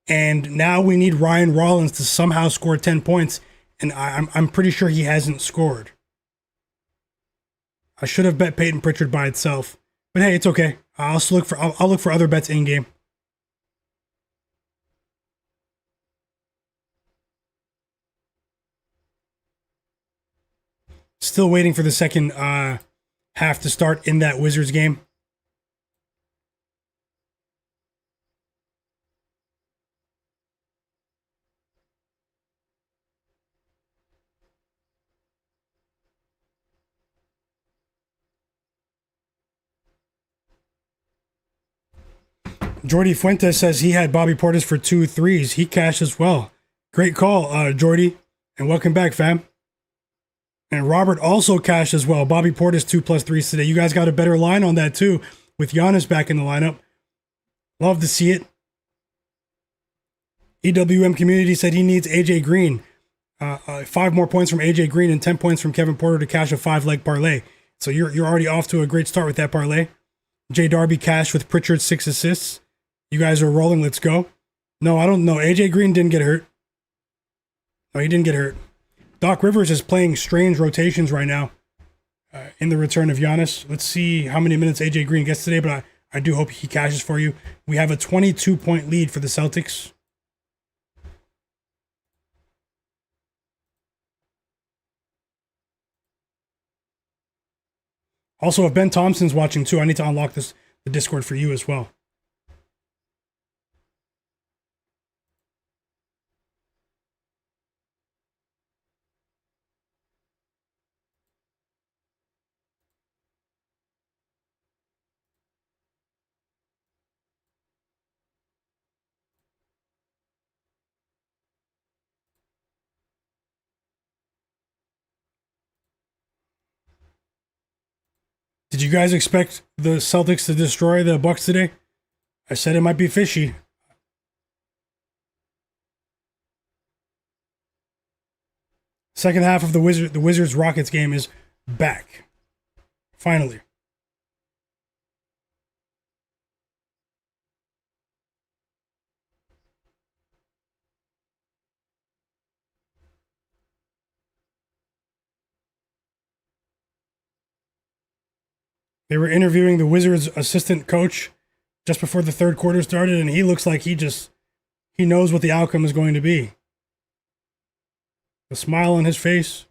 And now we need Ryan Rollins to somehow score 10 points. And I'm pretty sure he hasn't scored. I should have bet Payton Pritchard by itself. But hey, it's okay. I'll look for other bets in game. Still waiting for the second half to start in that Wizards game. Jordy Fuentes says he had Bobby Portis for 2 threes. He cashed as well. Great call, Jordy. And welcome back, fam. And Robert also cashed as well. Bobby Portis 2+ threes today. You guys got a better line on that too, with Giannis back in the lineup. Love to see it. EWM community said he needs AJ Green. 5 more points from AJ Green and 10 points from Kevin Porter to cash a 5-leg parlay. So you're already off to a great start with that parlay. J Darby cashed with Pritchard 6 assists. You guys are rolling. Let's go. No, I don't know. AJ Green didn't get hurt. No, he didn't get hurt. Doc Rivers is playing strange rotations right now. in the return of Giannis. Let's see how many minutes AJ Green gets today, but I do hope he cashes for you. We have a 22-point lead for the Celtics. Also, if Ben Thompson's watching too, I need to unlock the Discord for you as well. Did you guys expect the Celtics to destroy the Bucks today? I said it might be fishy. Second half of the Wizards-Rockets game is back. Finally. They were interviewing the Wizards assistant coach just before the third quarter started, and he looks like he knows what the outcome is going to be. A smile on his face.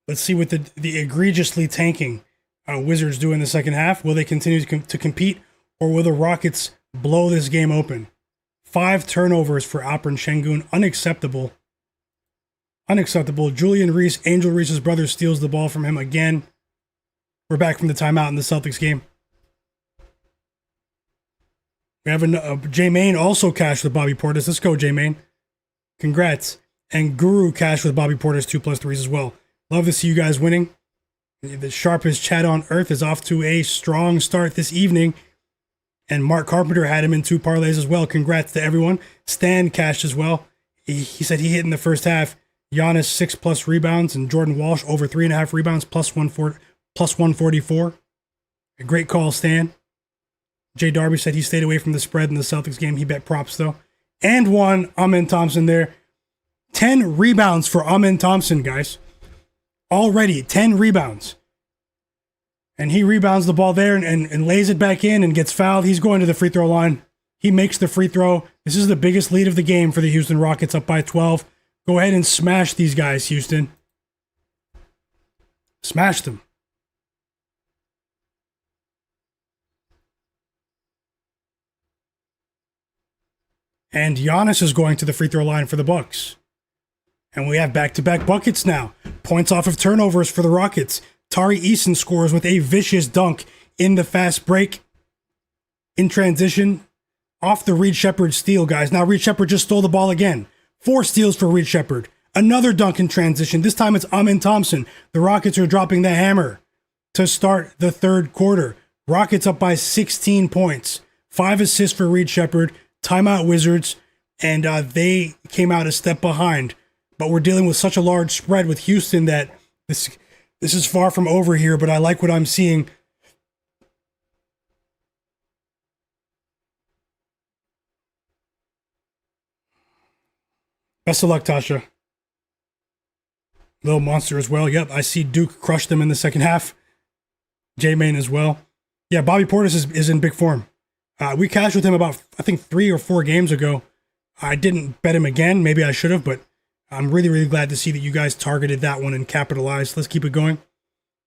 Let's see what the egregiously tanking Wizards do in the second half. Will they continue to compete, or will the Rockets blow this game open? 5 turnovers for Alperen Sengun. Unacceptable. Unacceptable. Julian Reese, Angel Reese's brother, steals the ball from him again. We're back from the timeout in the Celtics game. We have J-Main also cashed with Bobby Portis. Let's go, J-Main. Congrats. And Guru cashed with Bobby Portis 2+3s as well. Love to see you guys winning. The sharpest chat on earth is off to a strong start this evening. And Mark Carpenter had him in 2 parlays as well. Congrats to everyone. Stan cashed as well. He said he hit in the first half. Giannis 6+ rebounds and Jordan Walsh over 3.5 rebounds plus 144. A great call, Stan. Jay Darby said he stayed away from the spread in the Celtics game. He bet props though. And one, Amen Thompson there. 10 rebounds for Amen Thompson, guys. Already 10 rebounds. And he rebounds the ball there and lays it back in and gets fouled. He's going to the free throw line. He makes the free throw. This is the biggest lead of the game for the Houston Rockets, up by 12. Go ahead and smash these guys, Houston. Smash them. And Giannis is going to the free throw line for the Bucks. And we have back-to-back buckets now. Points off of turnovers for the Rockets. Tari Eason scores with a vicious dunk in the fast break. In transition, off the Reed Sheppard steal, guys. Now Reed Sheppard just stole the ball again. 4 steals for Reed Sheppard. Another dunk in transition. This time it's Amen Thompson. The Rockets are dropping the hammer to start the third quarter. Rockets up by 16 points. 5 assists for Reed Sheppard. Timeout Wizards. And they came out a step behind. But we're dealing with such a large spread with Houston that this is far from over here, but I like what I'm seeing. Best of luck, Tasha. Little monster as well. Yep, I see Duke crush them in the second half. J-Main as well. Yeah, Bobby Portis is in big form. We cashed with him about, I think, 3 or 4 games ago. I didn't bet him again. Maybe I should have, but I'm really, really glad to see that you guys targeted that one and capitalized. Let's keep it going.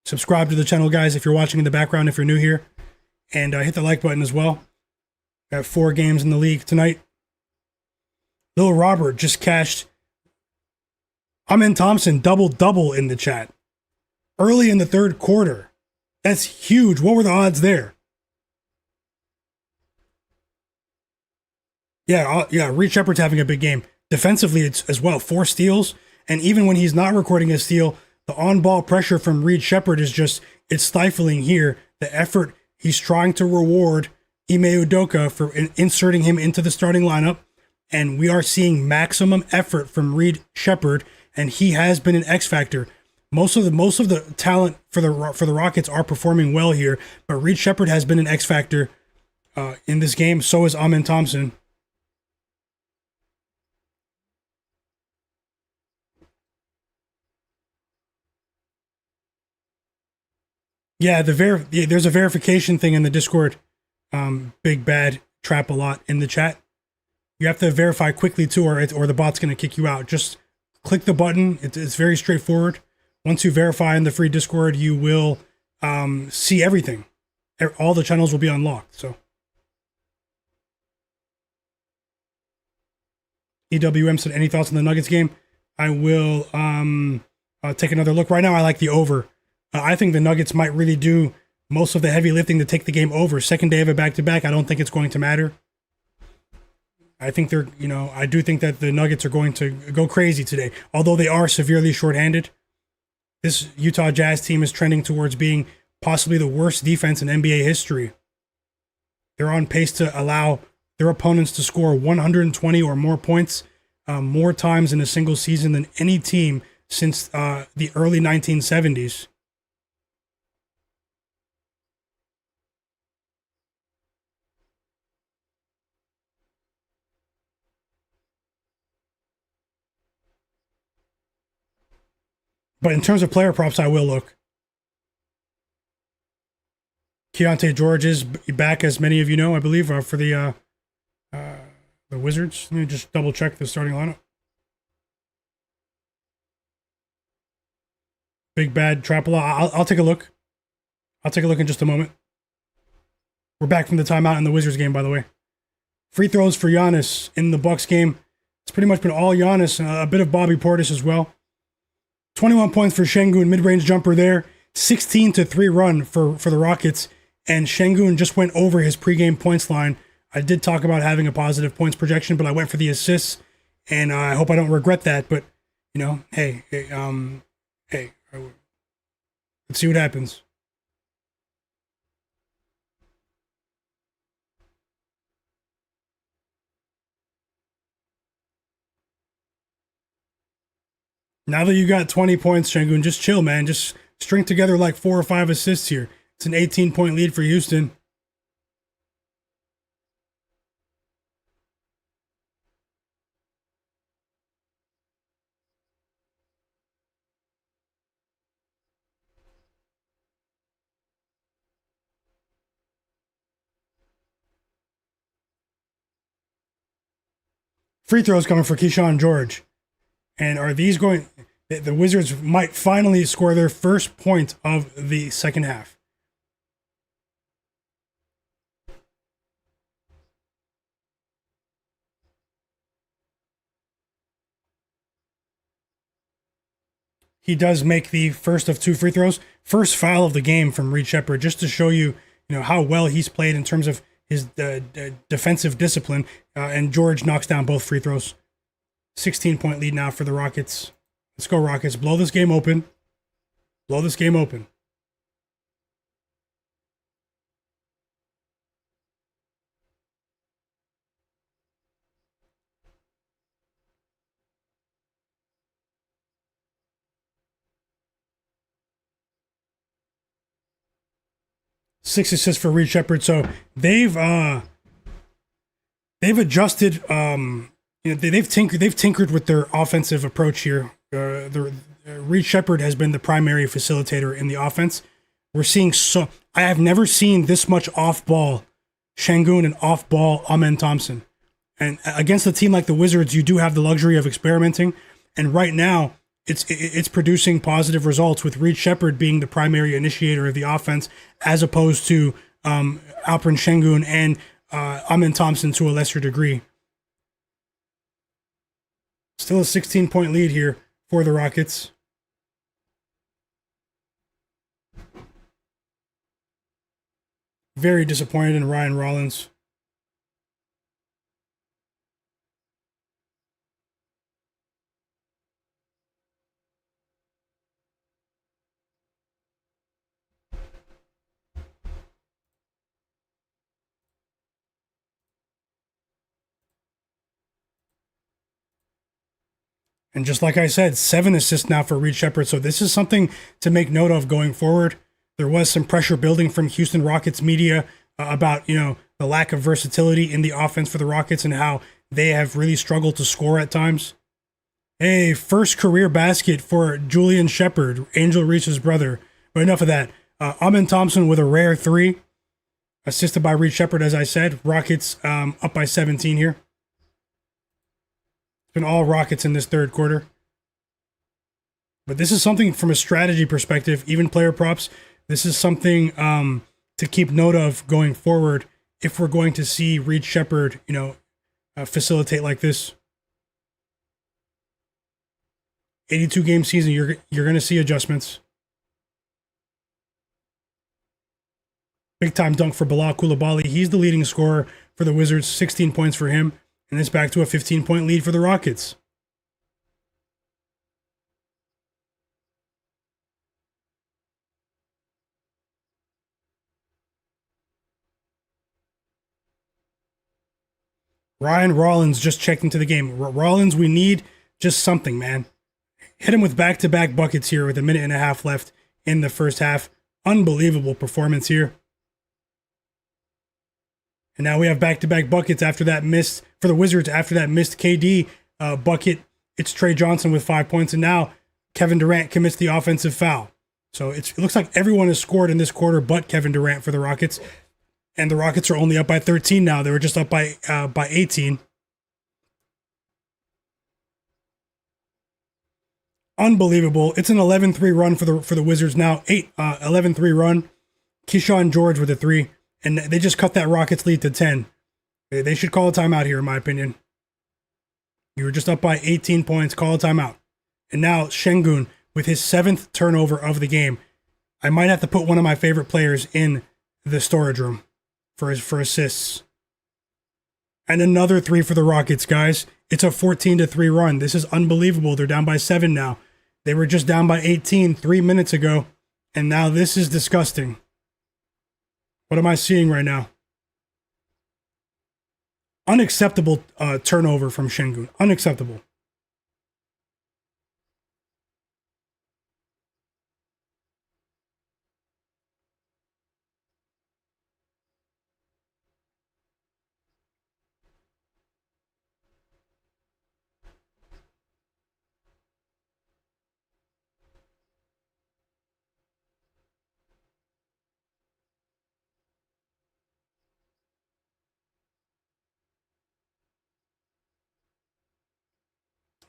Subscribe to the channel, guys, if you're watching in the background, if you're new here. And hit the like button as well. Got 4 games in the league tonight. Lil Robert just cashed Amen Thompson double-double in the chat. Early in the third quarter. That's huge. What were the odds there? Yeah, Reed Sheppard's having a big game. Defensively, it's as well. 4 steals. And even when he's not recording a steal, the on-ball pressure from Reed Sheppard is just, it's stifling here. The effort he's trying to reward Ime Udoka for inserting him into the starting lineup. And we are seeing maximum effort from Reed Sheppard, and he has been an X factor. Most of the talent for the Rockets are performing well here, but Reed Sheppard has been an X factor in this game. So is Amen Thompson. Yeah, there's a verification thing in the Discord. Big Bad Trap a lot in the chat. You have to verify quickly too, or the bot's gonna kick you out. Just click the button. It's very straightforward. Once you verify in the free Discord, you will see everything. All the channels will be unlocked. So EWM said, any thoughts on the Nuggets game? I will take another look. Right now, I like the over. I think the Nuggets might really do most of the heavy lifting to take the game over. Second day of a back-to-back, I don't think it's going to matter. I think I do think that the Nuggets are going to go crazy today. Although they are severely shorthanded, this Utah Jazz team is trending towards being possibly the worst defense in NBA history. They're on pace to allow their opponents to score 120 or more points more times in a single season than any team since the early 1970s. But in terms of player props, I will look. Keontae George is back, as many of you know, I believe, for the Wizards. Let me just double check the starting lineup. Big Bad Trapala. I'll take a look. I'll take a look in just a moment. We're back from the timeout in the Wizards game, by the way. Free throws for Giannis in the Bucks game. It's pretty much been all Giannis, a bit of Bobby Portis as well. 21 points for Sengun, mid-range jumper there. 16-3 run for the Rockets. And Sengun just went over his pregame points line. I did talk about having a positive points projection, but I went for the assists. And I hope I don't regret that. But, hey, let's see what happens. Now that you got 20 points, Sengun, just chill, man. Just string together like 4 or 5 assists here. It's an 18-point lead for Houston. Free throws coming for Keyshawn George. And are these going... The Wizards might finally score their first point of the second half. He does make the first of 2 free throws. First foul of the game from Reed Sheppard, just to show you, how well he's played in terms of his defensive discipline. And George knocks down both free throws. 16-point lead now for the Rockets. Let's go, Rockets. Blow this game open. Blow this game open. Six assists for Reed Sheppard. So they've adjusted. They've tinkered with their offensive approach here. Reed Sheppard has been the primary facilitator in the offense. We're seeing I have never seen this much off-ball Sengun and off-ball Amen Thompson. And against a team like the Wizards, you do have the luxury of experimenting. And right now, it's producing positive results with Reed Sheppard being the primary initiator of the offense, as opposed to Alperen Sengun and Amen Thompson to a lesser degree. Still a 16-point lead here for the Rockets. Very disappointed in Ryan Rollins. And just like I said, 7 assists now for Reed Sheppard. So this is something to make note of going forward. There was some pressure building from Houston Rockets media about, the lack of versatility in the offense for the Rockets and how they have really struggled to score at times. Hey, first career basket for Julian Shepherd, Angel Reese's brother. But enough of that. Amen Thompson with a rare three, assisted by Reed Shepherd, as I said. Rockets up by 17 here. It's been all Rockets in this third quarter. But this is something from a strategy perspective, even player props. This is something to keep note of going forward if we're going to see Reed Shepherd, facilitate like this. 82 game season, you're going to see adjustments. Big time dunk for Bilal Coulibaly. He's the leading scorer for the Wizards, 16 points for him, and it's back to a 15-point lead for the Rockets. Ryan Rollins just checked into the game. Rollins, we need just something, man. Hit him with back-to-back buckets here with a minute and a half left in the first half. Unbelievable performance here. And now we have back-to-back buckets after that missed, for the Wizards, after that missed KD bucket. It's Trey Johnson with 5 points, and now Kevin Durant commits the offensive foul. So it looks like everyone has scored in this quarter but Kevin Durant for the Rockets. And the Rockets are only up by 13 now. They were just up by 18. Unbelievable. It's an 11-3 run for the Wizards now. 11-3 run. Keyshawn George with a 3. And they just cut that Rockets lead to 10. They should call a timeout here, in my opinion. You were just up by 18 points. Call a timeout. And now Sengun with his 7th turnover of the game. I might have to put one of my favorite players in the storage room for assists. And another 3 for the Rockets, guys. It's a 14-3 run. This is unbelievable. They're down by 7 now. They were just down by 18 3 minutes ago. And now this is disgusting. What am I seeing right now? Unacceptable turnover from Sengun. Unacceptable.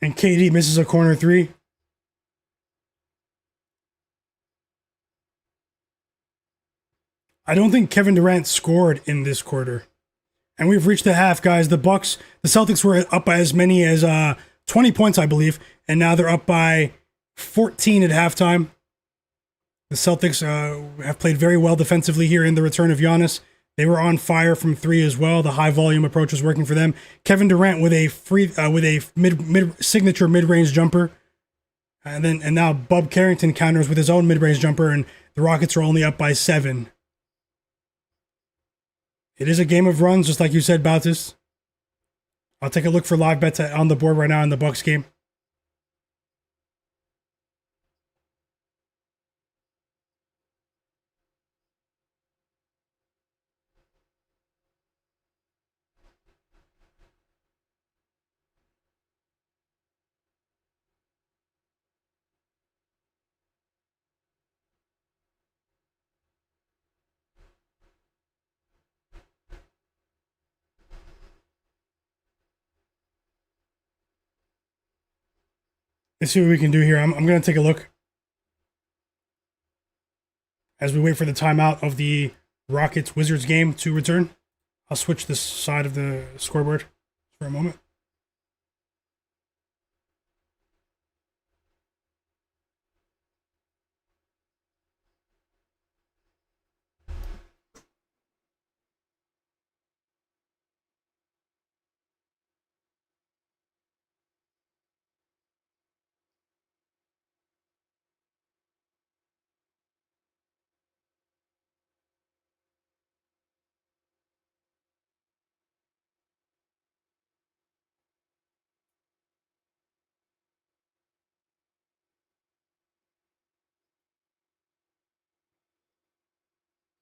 And KD misses a corner 3. I don't think Kevin Durant scored in this quarter. And we've reached the half, guys. The Celtics were up by as many as 20 points, I believe. And now they're up by 14 at halftime. The Celtics have played very well defensively here in the return of Giannis. They were on fire from 3 as well. The high volume approach was working for them. Kevin Durant with a signature mid-range jumper. And now Bub Carrington counters with his own mid-range jumper, and the Rockets are only up by 7. It is a game of runs, just like you said, Bautis. I'll take a look for live bets on the board right now in the Bucks game. Let's see what we can do here. I'm going to take a look as we wait for the timeout of the Rockets-Wizards game to return. I'll switch this side of the scoreboard for a moment.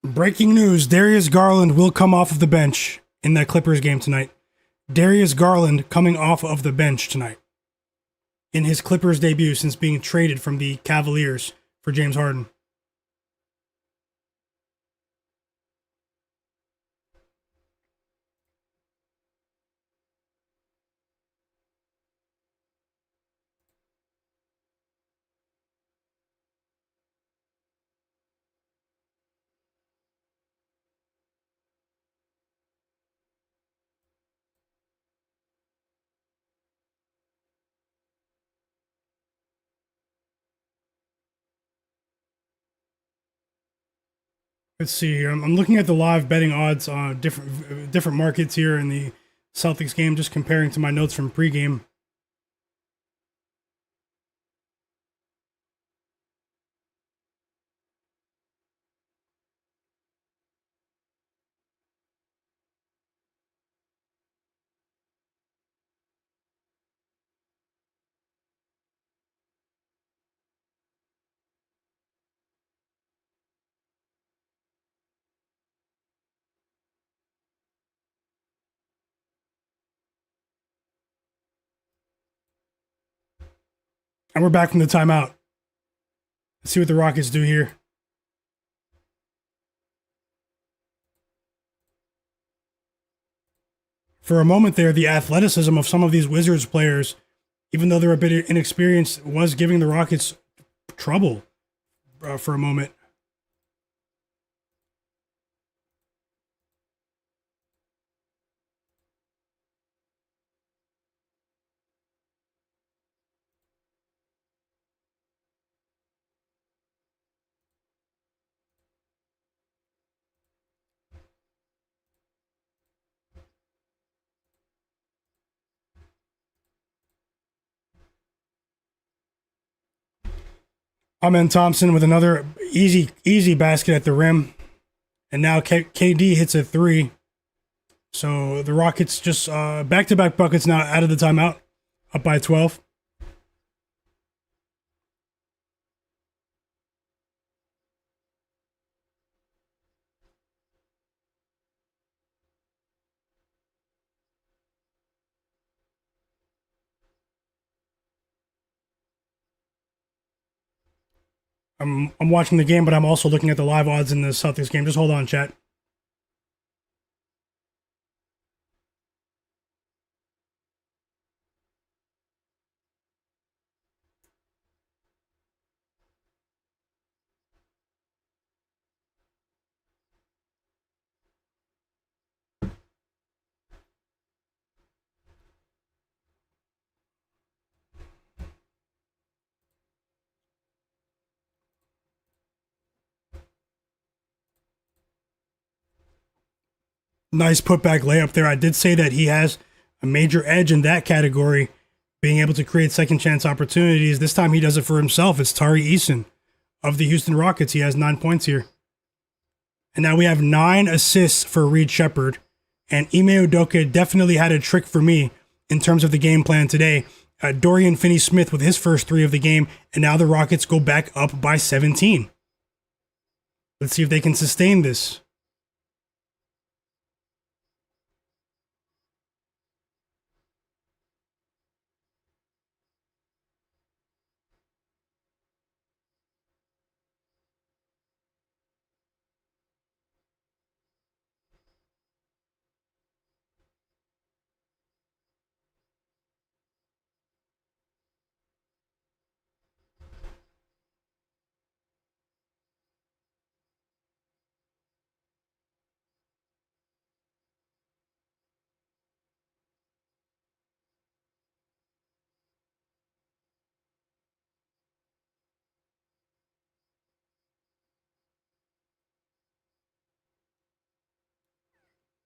Breaking news, Darius Garland will come off of the bench in that Clippers game tonight. Darius Garland coming off of the bench tonight in his Clippers debut since being traded from the Cavaliers for James Harden. Let's see here. I'm looking at the live betting odds on different markets here in the Celtics game, just comparing to my notes from pregame. And we're back from the timeout. Let's see what the Rockets do here. For a moment there, the athleticism of some of these Wizards players, even though they're a bit inexperienced, was giving the Rockets trouble for a moment. Amen Thompson with another easy basket at the rim. And now KD hits a three. So the Rockets just back-to-back buckets now out of the timeout, up by 12. I'm watching the game, but I'm also looking at the live odds in the Celtics game. Just hold on, chat. Nice putback layup there. I did say that he has a major edge in that category, being able to create second chance opportunities. This time he does it for himself. It's Tari Eason of the Houston Rockets. He has 9 points here. And now we have 9 assists for Reed Shepherd. And Ime Udoka definitely had a trick for me in terms of the game plan today. Dorian Finney-Smith with his first 3 of the game. And now the Rockets go back up by 17. Let's see if they can sustain this.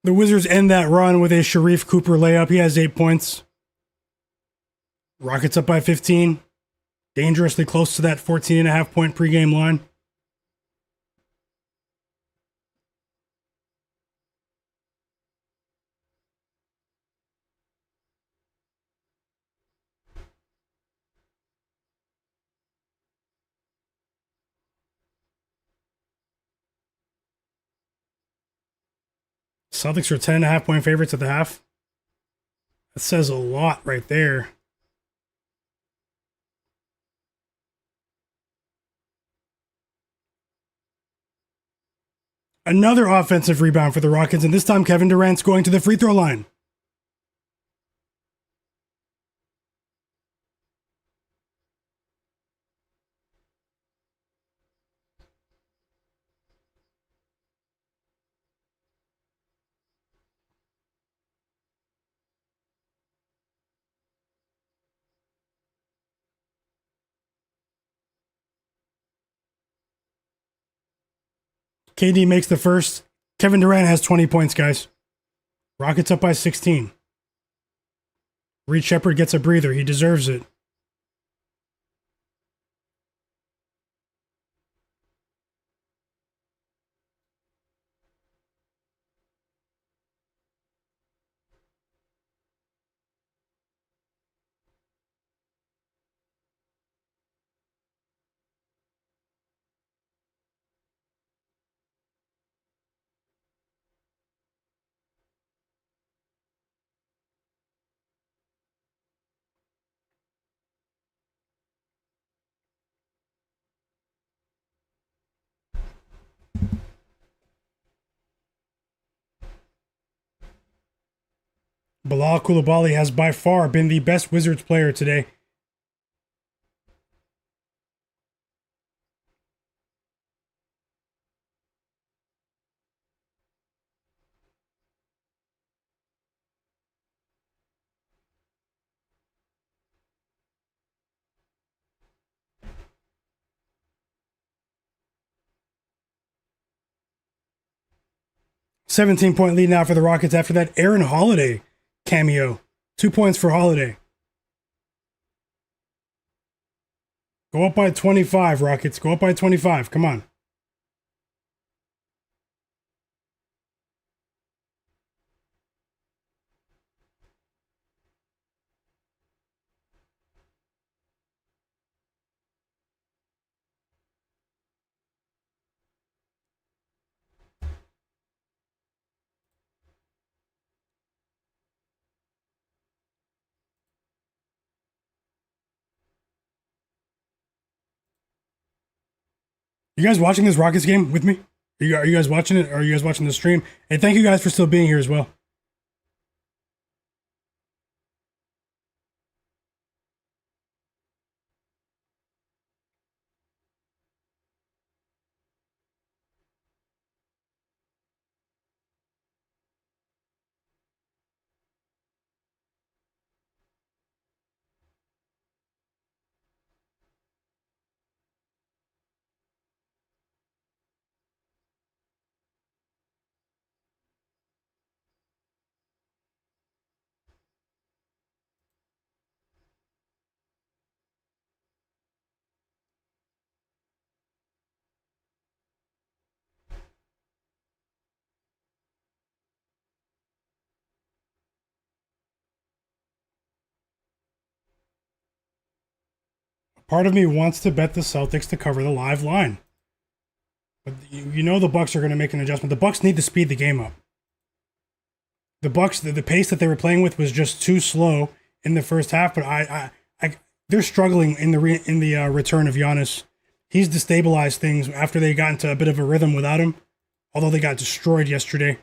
The Wizards end that run with a Sharif Cooper layup. He has 8 points. Rockets up by 15. Dangerously close to that 14.5 point pregame line. Celtics are 10.5 point favorites at the half. That says a lot right there. Another offensive rebound for the Rockets, and this time Kevin Durant's going to the free throw line. KD makes the first. Kevin Durant has 20 points, guys. Rockets up by 16. Reed Shepherd gets a breather. He deserves it. Bilal Coulibaly has by far been the best Wizards player today. $17-point lead now for the Rockets after that Aaron Holiday cameo. 2 points for Holiday. Go up by 25, Rockets. Go up by 25. Come on. You guys watching this Rockets game with me? Are you guys watching it? Or are you guys watching the stream? And thank you guys for still being here as well. Part of me wants to bet the Celtics to cover the live line. But you know the Bucks are going to make an adjustment. The Bucks need to speed the game up. The Bucks, the pace that they were playing with was just too slow in the first half. But they're struggling in the return of Giannis. He's destabilized things after they got into a bit of a rhythm without him. Although they got destroyed yesterday.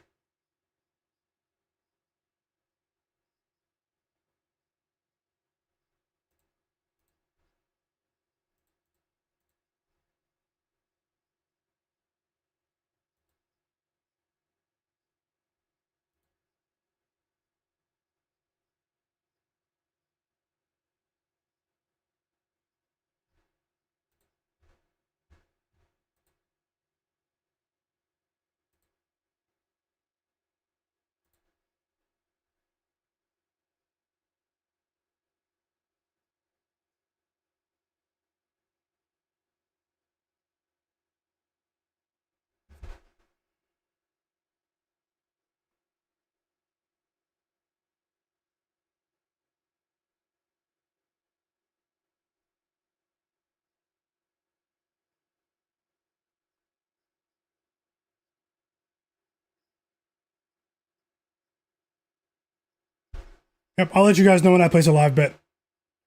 Yep, I'll let you guys know when I place a live bet.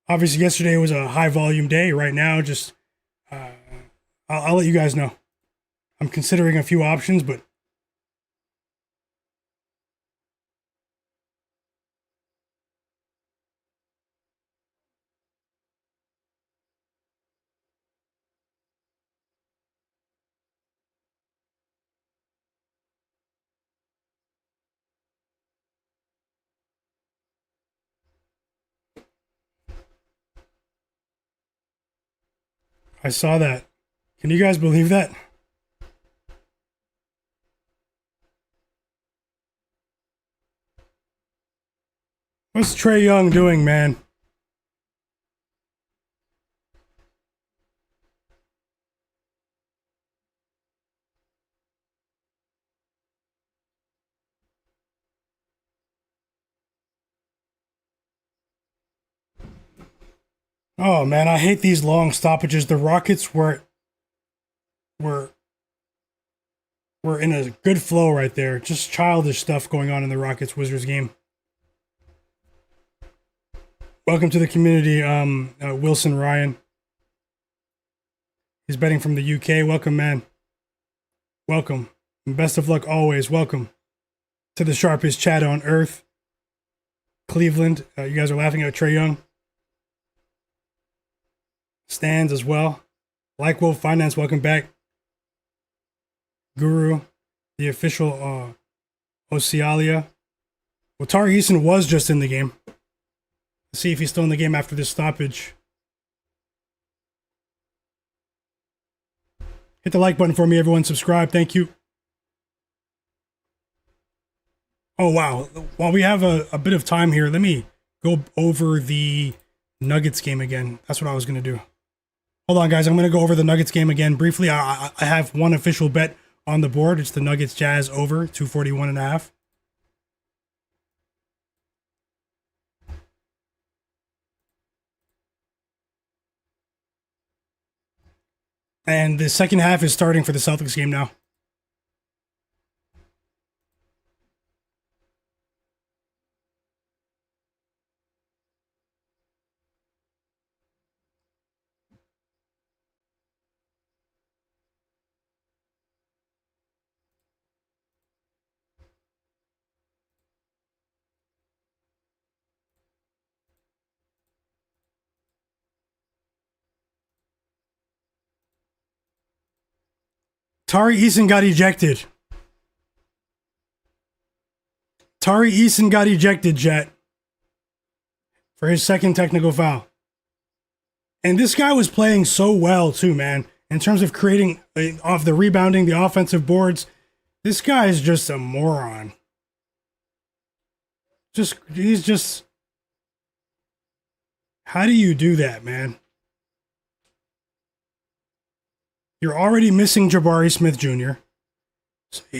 Obviously, yesterday was a high volume day. Right now, just I'll let you guys know. I'm considering a few options, but I saw that. Can you guys believe that? What's Trae Young doing, man? Oh man, I hate these long stoppages. The Rockets were were in a good flow right there. Just childish stuff going on in the Rockets Wizards game. Welcome to the community, Wilson Ryan. He's betting from the UK. Welcome, man. Welcome. And best of luck always. Welcome to the sharpest chat on earth. Cleveland, you guys are laughing at Trae Young. Stands as well. Like Wolf Finance, welcome back. Guru, the official Osialia. Well, Tari Eason was just in the game. Let's see if he's still in the game after this stoppage. Hit the like button for me, everyone. Subscribe. Thank you. Oh, wow. While we have a bit of time here, let me go over the Nuggets game again. That's what I was going to do. Hold on, guys. I'm going to go over the Nuggets game again briefly. I have one official bet on the board. It's the Nuggets Jazz over 241.5. And the second half is starting for the Celtics game now. Tari Eason got ejected. Tari Eason got ejected, Jet, for his second technical foul. And this guy was playing so well too, man. In terms of creating off the rebounding, the offensive boards, this guy is just a moron. He's just. How do you do that, man? You're already missing Jabari Smith Jr.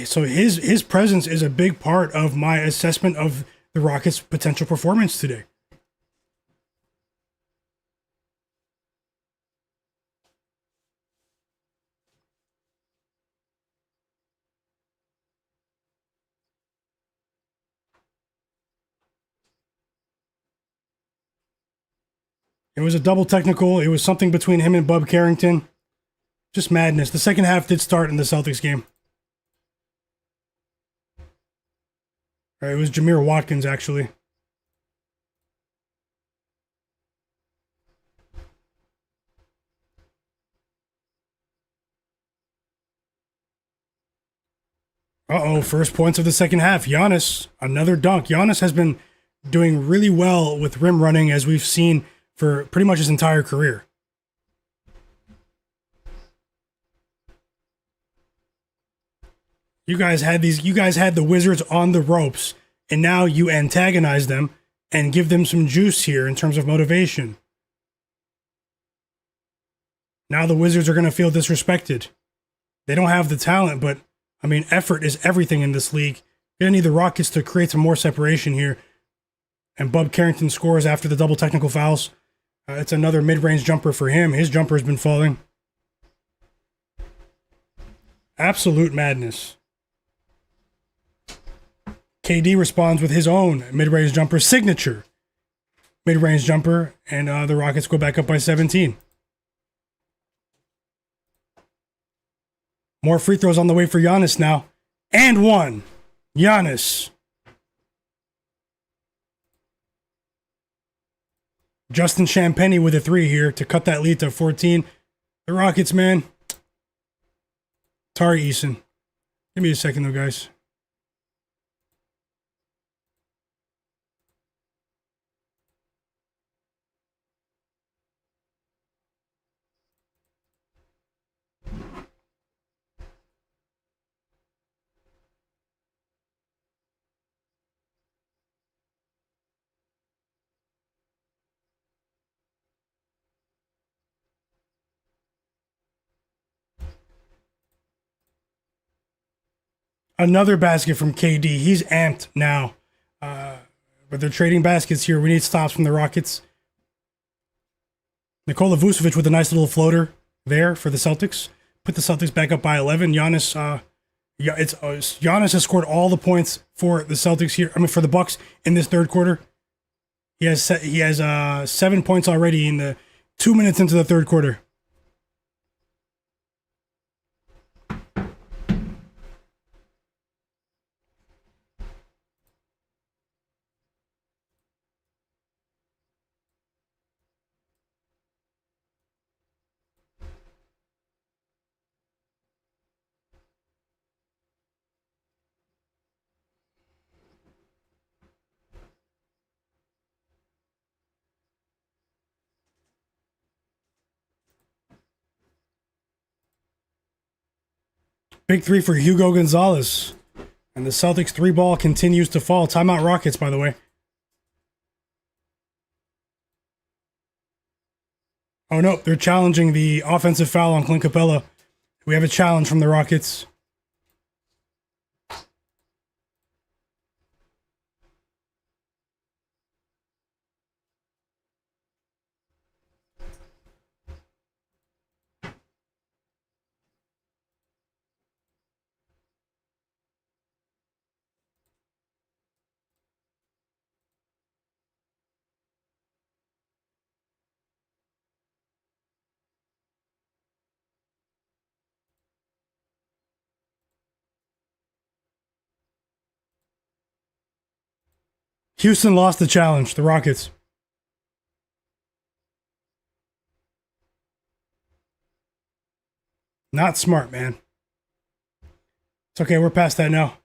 So his presence is a big part of my assessment of the Rockets' potential performance today. It was a double technical. It was something between him and Bub Carrington. Just madness. The second half did start in the Celtics game. It was Jameer Watkins, actually. Uh-oh, first points of the second half. Giannis, another dunk. Giannis has been doing really well with rim running, as we've seen for pretty much his entire career. You guys had the Wizards on the ropes, and now you antagonize them and give them some juice here in terms of motivation. Now the Wizards are going to feel disrespected. They don't have the talent, but I mean, effort is everything in this league. You're going to need the Rockets to create some more separation here. And Bub Carrington scores after the double technical fouls. It's another mid-range jumper for him. His jumper has been falling. Absolute madness. KD responds with his own mid-range jumper, signature mid-range jumper, and the Rockets go back up by 17. More free throws on the way for Giannis now. And one. Giannis. Justin Champagnie with a 3 here to cut that lead to 14. The Rockets, man. Tari Eason. Give me a second, though, guys. Another basket from KD. He's amped now. But they're trading baskets here. We need stops from the Rockets. Nikola Vucevic with a nice little floater there for the Celtics. Put the Celtics back up by 11. Giannis has scored all the points for the Celtics here. I mean, for the Bucks in this third quarter. He has 7 points already in the 2 minutes into the third quarter. Big three for Hugo Gonzalez. And the Celtics 3-ball continues to fall. Timeout Rockets, by the way. Oh no, they're challenging the offensive foul on Clint Capella. We have a challenge from the Rockets. Houston lost the challenge, the Rockets. Not smart, man. It's okay, we're past that now.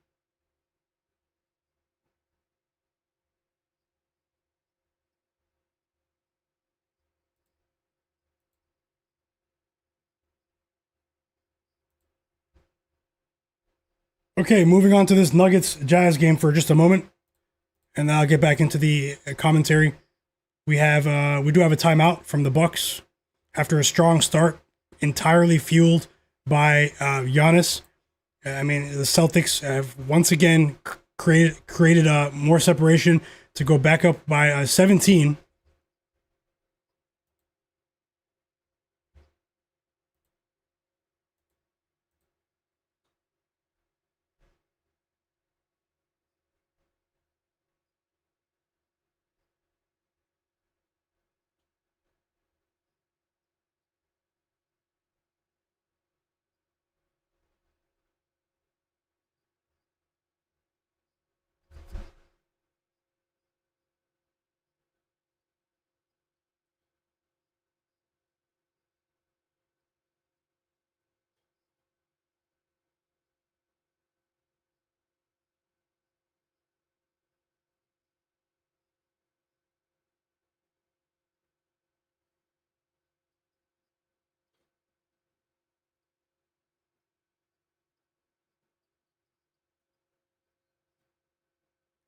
Okay, moving on to this Nuggets Jazz game for just a moment, and then I'll get back into the commentary. We do have a timeout from the Bucks after a strong start, entirely fueled by Giannis. I mean, the Celtics have once again created more separation to go back up by 17.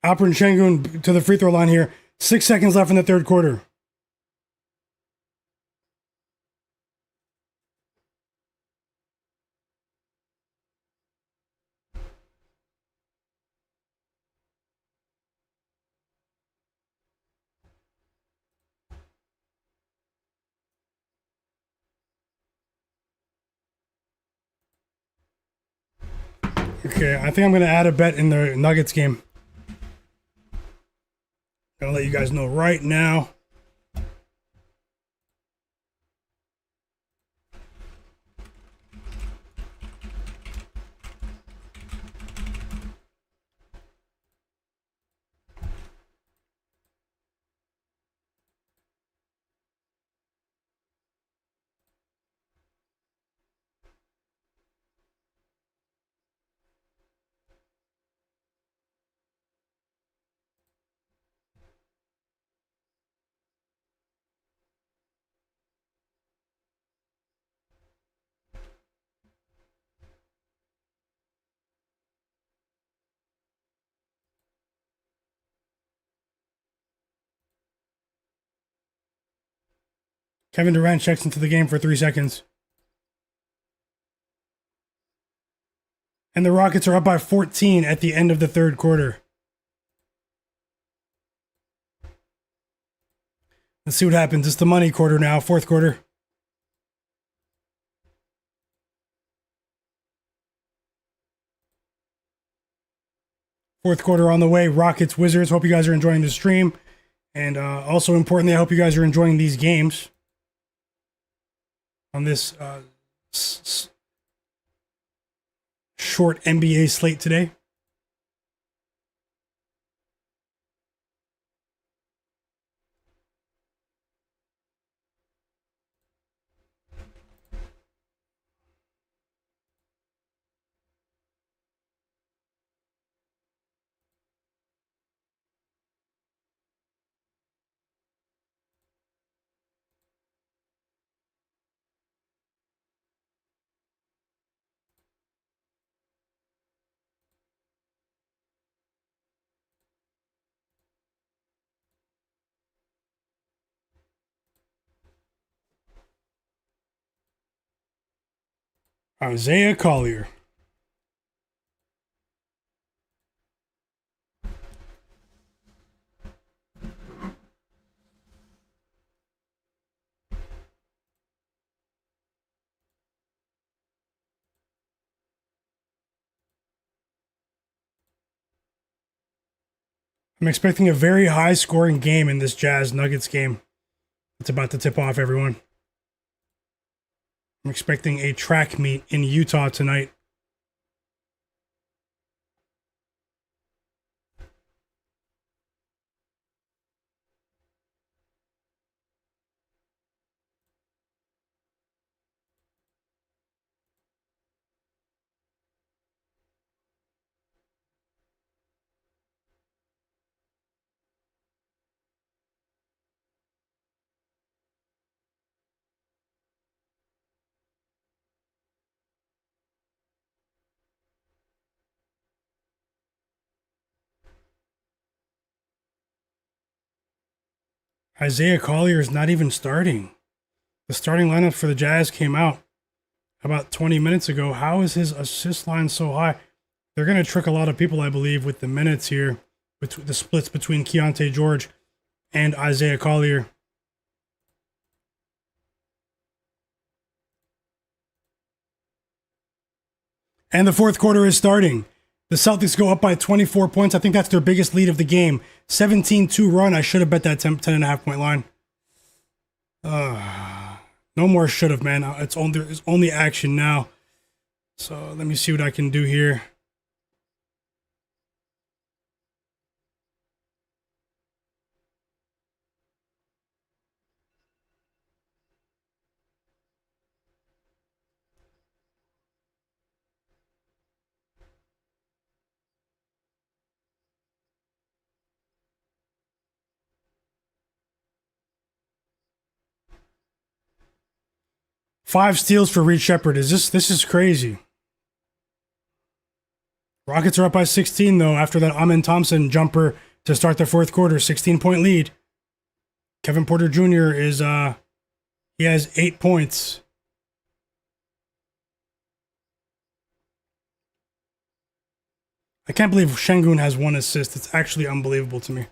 Alperen Sengun to the free throw line here. 6 seconds left in the third quarter. Okay, I think I'm going to add a bet in the Nuggets game. Gonna let you guys know right now. Kevin Durant checks into the game for 3 seconds. And the Rockets are up by 14 at the end of the third quarter. Let's see what happens. It's the money quarter now, fourth quarter. Fourth quarter on the way. Rockets, Wizards. Hope you guys are enjoying the stream. And also importantly, I hope you guys are enjoying these games on this short NBA slate today. Isaiah Collier. I'm expecting a very high scoring game in this Jazz Nuggets game. It's about to tip off, everyone. I'm expecting a track meet in Utah tonight. Isaiah Collier is not even starting. The starting lineup for the Jazz came out about 20 minutes ago. How is his assist line so high? They're going to trick a lot of people, I believe, with the minutes here, with the splits between Keyonte George and Isaiah Collier. And the fourth quarter is starting. The Celtics go up by 24 points. I think that's their biggest lead of the game. 17-2 run. I should have bet that 10.5 point line. No more should have, man. It's only action now. So let me see what I can do here. Five steals for Reed Shepherd. This is crazy. Rockets are up by 16 though after that Thompson jumper to start the fourth quarter. 16-point lead. Kevin Porter Jr. is he has 8 points. I can't believe Sengun has 1 assist. It's actually unbelievable to me.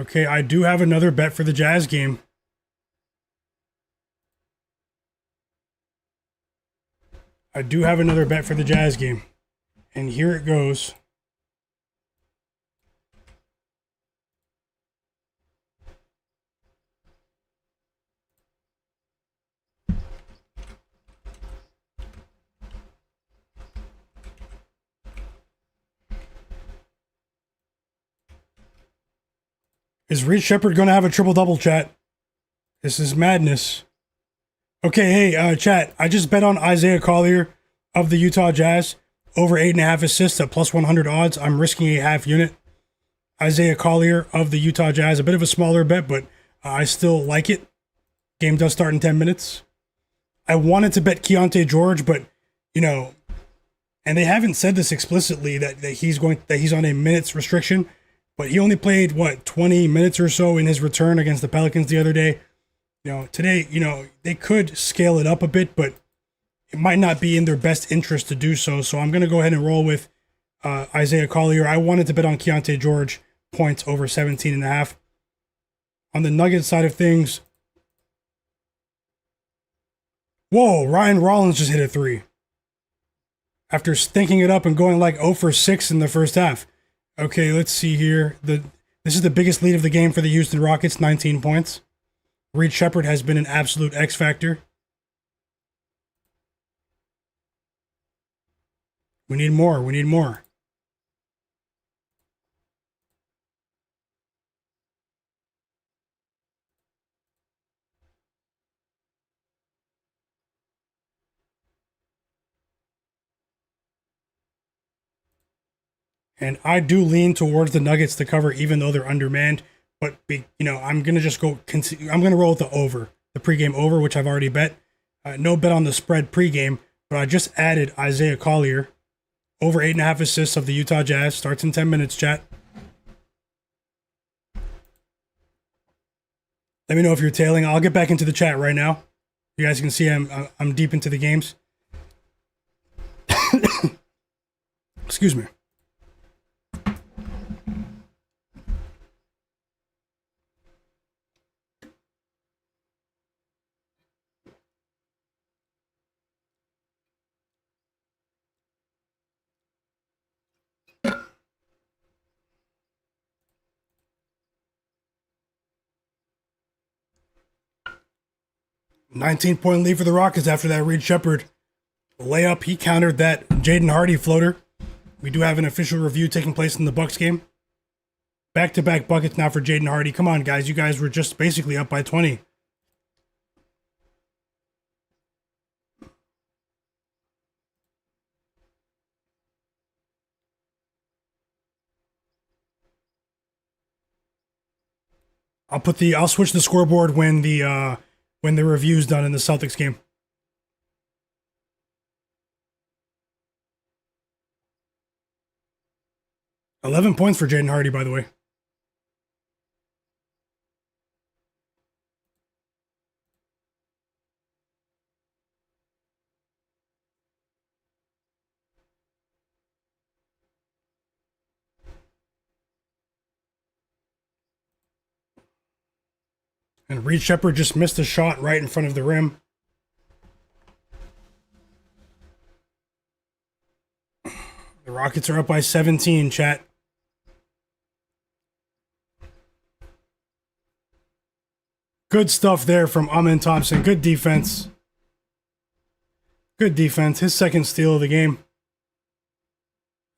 Okay, I do have another bet for the Jazz game. And here it goes. Is Reed Shepherd going to have a triple-double, chat? This is madness. Okay, hey, chat. I just bet on Isaiah Collier of the Utah Jazz over 8.5 assists at plus 100 odds. I'm risking a half unit. Isaiah Collier of the Utah Jazz. A bit of a smaller bet, but I still like it. Game does start in 10 minutes. I wanted to bet Keyonte George, but, you know, and they haven't said this explicitly that he's on a minutes restriction, but he only played 20 minutes or so in his return against the Pelicans the other day. Today, they could scale it up a bit, but it might not be in their best interest to do so. So I'm going to go ahead and roll with Isaiah Collier. I wanted to bet on Keontae George points over 17.5. On the Nuggets side of things, whoa, Ryan Rollins just hit a 3. After thinking it up and going like 0 for 6 in the first half. Okay, let's see here. This is the biggest lead of the game for the Houston Rockets, 19 points. Reed Sheppard has been an absolute X factor. We need more. We need more. And I do lean towards the Nuggets to cover, even though they're undermanned. But I'm gonna just go. I'm gonna roll with the over, the pregame over, which I've already bet. No bet on the spread pregame, but I just added Isaiah Collier over 8.5 assists of the Utah Jazz. Starts in 10 minutes. Chat. Let me know if you're tailing. I'll get back into the chat right now. You guys can see I'm deep into the games. Excuse me. $19-point lead for the Rockets after that Reed Sheppard layup. He countered that Jaden Hardy floater. We do have an official review taking place in the Bucks game. Back-to-back buckets now for Jaden Hardy. Come on, guys. You guys were just basically up by 20. I'll switch the scoreboard when the review's done in the Celtics game. $11 points for Jaden Hardy, by the way. And Reed Sheppard just missed a shot right in front of the rim. The Rockets are up by 17, chat. Good stuff there from Amen Thompson. Good defense. Good defense. His second steal of the game.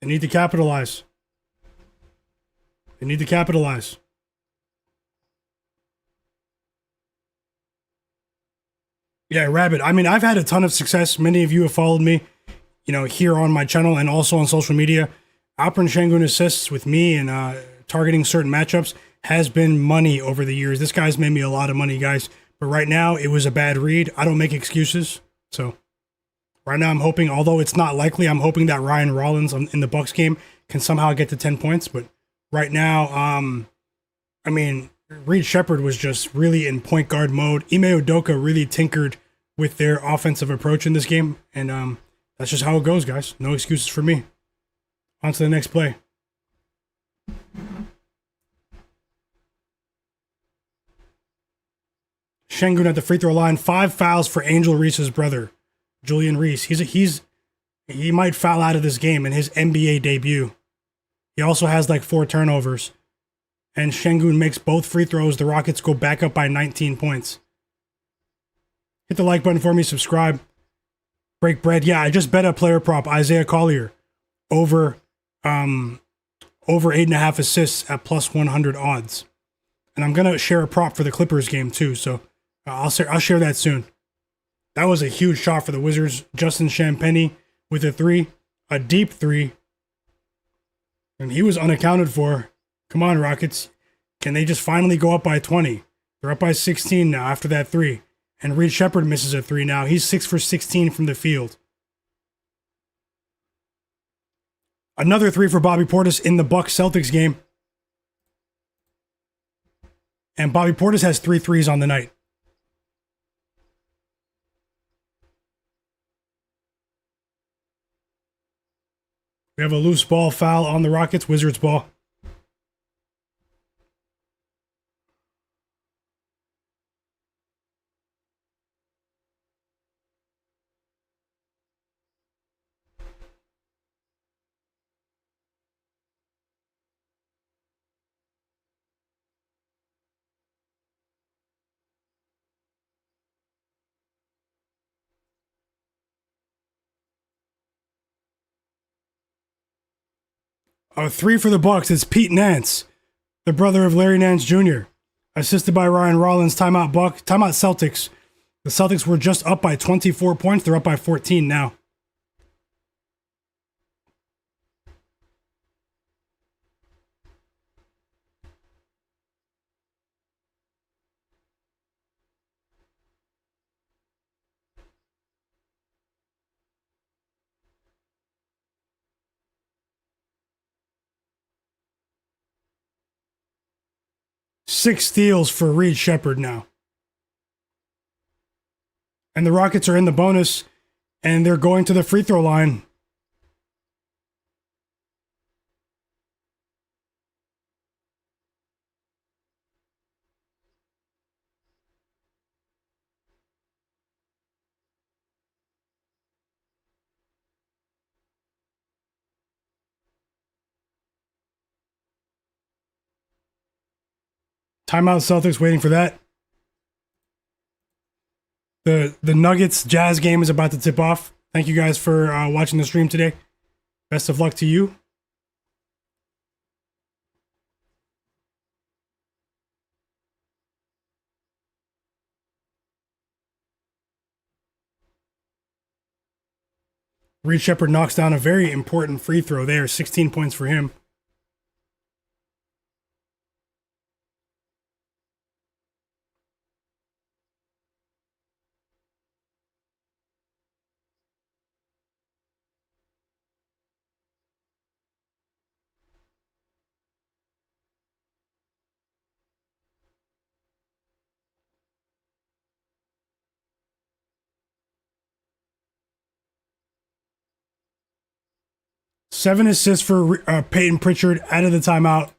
They need to capitalize. They need to capitalize. Yeah, Rabbit. I mean, I've had a ton of success. Many of you have followed me, here on my channel and also on social media. Alperen Sengun assists with me and targeting certain matchups has been money over the years. This guy's made me a lot of money, guys. But right now, it was a bad read. I don't make excuses. So right now, I'm hoping, although it's not likely, I'm hoping that Ryan Rollins in the Bucks game can somehow get to 10 points. But right now, Reed Sheppard was just really in point guard mode. Ime Udoka really tinkered with their offensive approach in this game. And that's just how it goes, guys. No excuses for me. On to the next play. Sengun at the free throw line. 5 fouls for Angel Reese's brother, Julian Reese. He might foul out of this game in his NBA debut. He also has like 4 turnovers. And Sengun makes both free throws. The Rockets go back up by 19 points. Hit the like button for me. Subscribe. Break bread. Yeah, I just bet a player prop, Isaiah Collier, over 8.5 assists at plus 100 odds. And I'm gonna share a prop for the Clippers game too. So I'll share that soon. That was a huge shot for the Wizards. Justin Champagnie with a deep 3, and he was unaccounted for. Come on, Rockets. Can they just finally go up by 20? They're up by 16 now after that 3. And Reed Sheppard misses a 3 now. He's 6 for 16 from the field. Another 3 for Bobby Portis in the Bucks Celtics game. And Bobby Portis has 3 threes on the night. We have a loose ball foul on the Rockets. Wizards ball. A 3 for the Bucks. It's Pete Nance, the brother of Larry Nance Jr., assisted by Ryan Rollins. Timeout Celtics. The Celtics were just up by 24 points. They're up by 14 now. Six steals for Reed Shepherd now. And the Rockets are in the bonus, and they're going to the free throw line. Timeout Celtics, waiting for that. The Nuggets Jazz game is about to tip off. Thank you guys for watching the stream today. Best of luck to you. Reed Shepherd knocks down a very important free throw there. 16 points for him. Seven assists for Payton Pritchard out of the timeout.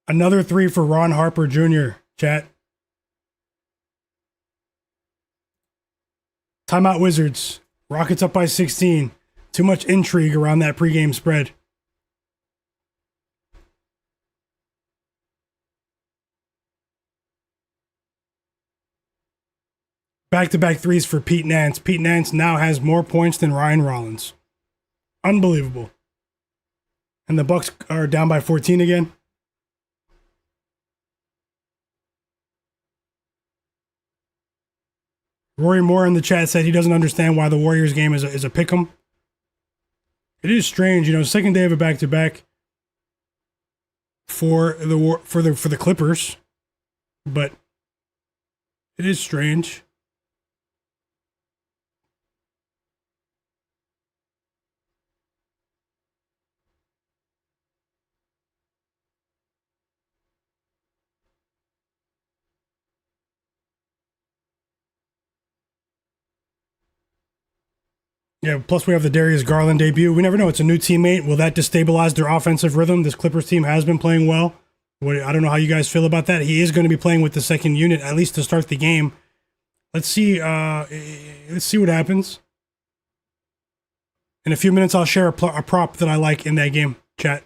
Another 3 for Ron Harper Jr., chat. Timeout Wizards. Rockets up by 16. Too much intrigue around that pregame spread. Back-to-back threes for Pete Nance. Pete Nance now has more points than Ryan Rollins. Unbelievable. And the Bucks are down by 14 again. Rory Moore in the chat said he doesn't understand why the Warriors game is a pick'em. It is strange, second day of a back-to-back for the Clippers, but it is strange. Yeah, plus we have the Darius Garland debut. We never know. It's a new teammate. Will that destabilize their offensive rhythm? This Clippers team has been playing well. I don't know how you guys feel about that. He is going to be playing with the second unit, at least to start the game. Let's see. Let's see what happens. In a few minutes, I'll share a prop that I like in that game, chat.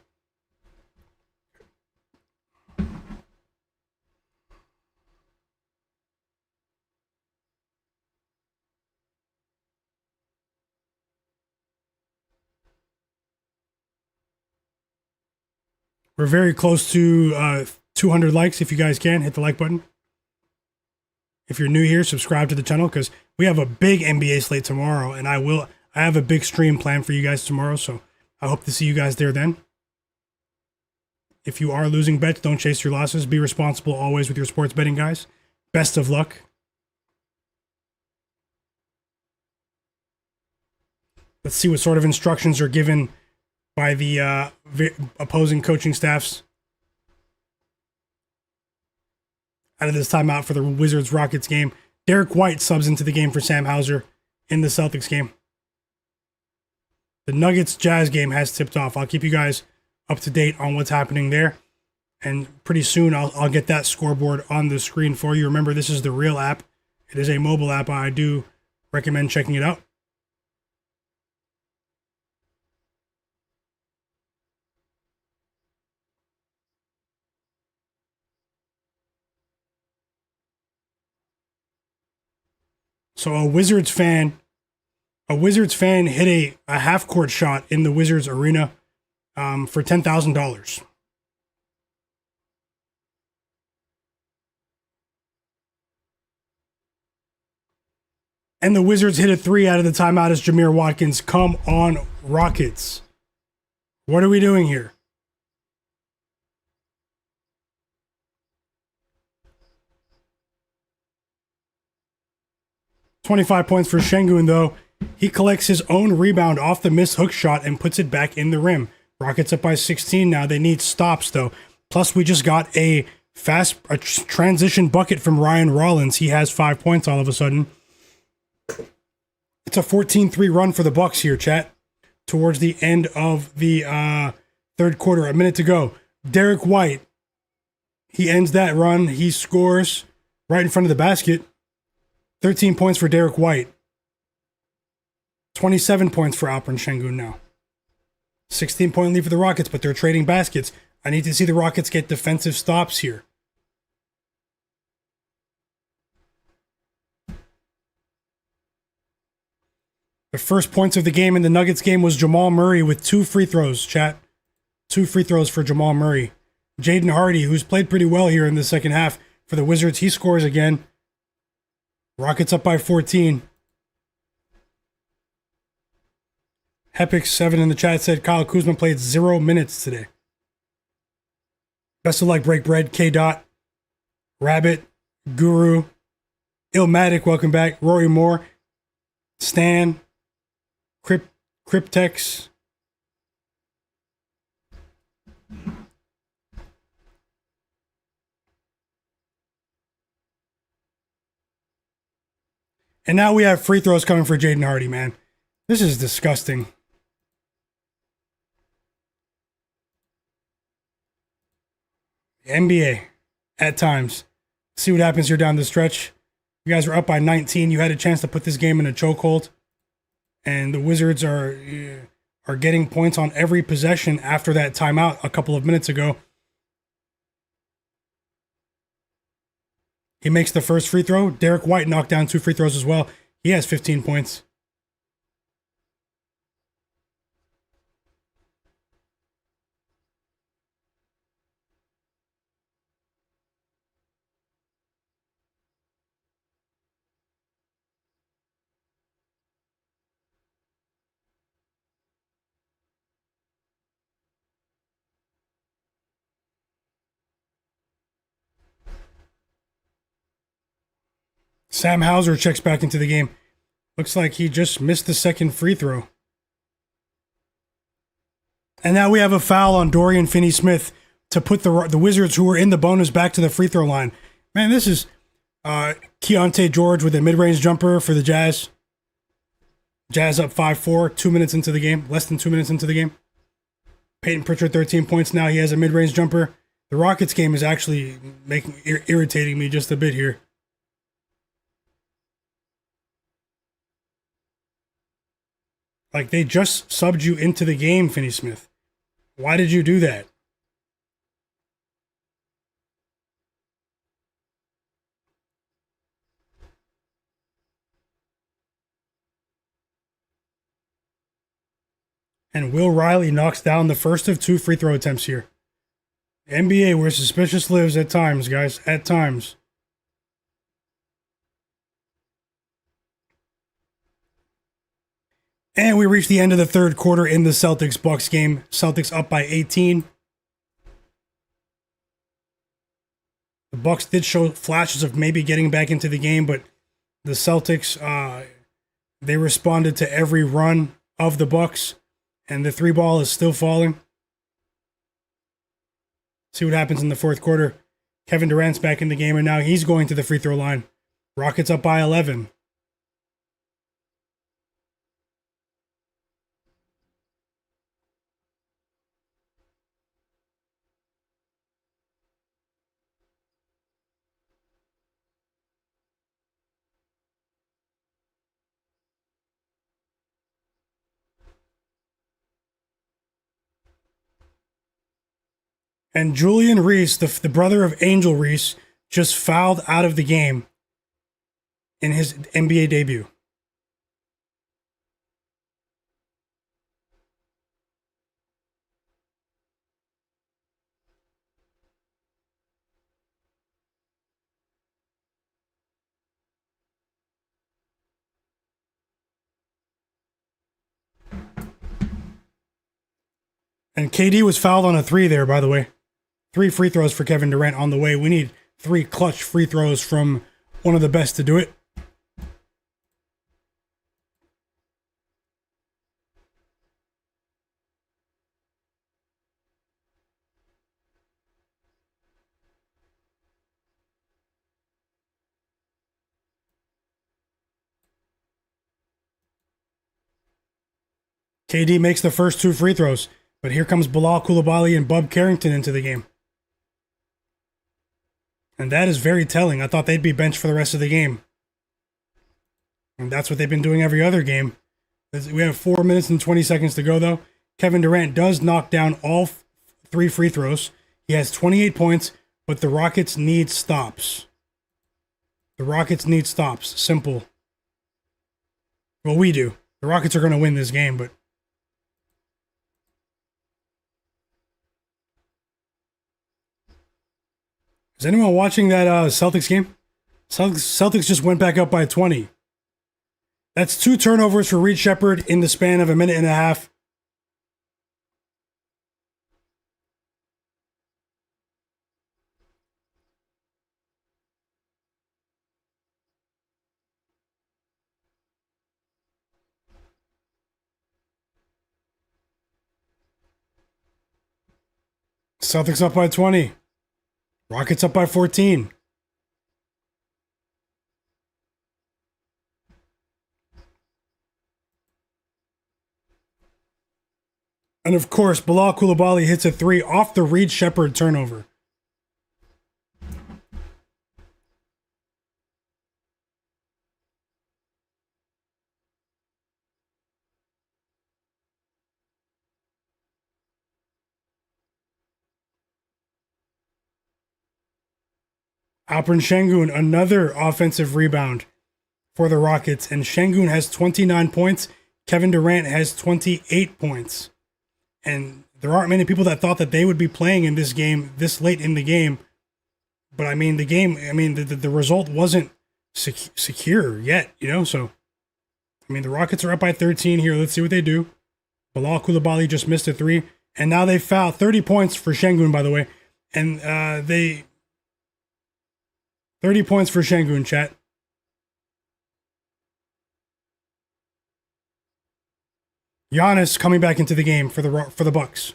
We're very close to 200 likes. If you guys can, hit the like button. If you're new here, subscribe to the channel because we have a big NBA slate tomorrow, and I have a big stream planned for you guys tomorrow, so I hope to see you guys there then. If you are losing bets, don't chase your losses. Be responsible always with your sports betting, guys. Best of luck. Let's see what sort of instructions are given by the opposing coaching staffs. Out of this timeout for the Wizards-Rockets game. Derek White subs into the game for Sam Hauser in the Celtics game. The Nuggets-Jazz game has tipped off. I'll keep you guys up to date on what's happening there. And pretty soon I'll get that scoreboard on the screen for you. Remember, this is the real app. It is a mobile app. I do recommend checking it out. So a Wizards fan hit a half-court shot in the Wizards arena for $10,000. And the Wizards hit a 3 out of the timeout as Jameer Watkins. Come on, Rockets. What are we doing here? $25 points for Sengun, though. He collects his own rebound off the missed hook shot and puts it back in the rim. Rockets up by 16 now. They need stops, though. Plus, we just got a transition bucket from Ryan Rollins. He has 5 points all of a sudden. It's a 14-3 run for the Bucks here, chat. Towards the end of the third quarter, a minute to go. Derek White, he ends that run. He scores right in front of the basket. 13 points for Derek White. 27 points for Alperen Sengun now. 16-point lead for the Rockets, but they're trading baskets. I need to see the Rockets get defensive stops here. The first points of the game in the Nuggets game was Jamal Murray with 2 free throws, chat. 2 free throws for Jamal Murray. Jaden Hardy, who's played pretty well here in the second half for the Wizards, he scores again. Rockets up by 14. Hepix7 in the chat said Kyle Kuzma played 0 minutes today. Best of luck, Break Bread, K-Dot, Rabbit, Guru, Illmatic, welcome back, Rory Moore, Stan, Cryptex. And now we have free throws coming for Jaden Hardy, man. This is disgusting. NBA, at times. See what happens here down the stretch. You guys were up by 19. You had a chance to put this game in a chokehold. And the Wizards are getting points on every possession after that timeout a couple of minutes ago. He makes the first free throw. Derek White knocked down 2 free throws as well. He has 15 points. Sam Hauser checks back into the game. Looks like he just missed the second free throw. And now we have a foul on Dorian Finney-Smith to put the Wizards, who were in the bonus, back to the free throw line. Man, this is Keontae George with a mid-range jumper for the Jazz. Jazz up 5-4, 2 minutes into the game. Less than 2 minutes into the game. Payton Pritchard, 13 points now. He has a mid-range jumper. The Rockets game is actually irritating me just a bit here. Like, they just subbed you into the game, Finney-Smith. Why did you do that? And Will Riley knocks down the first of 2 free throw attempts here. NBA, where suspicious lives at times, guys. At times. And we reach the end of the third quarter in the Celtics-Bucks game. Celtics up by 18. The Bucks did show flashes of maybe getting back into the game, but the Celtics, they responded to every run of the Bucks, And the three ball is still falling. See what happens in the fourth quarter. Kevin Durant's back in the game, and now he's going to the free throw line. Rockets up by 11. And Julian Reese, the brother of Angel Reese, just fouled out of the game in his NBA debut. And KD was fouled on a 3 there, by the way. 3 free throws for Kevin Durant on the way. We need 3 clutch free throws from one of the best to do it. KD makes the first 2 free throws, but here comes Bilal Coulibaly and Bub Carrington into the game. And that is very telling. I thought they'd be benched for the rest of the game. And that's what they've been doing every other game. We have 4 minutes and 20 seconds to go, though. Kevin Durant does knock down all 3 free throws. He has 28 points, but the Rockets need stops. The Rockets need stops. Simple. Well, we do. The Rockets are going to win this game, but... Is anyone watching that Celtics game? Celtics just went back up by 20. That's 2 turnovers for Reed Shepherd in the span of a minute and a half. Celtics up by 20. Rockets up by 14. And of course, Bilal Coulibaly hits a 3 off the Reed Shepherd turnover. Alperen Sengun, another offensive rebound for the Rockets. And Sengun has 29 points. Kevin Durant has 28 points. And there aren't many people that thought that they would be playing in this game this late in the game. But I mean, the result wasn't secure yet, you know? So, I mean, the Rockets are up by 13 here. Let's see what they do. Bilal Coulibaly just missed a 3. And now they foul 30 points for Sengun, by the way. And 30 points for Sengun, chat. Giannis coming back into the game for the Bucks.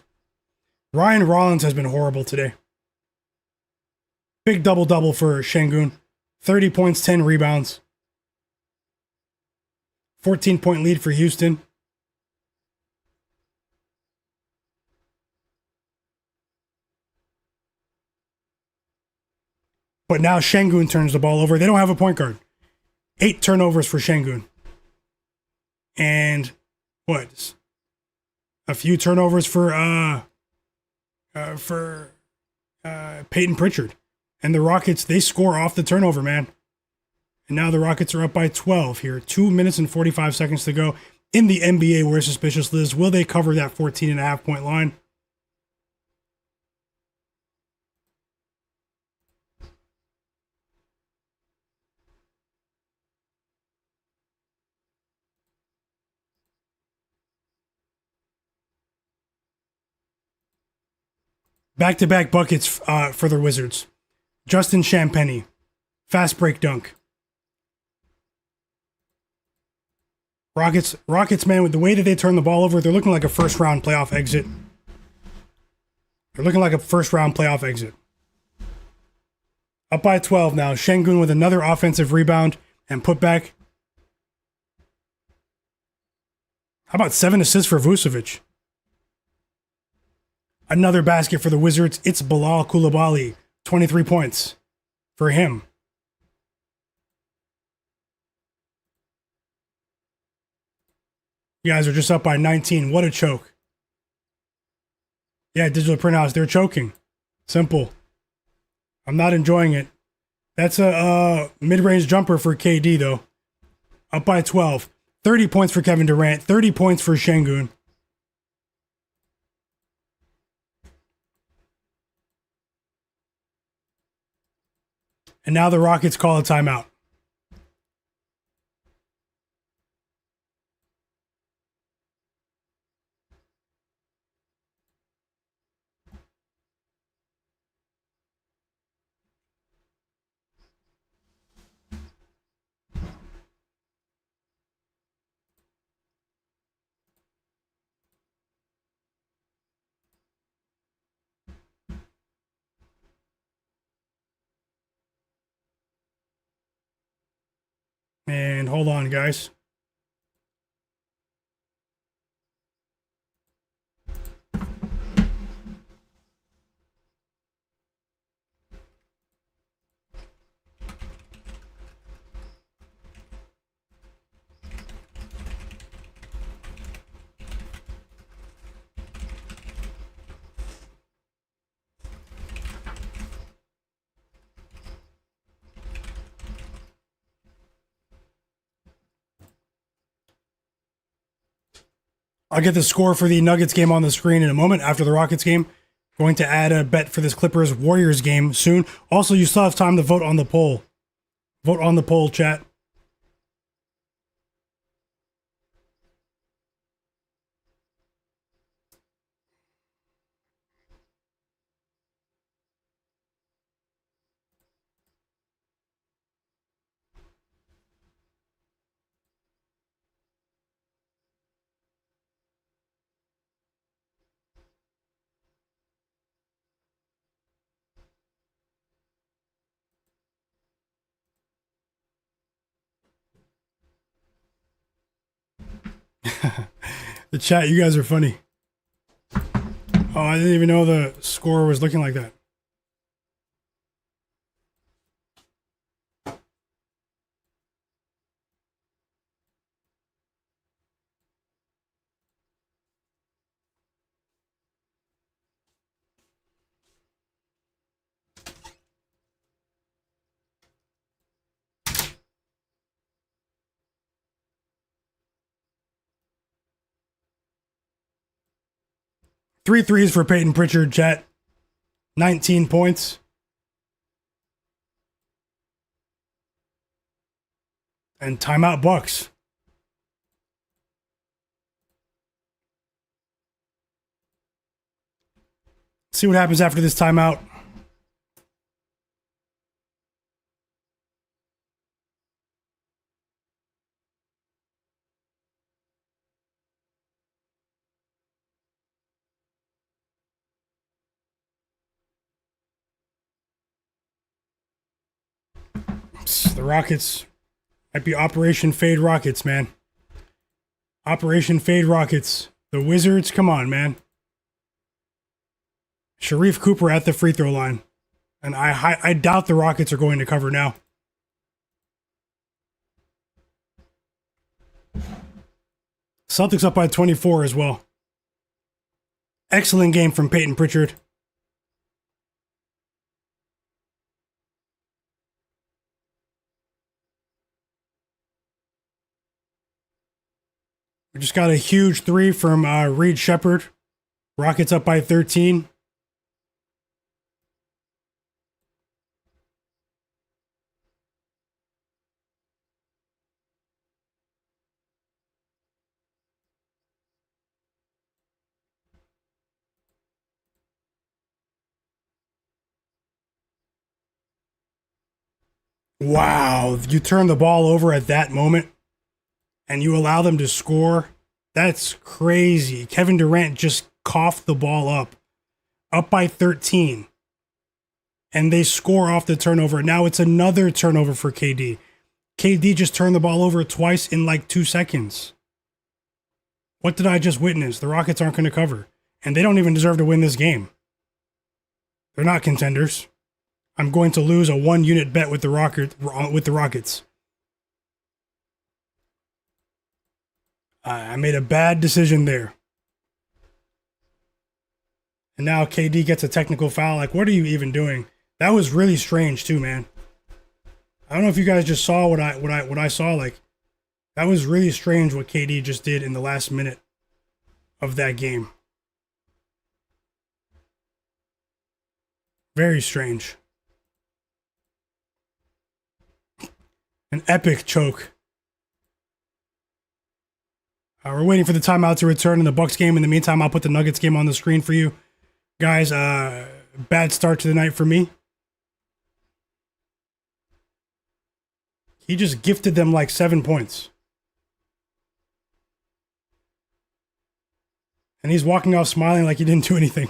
Ryan Rollins has been horrible today. Big double-double for Sengun. 30 points, 10 rebounds. 14-point lead for Houston. But now Sengun turns the ball over. They don't have a point guard. 8 turnovers for Sengun. And what? A few turnovers for Payton Pritchard. And the Rockets, they score off the turnover, man. And now the Rockets are up by 12 here. 2 minutes and 45 seconds to go in the NBA where suspicious Liz. Will they cover that 14.5-point line? Back-to-back buckets for the Wizards. Justin Champagnie. Fast break dunk. Rockets, man, with the way that they turn the ball over, they're looking like a first round playoff exit. They're looking like a first round playoff exit. Up by 12 now. Sengun with another offensive rebound and putback. How about 7 assists for Vucevic? Another basket for the Wizards. It's Bilal Coulibaly. 23 points for him. You guys are just up by 19. What a choke. Yeah, digital printouts, they're choking. Simple. I'm not enjoying it. That's a mid-range jumper for KD, though. Up by 12. 30 points for Kevin Durant. 30 points for Sengun. And now the Rockets call a timeout. And hold on, guys. I'll get the score for the Nuggets game on the screen in a moment after the Rockets game. Going to add a bet for this Clippers-Warriors game soon. Also, you still have time to vote on the poll. Vote on the poll, chat. The chat, you guys are funny. Oh, I didn't even know the score was looking like that. Three threes for Payton Pritchard, chat. 19 points. And timeout Bucks. See what happens after this timeout. The Rockets might be Operation Fade Rockets, man. Operation Fade Rockets. The Wizards, come on, man. Sharif Cooper at the free throw line. And I doubt the Rockets are going to cover now. Celtics up by 24 as well. Excellent game from Payton Pritchard. We just got a huge three from Reed Shepherd. Rockets up by 13. Wow, you turned the ball over at that moment. and you allow them to score, that's crazy. Kevin Durant just coughed the ball up by 13. And they score off the turnover. Now it's another turnover for KD. KD just turned the ball over twice in like 2 seconds. What did I just witness? The Rockets aren't going to cover. And they don't even deserve to win this game. They're not contenders. I'm going to lose a 1-unit bet with the Rockets. I made a bad decision there. And now KD gets a technical foul. Like, what are you even doing? That was really strange too, man. I don't know if you guys just saw what I saw. Like, that was really strange what KD just did in the last minute of that game. Very strange. An epic choke. We're waiting for the timeout to return in the Bucks game. In the meantime, I'll put the Nuggets game on the screen for you guys. Bad start to the night for me. He just gifted them like 7 points. And he's walking off smiling like he didn't do anything.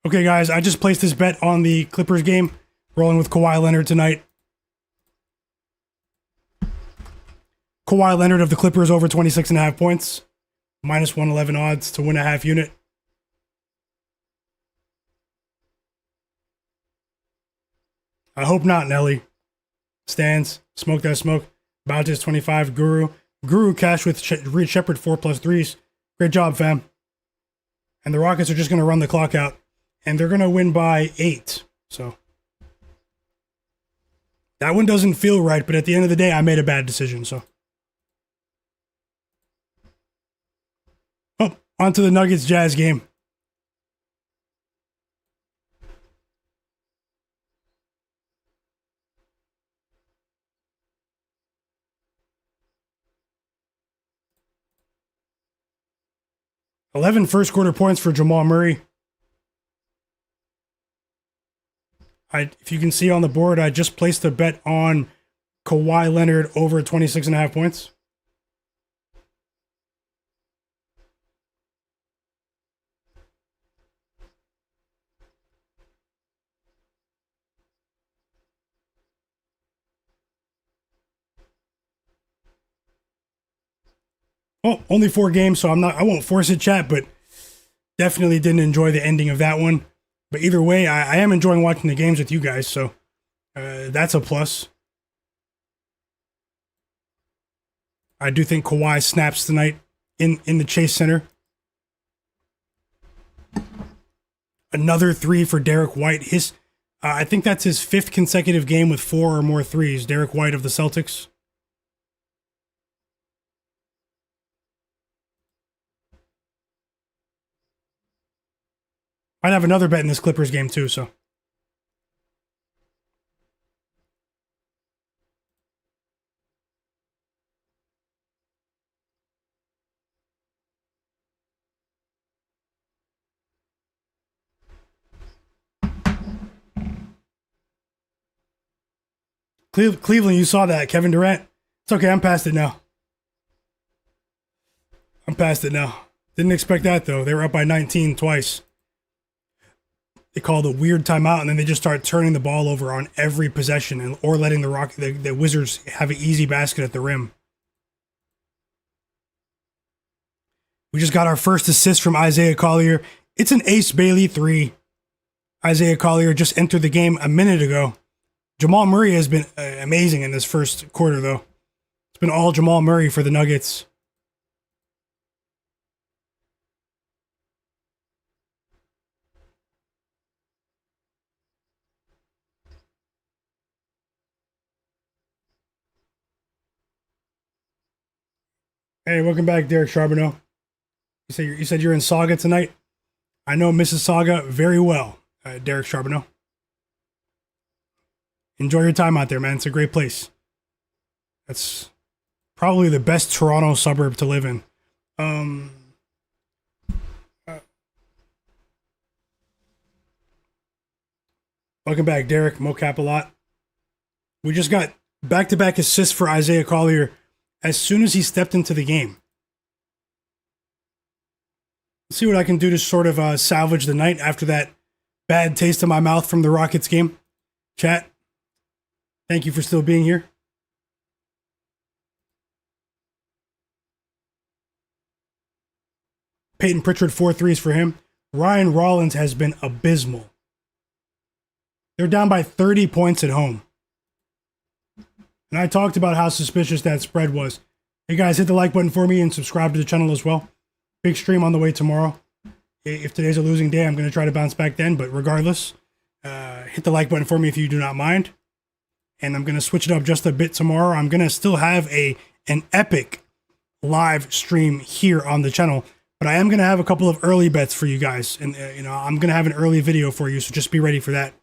Okay, guys, I just placed this bet on the Clippers game. Rolling with Kawhi Leonard tonight. Kawhi Leonard of the Clippers over 26.5 points. Minus 111 odds to win a half unit. I hope not, Nelly. Stands. Smoke that smoke. Boutis 25. Guru. Guru cash with Reed Shepard 4+3s. Great job, fam. And the Rockets are just going to run the clock out. And they're going to win by 8. So. That one doesn't feel right, but at the end of the day, I made a bad decision, so. Oh, on to the Nuggets-Jazz game. $11 first quarter points for Jamal Murray. If you can see on the board, I just placed a bet on Kawhi Leonard over 26.5 points. Well, only 4 games, so I won't force it, chat, but definitely didn't enjoy the ending of that one. But either way, I am enjoying watching the games with you guys, so that's a plus. I do think Kawhi snaps tonight in the Chase Center. Another 3 for Derek White. I think that's his 5th consecutive game with 4 or more threes. Derek White of the Celtics. Might have another bet in this Clippers game too, so. Cleveland, you saw that. Kevin Durant. It's okay, I'm past it now. Didn't expect that, though. They were up by 19 twice. They called a weird timeout, and then they just start turning the ball over on every possession, or letting the Wizards have an easy basket at the rim. We just got our first assist from Isaiah Collier. It's an Ace Bailey 3. Isaiah Collier just entered the game a minute ago. Jamal Murray has been amazing in this first quarter, though. It's been all Jamal Murray for the Nuggets. Hey, welcome back, Derek Charbonneau. You said you're in Saga tonight? I know Mississauga very well, Derek Charbonneau. Enjoy your time out there, man. It's a great place. That's probably the best Toronto suburb to live in. Welcome back, Derek. Mocap a lot. We just got Back-to-back assists for Isaiah Collier as soon as he stepped into the game. Let's see what I can do to sort of salvage the night after that bad taste in my mouth from the Rockets game. Chat, thank you for still being here. Payton Pritchard, 4 threes for him. Ryan Rollins has been abysmal. They're down by 30 points at home. And I talked about how suspicious that spread was. Hey guys, hit the like button for me and subscribe to the channel as well. Big stream on the way tomorrow. If today's a losing day, I'm going to try to bounce back then. But regardless, hit the like button for me if you do not mind. And I'm going to switch it up just a bit tomorrow. I'm going to still have an epic live stream here on the channel. But I am going to have a couple of early bets for you guys. And, I'm going to have an early video for you. So just be ready for that.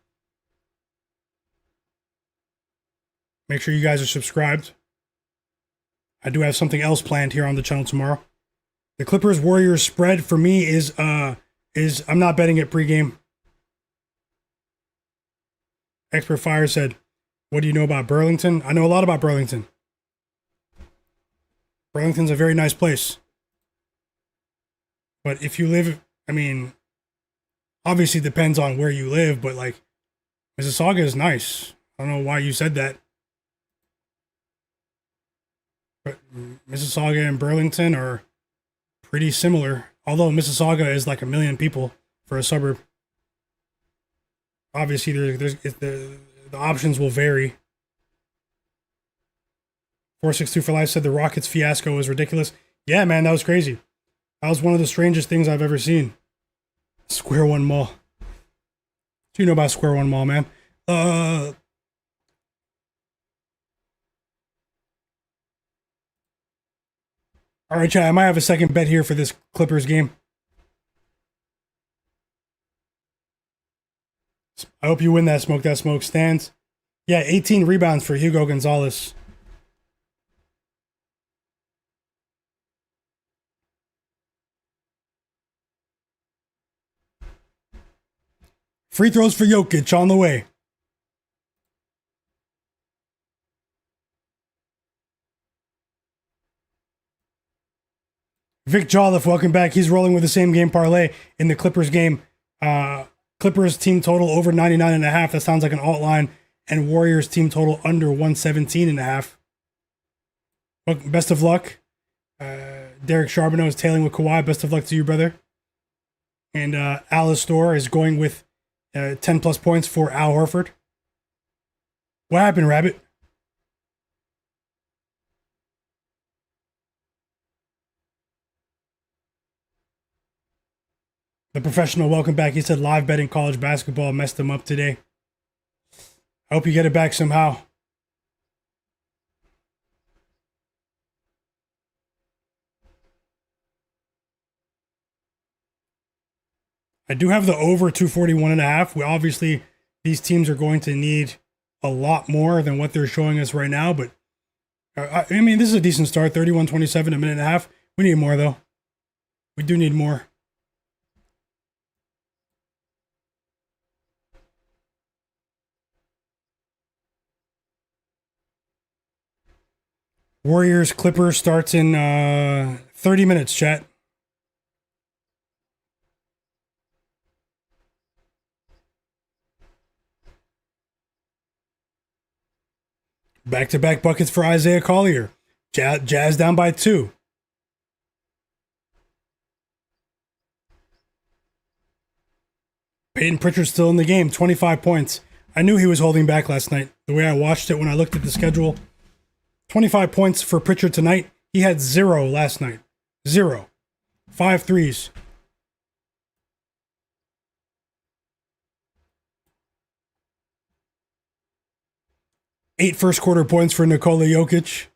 Make sure you guys are subscribed. I do have something else planned here on the channel tomorrow. The Clippers-Warriors spread for me is I'm not betting it pregame. Expert Fire said, what do you know about Burlington? I know a lot about Burlington. Burlington's a very nice place. But if you live, obviously it depends on where you live, but like, Mississauga is nice. I don't know why you said that. But Mississauga and Burlington are pretty similar. Although Mississauga is like 1 million people for a suburb. Obviously, the options will vary. 462 for Life said the Rockets fiasco was ridiculous. Yeah, man, that was crazy. That was one of the strangest things I've ever seen. Square One Mall. What do you know about Square One Mall, man? All right, chat, I might have a second bet here for this Clippers game. I hope you win that smoke. That smoke stands. Yeah, 18 rebounds for Hugo Gonzalez. Free throws for Jokic on the way. Vic Jolliffe, welcome back. He's rolling with the same game parlay in the Clippers game. Clippers team total over 99.5. That sounds like an alt line. And Warriors team total under 117.5. Well, best of luck. Derek Charbonneau is tailing with Kawhi. Best of luck to you, brother. And Alistair is going with 10 plus points for Al Horford. What happened, Rabbit? The professional, welcome back. He said live betting college basketball messed him up today. I hope you get it back somehow. I do have the over 241.5. We obviously, these teams are going to need a lot more than what they're showing us right now. But this is a decent start. 31-27, a minute and a half. We need more though. We do need more. Warriors Clippers starts in 30 minutes, chat. Back-to-back buckets for Isaiah Collier. Jazz down by 2. Payton Pritchard still in the game, 25 points. I knew he was holding back last night. The way I watched it when I looked at the schedule. 25 points for Pritchard tonight. He had 0 last night. 0. 5 threes. 8 first quarter points for Nikola Jokic.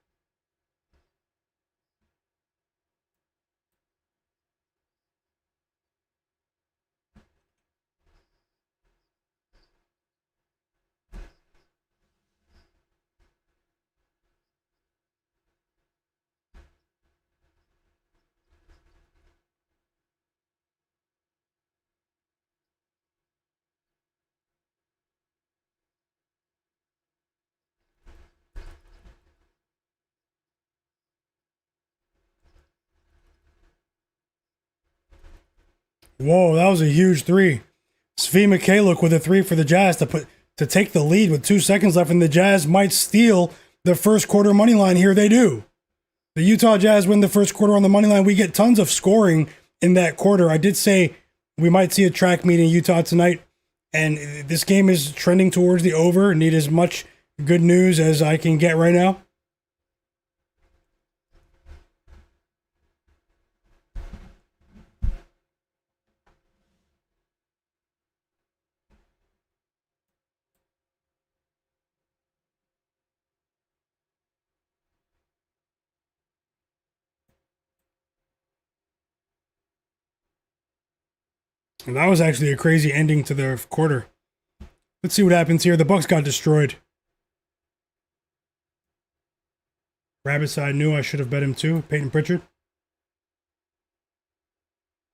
Whoa, that was a huge three. Svi Mikhailiuk with a three for the Jazz to take the lead with 2 seconds left, and the Jazz might steal the first quarter money line here. They do. The Utah Jazz win the first quarter on the money line. We get tons of scoring in that quarter. I did say we might see a track meet in Utah tonight, and this game is trending towards the over. Need as much good news as I can get right now. And that was actually a crazy ending to the quarter. Let's see what happens here. The Bucks got destroyed. Rabbit side knew I should have bet him too. Payton Pritchard.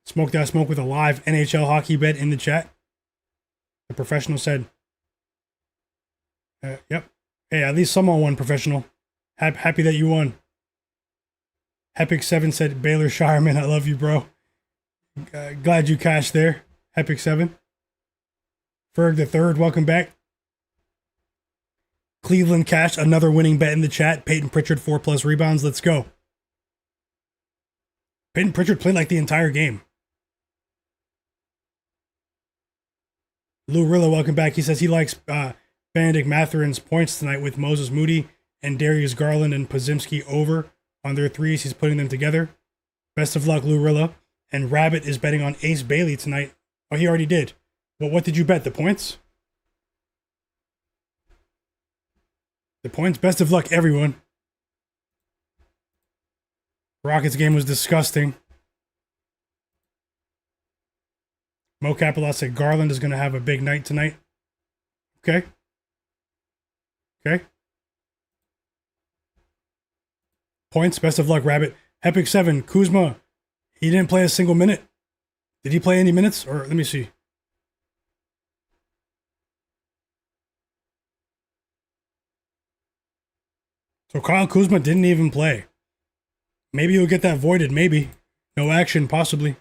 Smoke that smoke with a live NHL hockey bet in the chat. The professional said, yep. Hey, at least someone won, professional. Happy that you won. Epic7 said, Baylor Shireman, I love you, bro. Glad you cashed there. Epic7. Ferg the third, welcome back. Cleveland cashed another winning bet in the chat. Payton Pritchard, 4+ rebounds. Let's go. Payton Pritchard played like the entire game. Lou Rilla, welcome back. He says he likes Bennedict Mathurin's points tonight with Moses Moody and Darius Garland and Podziemski over on their threes. He's putting them together. Best of luck, Lou Rilla. And Rabbit is betting on Ace Bailey tonight. Oh, he already did. But what did you bet? The points? The points. Best of luck, everyone. Rockets game was disgusting. Mo Capelot said Garland is going to have a big night tonight. Okay. Okay. Points. Best of luck, Rabbit. Epic7. Kuzma. He didn't play a single minute. Did he play any minutes? Or let me see. So Kyle Kuzma didn't even play. Maybe you'll get that voided. Maybe. No action, possibly.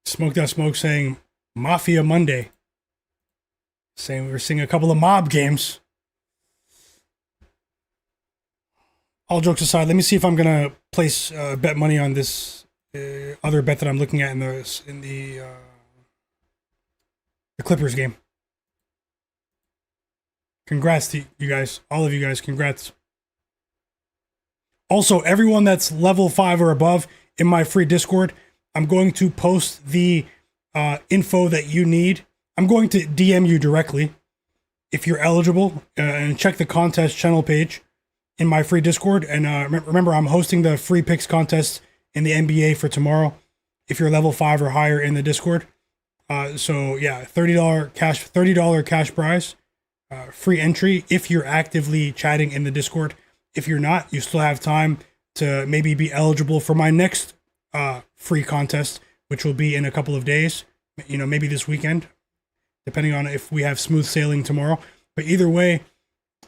Smoke that smoke saying Mafia Monday. Saying we're seeing a couple of mob games. All jokes aside, let me see if I'm gonna place bet money on this other bet that I'm looking at in the Clippers game. Congrats to you guys, all of you guys. Congrats. Also, everyone that's level 5 or above in my free Discord, I'm going to post the info that you need. I'm going to DM you directly if you're eligible, and check the contest channel page in my free Discord. And remember, I'm hosting the free picks contest in the NBA for tomorrow if you're level 5 or higher in the Discord. So yeah, $30 cash prize, free entry if you're actively chatting in the Discord. If you're not, you still have time to maybe be eligible for my next free contest, which will be in a couple of days. You know, maybe this weekend, depending on if we have smooth sailing tomorrow. But either way,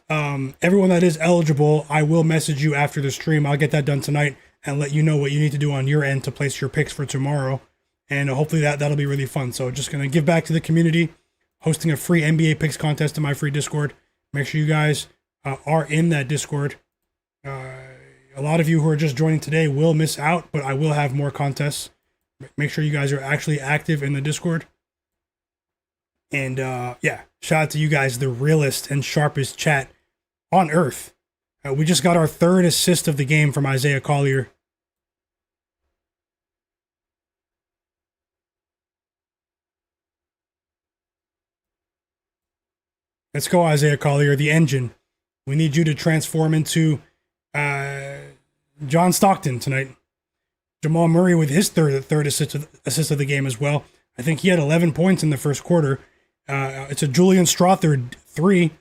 everyone that is eligible, I will message you after the stream. I'll get that done tonight and let you know what you need to do on your end to place your picks for tomorrow. And hopefully that'll be really fun. So just going to give back to the community, hosting a free NBA picks contest in my free Discord. Make sure you guys are in that Discord. A lot of you who are just joining today will miss out, but I will have more contests. Make sure you guys are actually active in the Discord. And yeah, shout out to you guys, the realest and sharpest chat on earth. We just got our 3rd assist of the game from Isaiah Collier. Let's go, Isaiah Collier, the engine. We need you to transform into John Stockton tonight. Jamal Murray with his third assist of the game as well. I think he had 11 points in the first quarter. It's a Julian Strawther 3.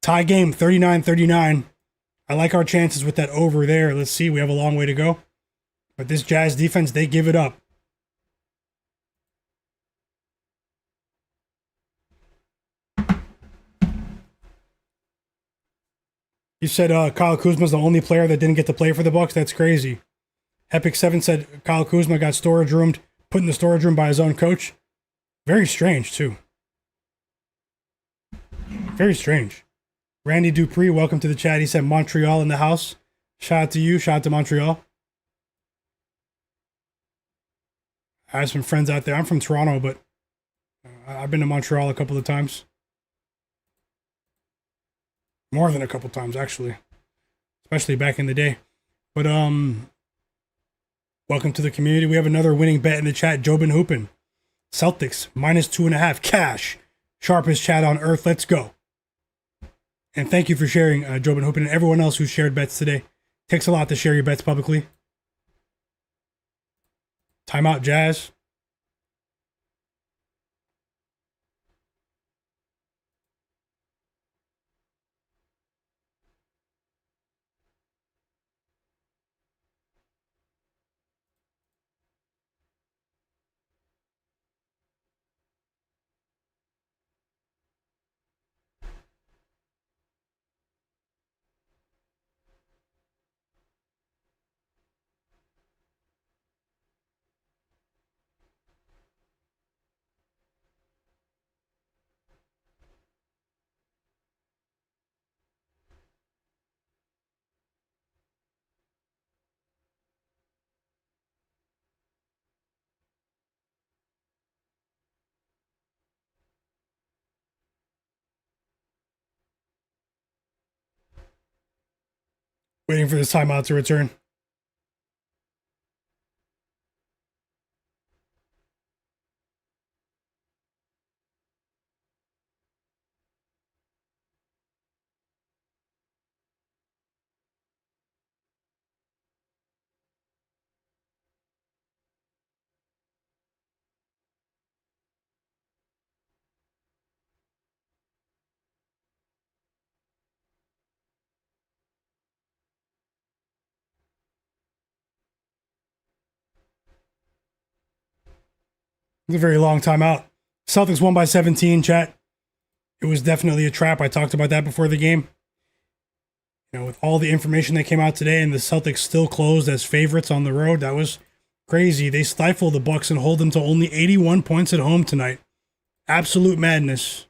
Tie game, 39-39. I like our chances with that over there. Let's see, we have a long way to go. But this Jazz defense, they give it up. You said Kyle Kuzma's the only player that didn't get to play for the Bucks. That's crazy. Epic7 said Kyle Kuzma got storage roomed, put in the storage room by his own coach. Very strange, too. Very strange. Randy Dupree, welcome to the chat. He said Montreal in the house. Shout out to you. Shout out to Montreal. I have some friends out there. I'm from Toronto, but I've been to Montreal a couple of times. More than a couple times, actually. Especially back in the day. But, welcome to the community. We have another winning bet in the chat. Jobin Hoopin. Celtics, -2.5. Cash. Sharpest chat on earth. Let's go. And thank you for sharing, Jobin Hoopin, and everyone else who shared bets today. Takes a lot to share your bets publicly. Timeout, Jazz. Waiting for this timeout to return. It's a very long timeout. Celtics won by 17, chat. It was definitely a trap. I talked about that before the game. You know, with all the information that came out today and the Celtics still closed as favorites on the road, that was crazy. They stifle the Bucks and hold them to only 81 points at home tonight. Absolute madness.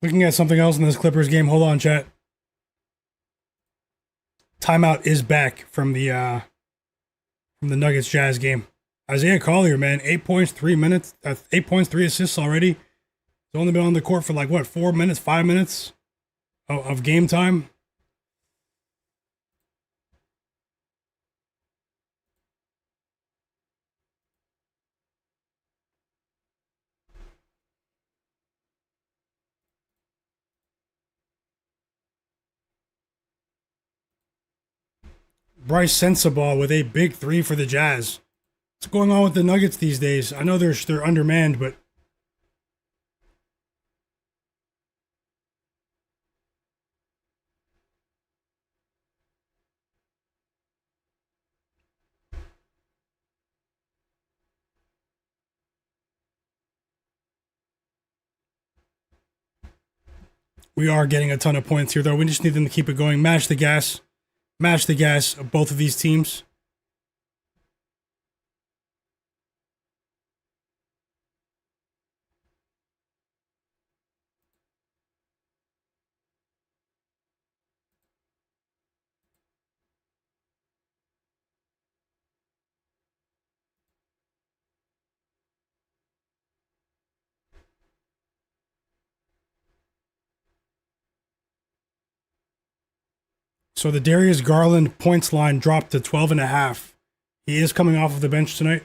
Looking at something else in this Clippers game. Hold on, chat. Timeout is back from the Nuggets Jazz game. Isaiah Collier, man, 8 points, 3 minutes, 8 points, 3 assists already. He's only been on the court for like what, 4 minutes, 5 minutes of game time. Bryce Sensabaugh with a big three for the Jazz. What's going on with the Nuggets these days? I know they're undermanned, but we are getting a ton of points here, though. We just need them to keep it going. Mash the gas. Mash the gas of both of these teams. So the Darius Garland points line dropped to 12.5. He is coming off of the bench tonight.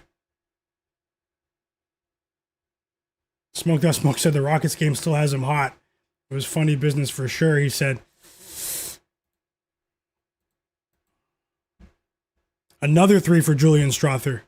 Smoke That Smoke said the Rockets game still has him hot. It was funny business for sure, he said. Another 3 for Julian Strawther.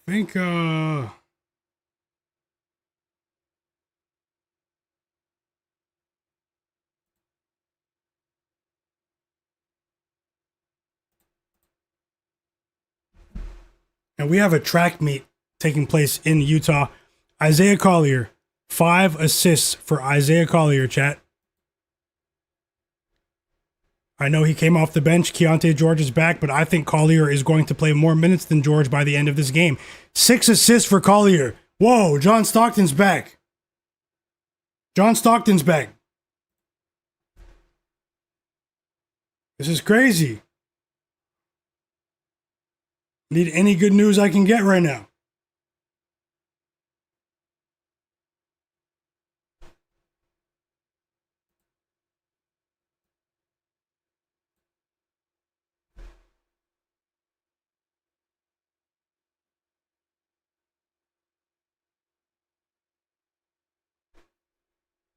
I think, and we have a track meet taking place in Utah. Isaiah Collier, 5 assists for Isaiah Collier, chat. I know he came off the bench. Keontae George is back, but I think Collier is going to play more minutes than George by the end of this game. 6 assists for Collier. Whoa, John Stockton's back. John Stockton's back. This is crazy. Need any good news I can get right now.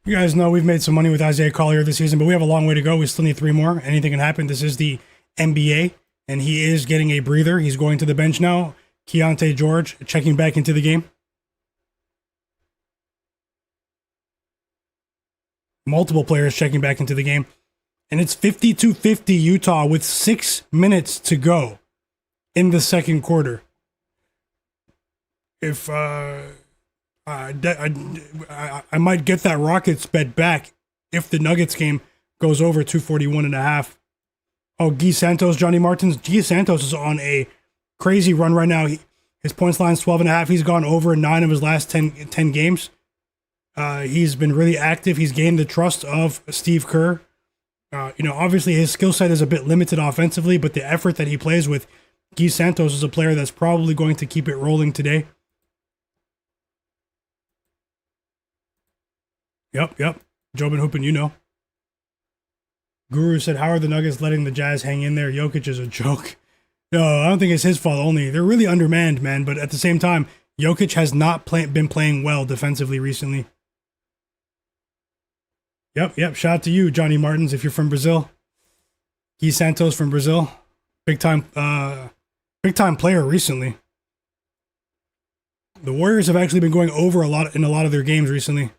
You guys know we've made some money with Isaiah Collier this season, but we have a long way to go. We still need 3 more. Anything can happen. This is the NBA, and he is getting a breather. He's going to the bench now. Keontae George checking back into the game. Multiple players checking back into the game. And it's 52-50 Utah with 6 minutes to go in the second quarter. If I might get that Rockets bet back if the Nuggets game goes over 241.5. Oh, Guy Santos, Johnny Martins. Guy Santos is on a crazy run right now. His points line's 12.5. He's gone over in 9 of his last 10 games. He's been really active. He's gained the trust of Steve Kerr. Obviously his skill set is a bit limited offensively, but the effort that he plays with, Guy Santos is a player that's probably going to keep it rolling today. Yep. Jobin Hoopin, you know. Guru said, how are the Nuggets letting the Jazz hang in there? Jokic is a joke. No, I don't think it's his fault only. They're really undermanned, man. But at the same time, Jokic has not been playing well defensively recently. Yep. Shout out to you, Johnny Martins, if you're from Brazil. Guy Santos from Brazil. Big time player recently. The Warriors have actually been going over a lot in a lot of their games recently.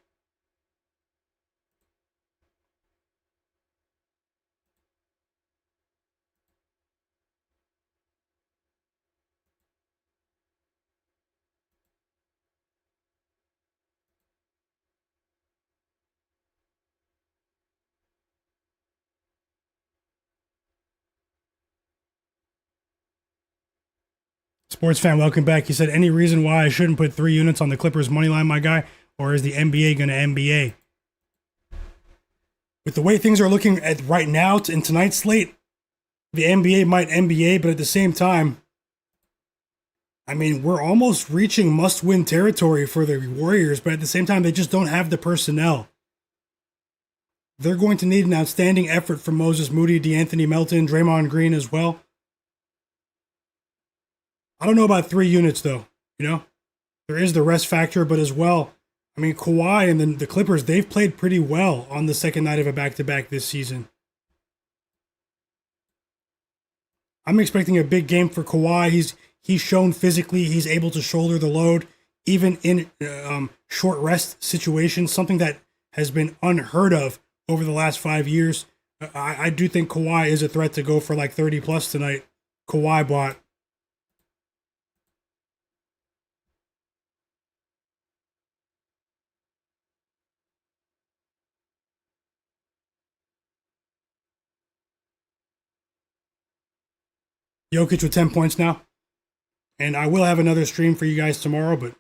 Sports fan, welcome back. He said, any reason why I shouldn't put 3 units on the Clippers money line, my guy? Or is the NBA going to NBA? With the way things are looking at right now in tonight's slate, the NBA might NBA, but at the same time, I mean, we're almost reaching must-win territory for the Warriors, but at the same time, they just don't have the personnel. They're going to need an outstanding effort from Moses Moody, DeAnthony Melton, Draymond Green as well. I don't know about 3 units, though. There is the rest factor, but as well, I mean, Kawhi and the Clippers, they've played pretty well on the second night of a back-to-back this season. I'm expecting a big game for Kawhi. He's shown physically he's able to shoulder the load, even in short rest situations, something that has been unheard of over the last 5 years. I do think Kawhi is a threat to go for like 30-plus tonight. Kawhi bought. Jokic with 10 points now. And I will have another stream for you guys tomorrow, but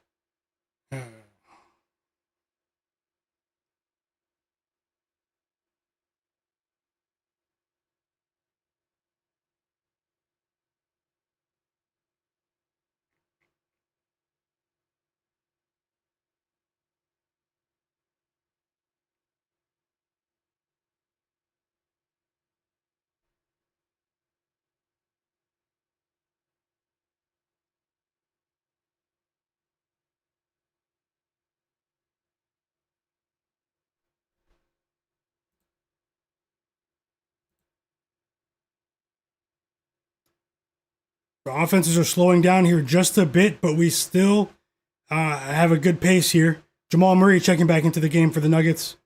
the offenses are slowing down here just a bit, but we still have a good pace here. Jamal Murray checking back into the game for the Nuggets.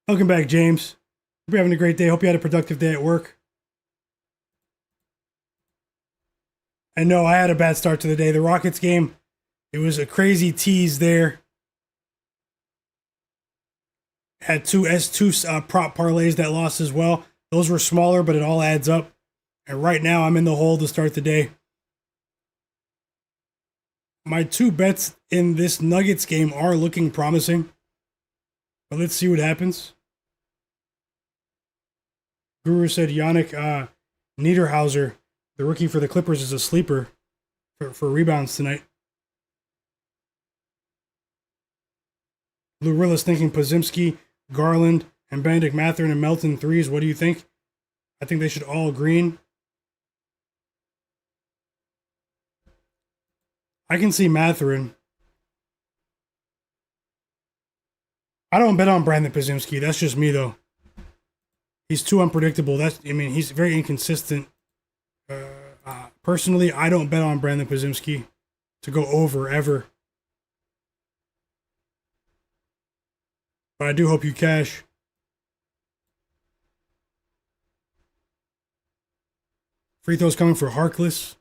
Welcome back, James. Hope you're having a great day. Hope you had a productive day at work. I know I had a bad start to the day. The Rockets game, it was a crazy tease there. Had two S2 prop parlays that lost as well. Those were smaller, but it all adds up. And right now, I'm in the hole to start the day. My two bets in this Nuggets game are looking promising. But let's see what happens. Guru said Yannick Niederhauser, the rookie for the Clippers, is a sleeper for rebounds tonight. Lou Rilla's thinking Podziemski, Garland, and Bennedict Mathurin and Melton threes. What do you think? I think they should all green. I can see Mathurin. I don't bet on Brandon Podziemski. That's just me, though. He's too unpredictable. He's very inconsistent. Personally, I don't bet on Brandon Podziemski to go over ever. But I do hope you cash. Free throws coming for Harkless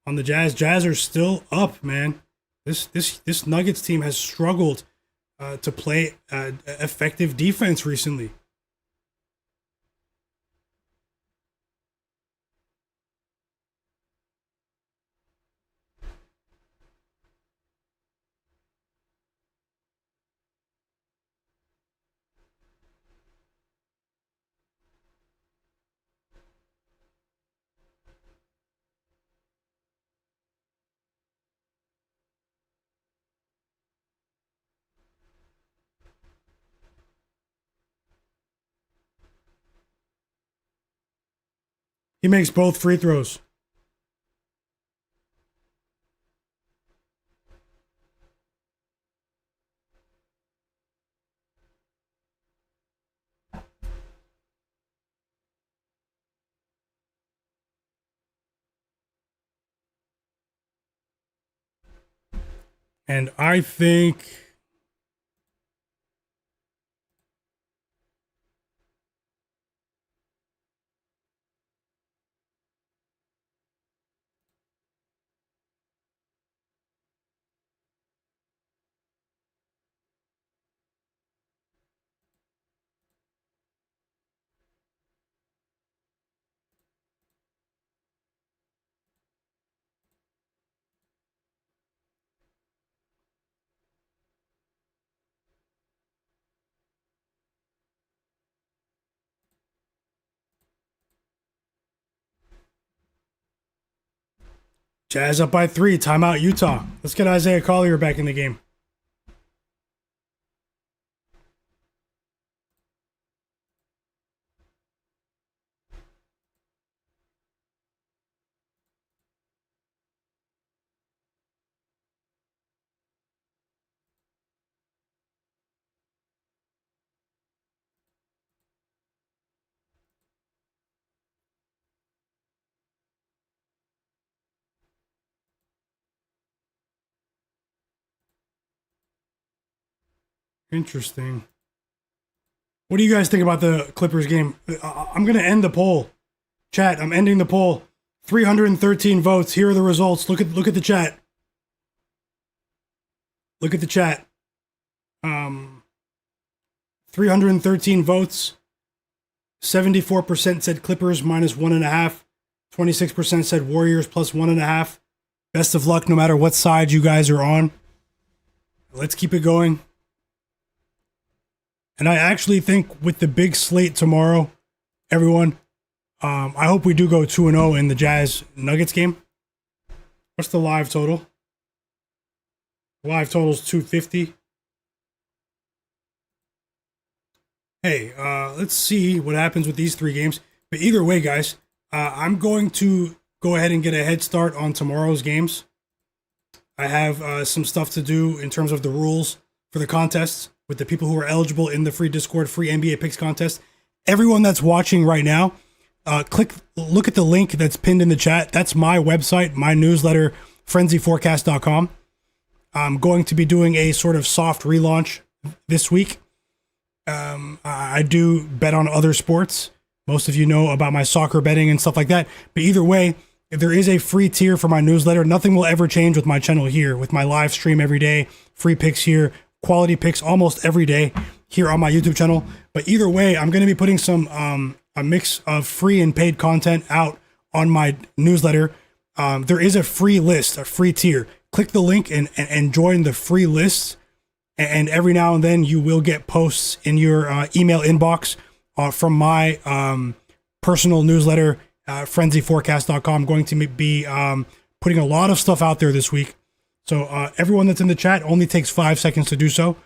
on the Jazz. Jazz are still up, man. This Nuggets team has struggled to play effective defense recently. He makes both free throws. And I think Jazz up by 3. Timeout, Utah. Let's get Isaiah Collier back in the game. Interesting. What do you guys think about the Clippers game? I'm going to end the poll. Chat, I'm ending the poll. 313 votes. Here are the results. Look at the chat. Look at the chat. 313 votes. 74% said Clippers minus 1.5. 26% said Warriors plus 1.5. Best of luck no matter what side you guys are on. Let's keep it going. And I actually think with the big slate tomorrow, everyone, I hope we do go 2-0 in the Jazz Nuggets game. What's the live total? Live total is 250. Hey, let's see what happens with these 3 games. But either way, guys, I'm going to go ahead and get a head start on tomorrow's games. I have some stuff to do in terms of the rules for the contests with the people who are eligible in the free Discord, free NBA picks contest. Everyone that's watching right now, look at the link that's pinned in the chat. That's my website, my newsletter, frenzyforecast.com. I'm going to be doing a sort of soft relaunch this week. I do bet on other sports. Most of you know about my soccer betting and stuff like that. But either way, if there is a free tier for my newsletter, nothing will ever change with my channel here, with my live stream every day, free picks here, quality picks almost every day here on my YouTube channel. But either way, I'm going to be putting some a mix of free and paid content out on my newsletter. There is a free list, a free tier. Click the link and join the free list. And every now and then you will get posts in your email inbox from my personal newsletter, frenzyforecast.com. I'm going to be putting a lot of stuff out there this week. So everyone that's in the chat, only takes 5 seconds to do so.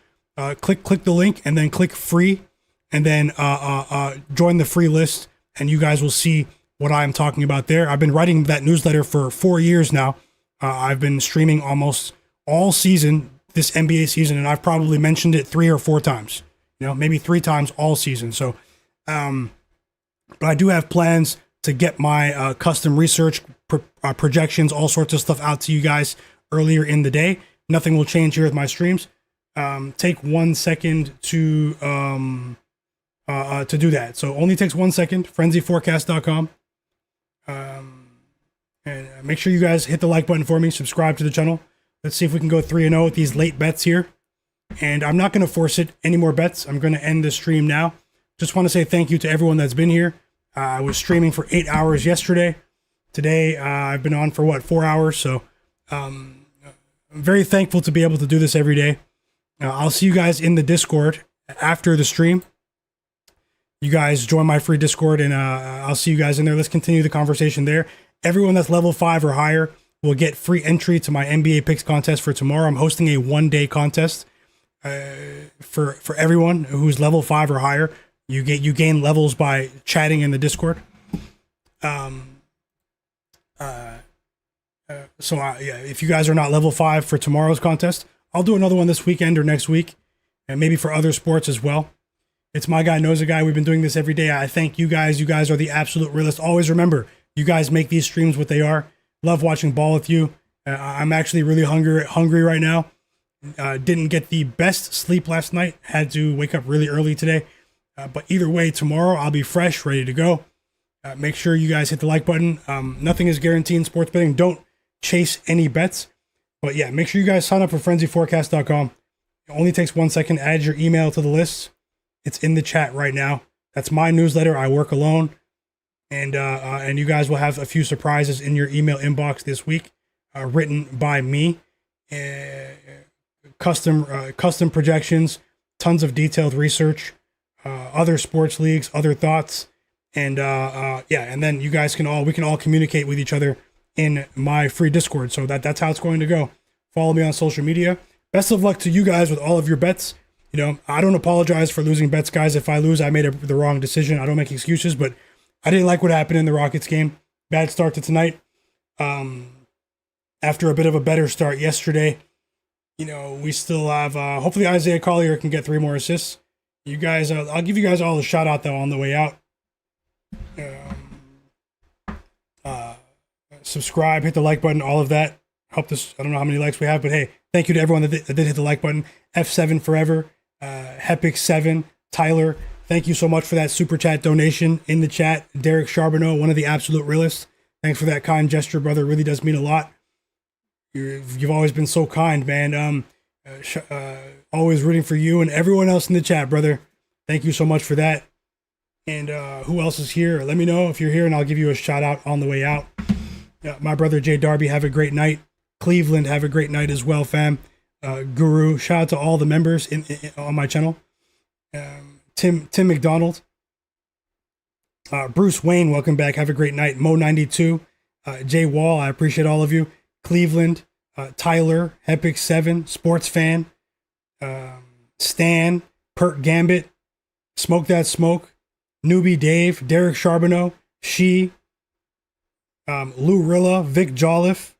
Click the link and then click free, and then join the free list, and you guys will see what I'm talking about there. I've been writing that newsletter for 4 years now. I've been streaming almost all season, this NBA season, and I've probably mentioned it 3 or 4 times, maybe 3 times all season. So, but I do have plans to get my custom research, projections, all sorts of stuff out to you guys earlier in the day. Nothing will change here with my streams. Take 1 second to do that. So only takes 1 second. Frenzyforecast.com. And make sure you guys hit the like button for me. Subscribe to the channel. Let's see if we can go 3-0 with these late bets here. And I'm not going to force it any more bets. I'm going to end the stream now. Just want to say thank you to everyone that's been here. I was streaming for 8 hours yesterday. Today, I've been on for 4 hours. So I'm very thankful to be able to do this every day. I'll see you guys in the Discord after the stream. You guys join my free Discord, and I'll see you guys in there. Let's continue the conversation there. Everyone that's level 5 or higher will get free entry to my NBA picks contest for tomorrow. I'm hosting a 1-day contest for everyone who's level 5 or higher. You gain levels by chatting in the Discord. If you guys are not level 5 for tomorrow's contest, I'll do another one this weekend or next week, and maybe for other sports as well. It's Myguyknowsaguy. We've been doing this every day. I thank you guys. You guys are the absolute realest. Always remember, you guys make these streams what they are. Love watching ball with you. I'm actually really hungry right now. Didn't get the best sleep last night. Had to wake up really early today. But either way, tomorrow I'll be fresh, ready to go. Make sure you guys hit the like button. Nothing is guaranteed in sports betting. Don't chase any bets. But yeah, make sure you guys sign up for frenzyforecast.com. It only takes 1 second. Add your email to the list. It's in the chat right now. That's my newsletter. I work alone. And you guys will have a few surprises in your email inbox this week, written by me. Custom projections, tons of detailed research, other sports leagues, other thoughts, and and then we can all communicate with each other in my free Discord. So that's how it's going to go. Follow me on social media. Best of luck to you guys with all of your bets. I don't apologize for losing bets, guys. If I lose, I made the wrong decision. I don't make excuses, but I didn't like what happened in the Rockets game. Bad start to tonight. After a bit of a better start yesterday, we still have, hopefully Isaiah Collier can get 3 more assists. You guys, I'll give you guys all a shout out though on the way out. Subscribe, hit the like button, all of that. Help this. I don't know how many likes we have, but hey, thank you to everyone that did hit the like button. F7 forever, Hepic7, Tyler. Thank you so much for that super chat donation in the chat. Derek Charbonneau, one of the absolute realists. Thanks for that kind gesture, brother. It really does mean a lot. You've always been so kind, man. Always rooting for you and everyone else in the chat, brother. Thank you so much for that. And who else is here? Let me know if you're here, and I'll give you a shout out on the way out. My brother Jay Darby, have a great night. Cleveland, have a great night as well, fam. Guru, shout out to all the members on my channel. Tim McDonald. Bruce Wayne, welcome back. Have a great night. Mo92. Jay Wall, I appreciate all of you. Cleveland. Tyler, Epic7, Sports Fan. Stan, Pert Gambit. Smoke That Smoke. Newbie Dave, Derek Charbonneau, Lou Rilla, Vic Jolliffe,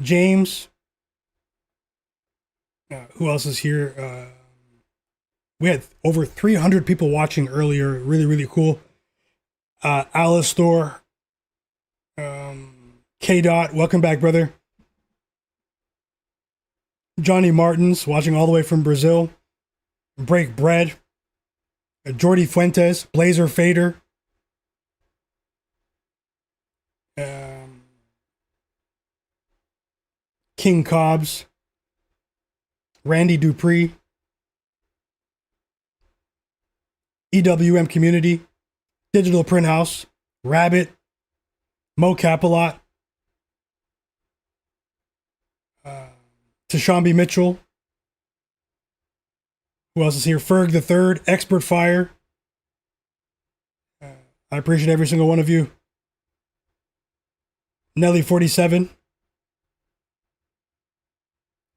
James. Who else is here? We had over 300 people watching earlier. Really, really cool. Alistor, K. Dot, welcome back, brother. Johnny Martins, watching all the way from Brazil. Break Bread. Jordy Fuentes, Blazer Fader. King Cobbs. Randy Dupree. EWM Community. Digital Print House. Rabbit. Mo Capilot. Tashambi Mitchell. Who else is here? Ferg the Third, Expert Fire. I appreciate every single one of you. Nelly47.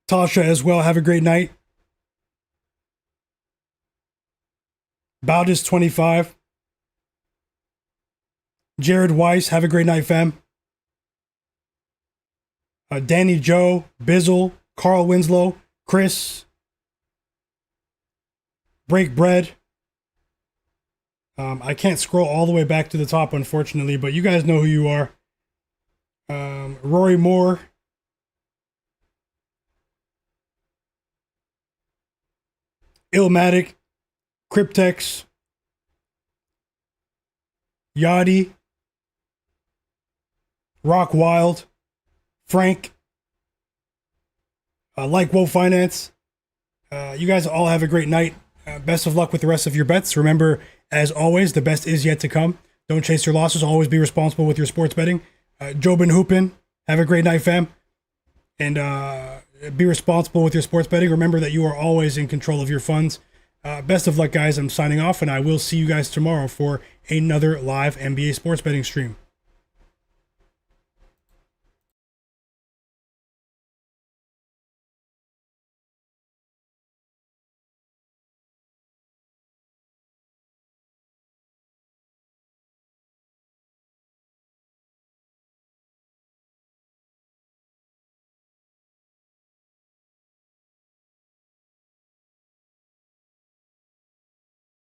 Tasha as well. Have a great night. Baldus25. Jared Weiss. Have a great night, fam. Danny Joe, Bizzle, Carl Winslow, Chris. Break Bread. I can't scroll all the way back to the top, unfortunately, but you guys know who you are. Rory Moore. Illmatic. Cryptex. Yachty. Rock Wild. Frank. Like Woe Finance. You guys all have a great night. Best of luck with the rest of your bets. Remember, as always, the best is yet to come. Don't chase your losses. Always be responsible with your sports betting. Jobin Hoopin, have a great night, fam. And be responsible with your sports betting. Remember that you are always in control of your funds. Best of luck, guys. I'm signing off, and I will see you guys tomorrow for another live NBA sports betting stream.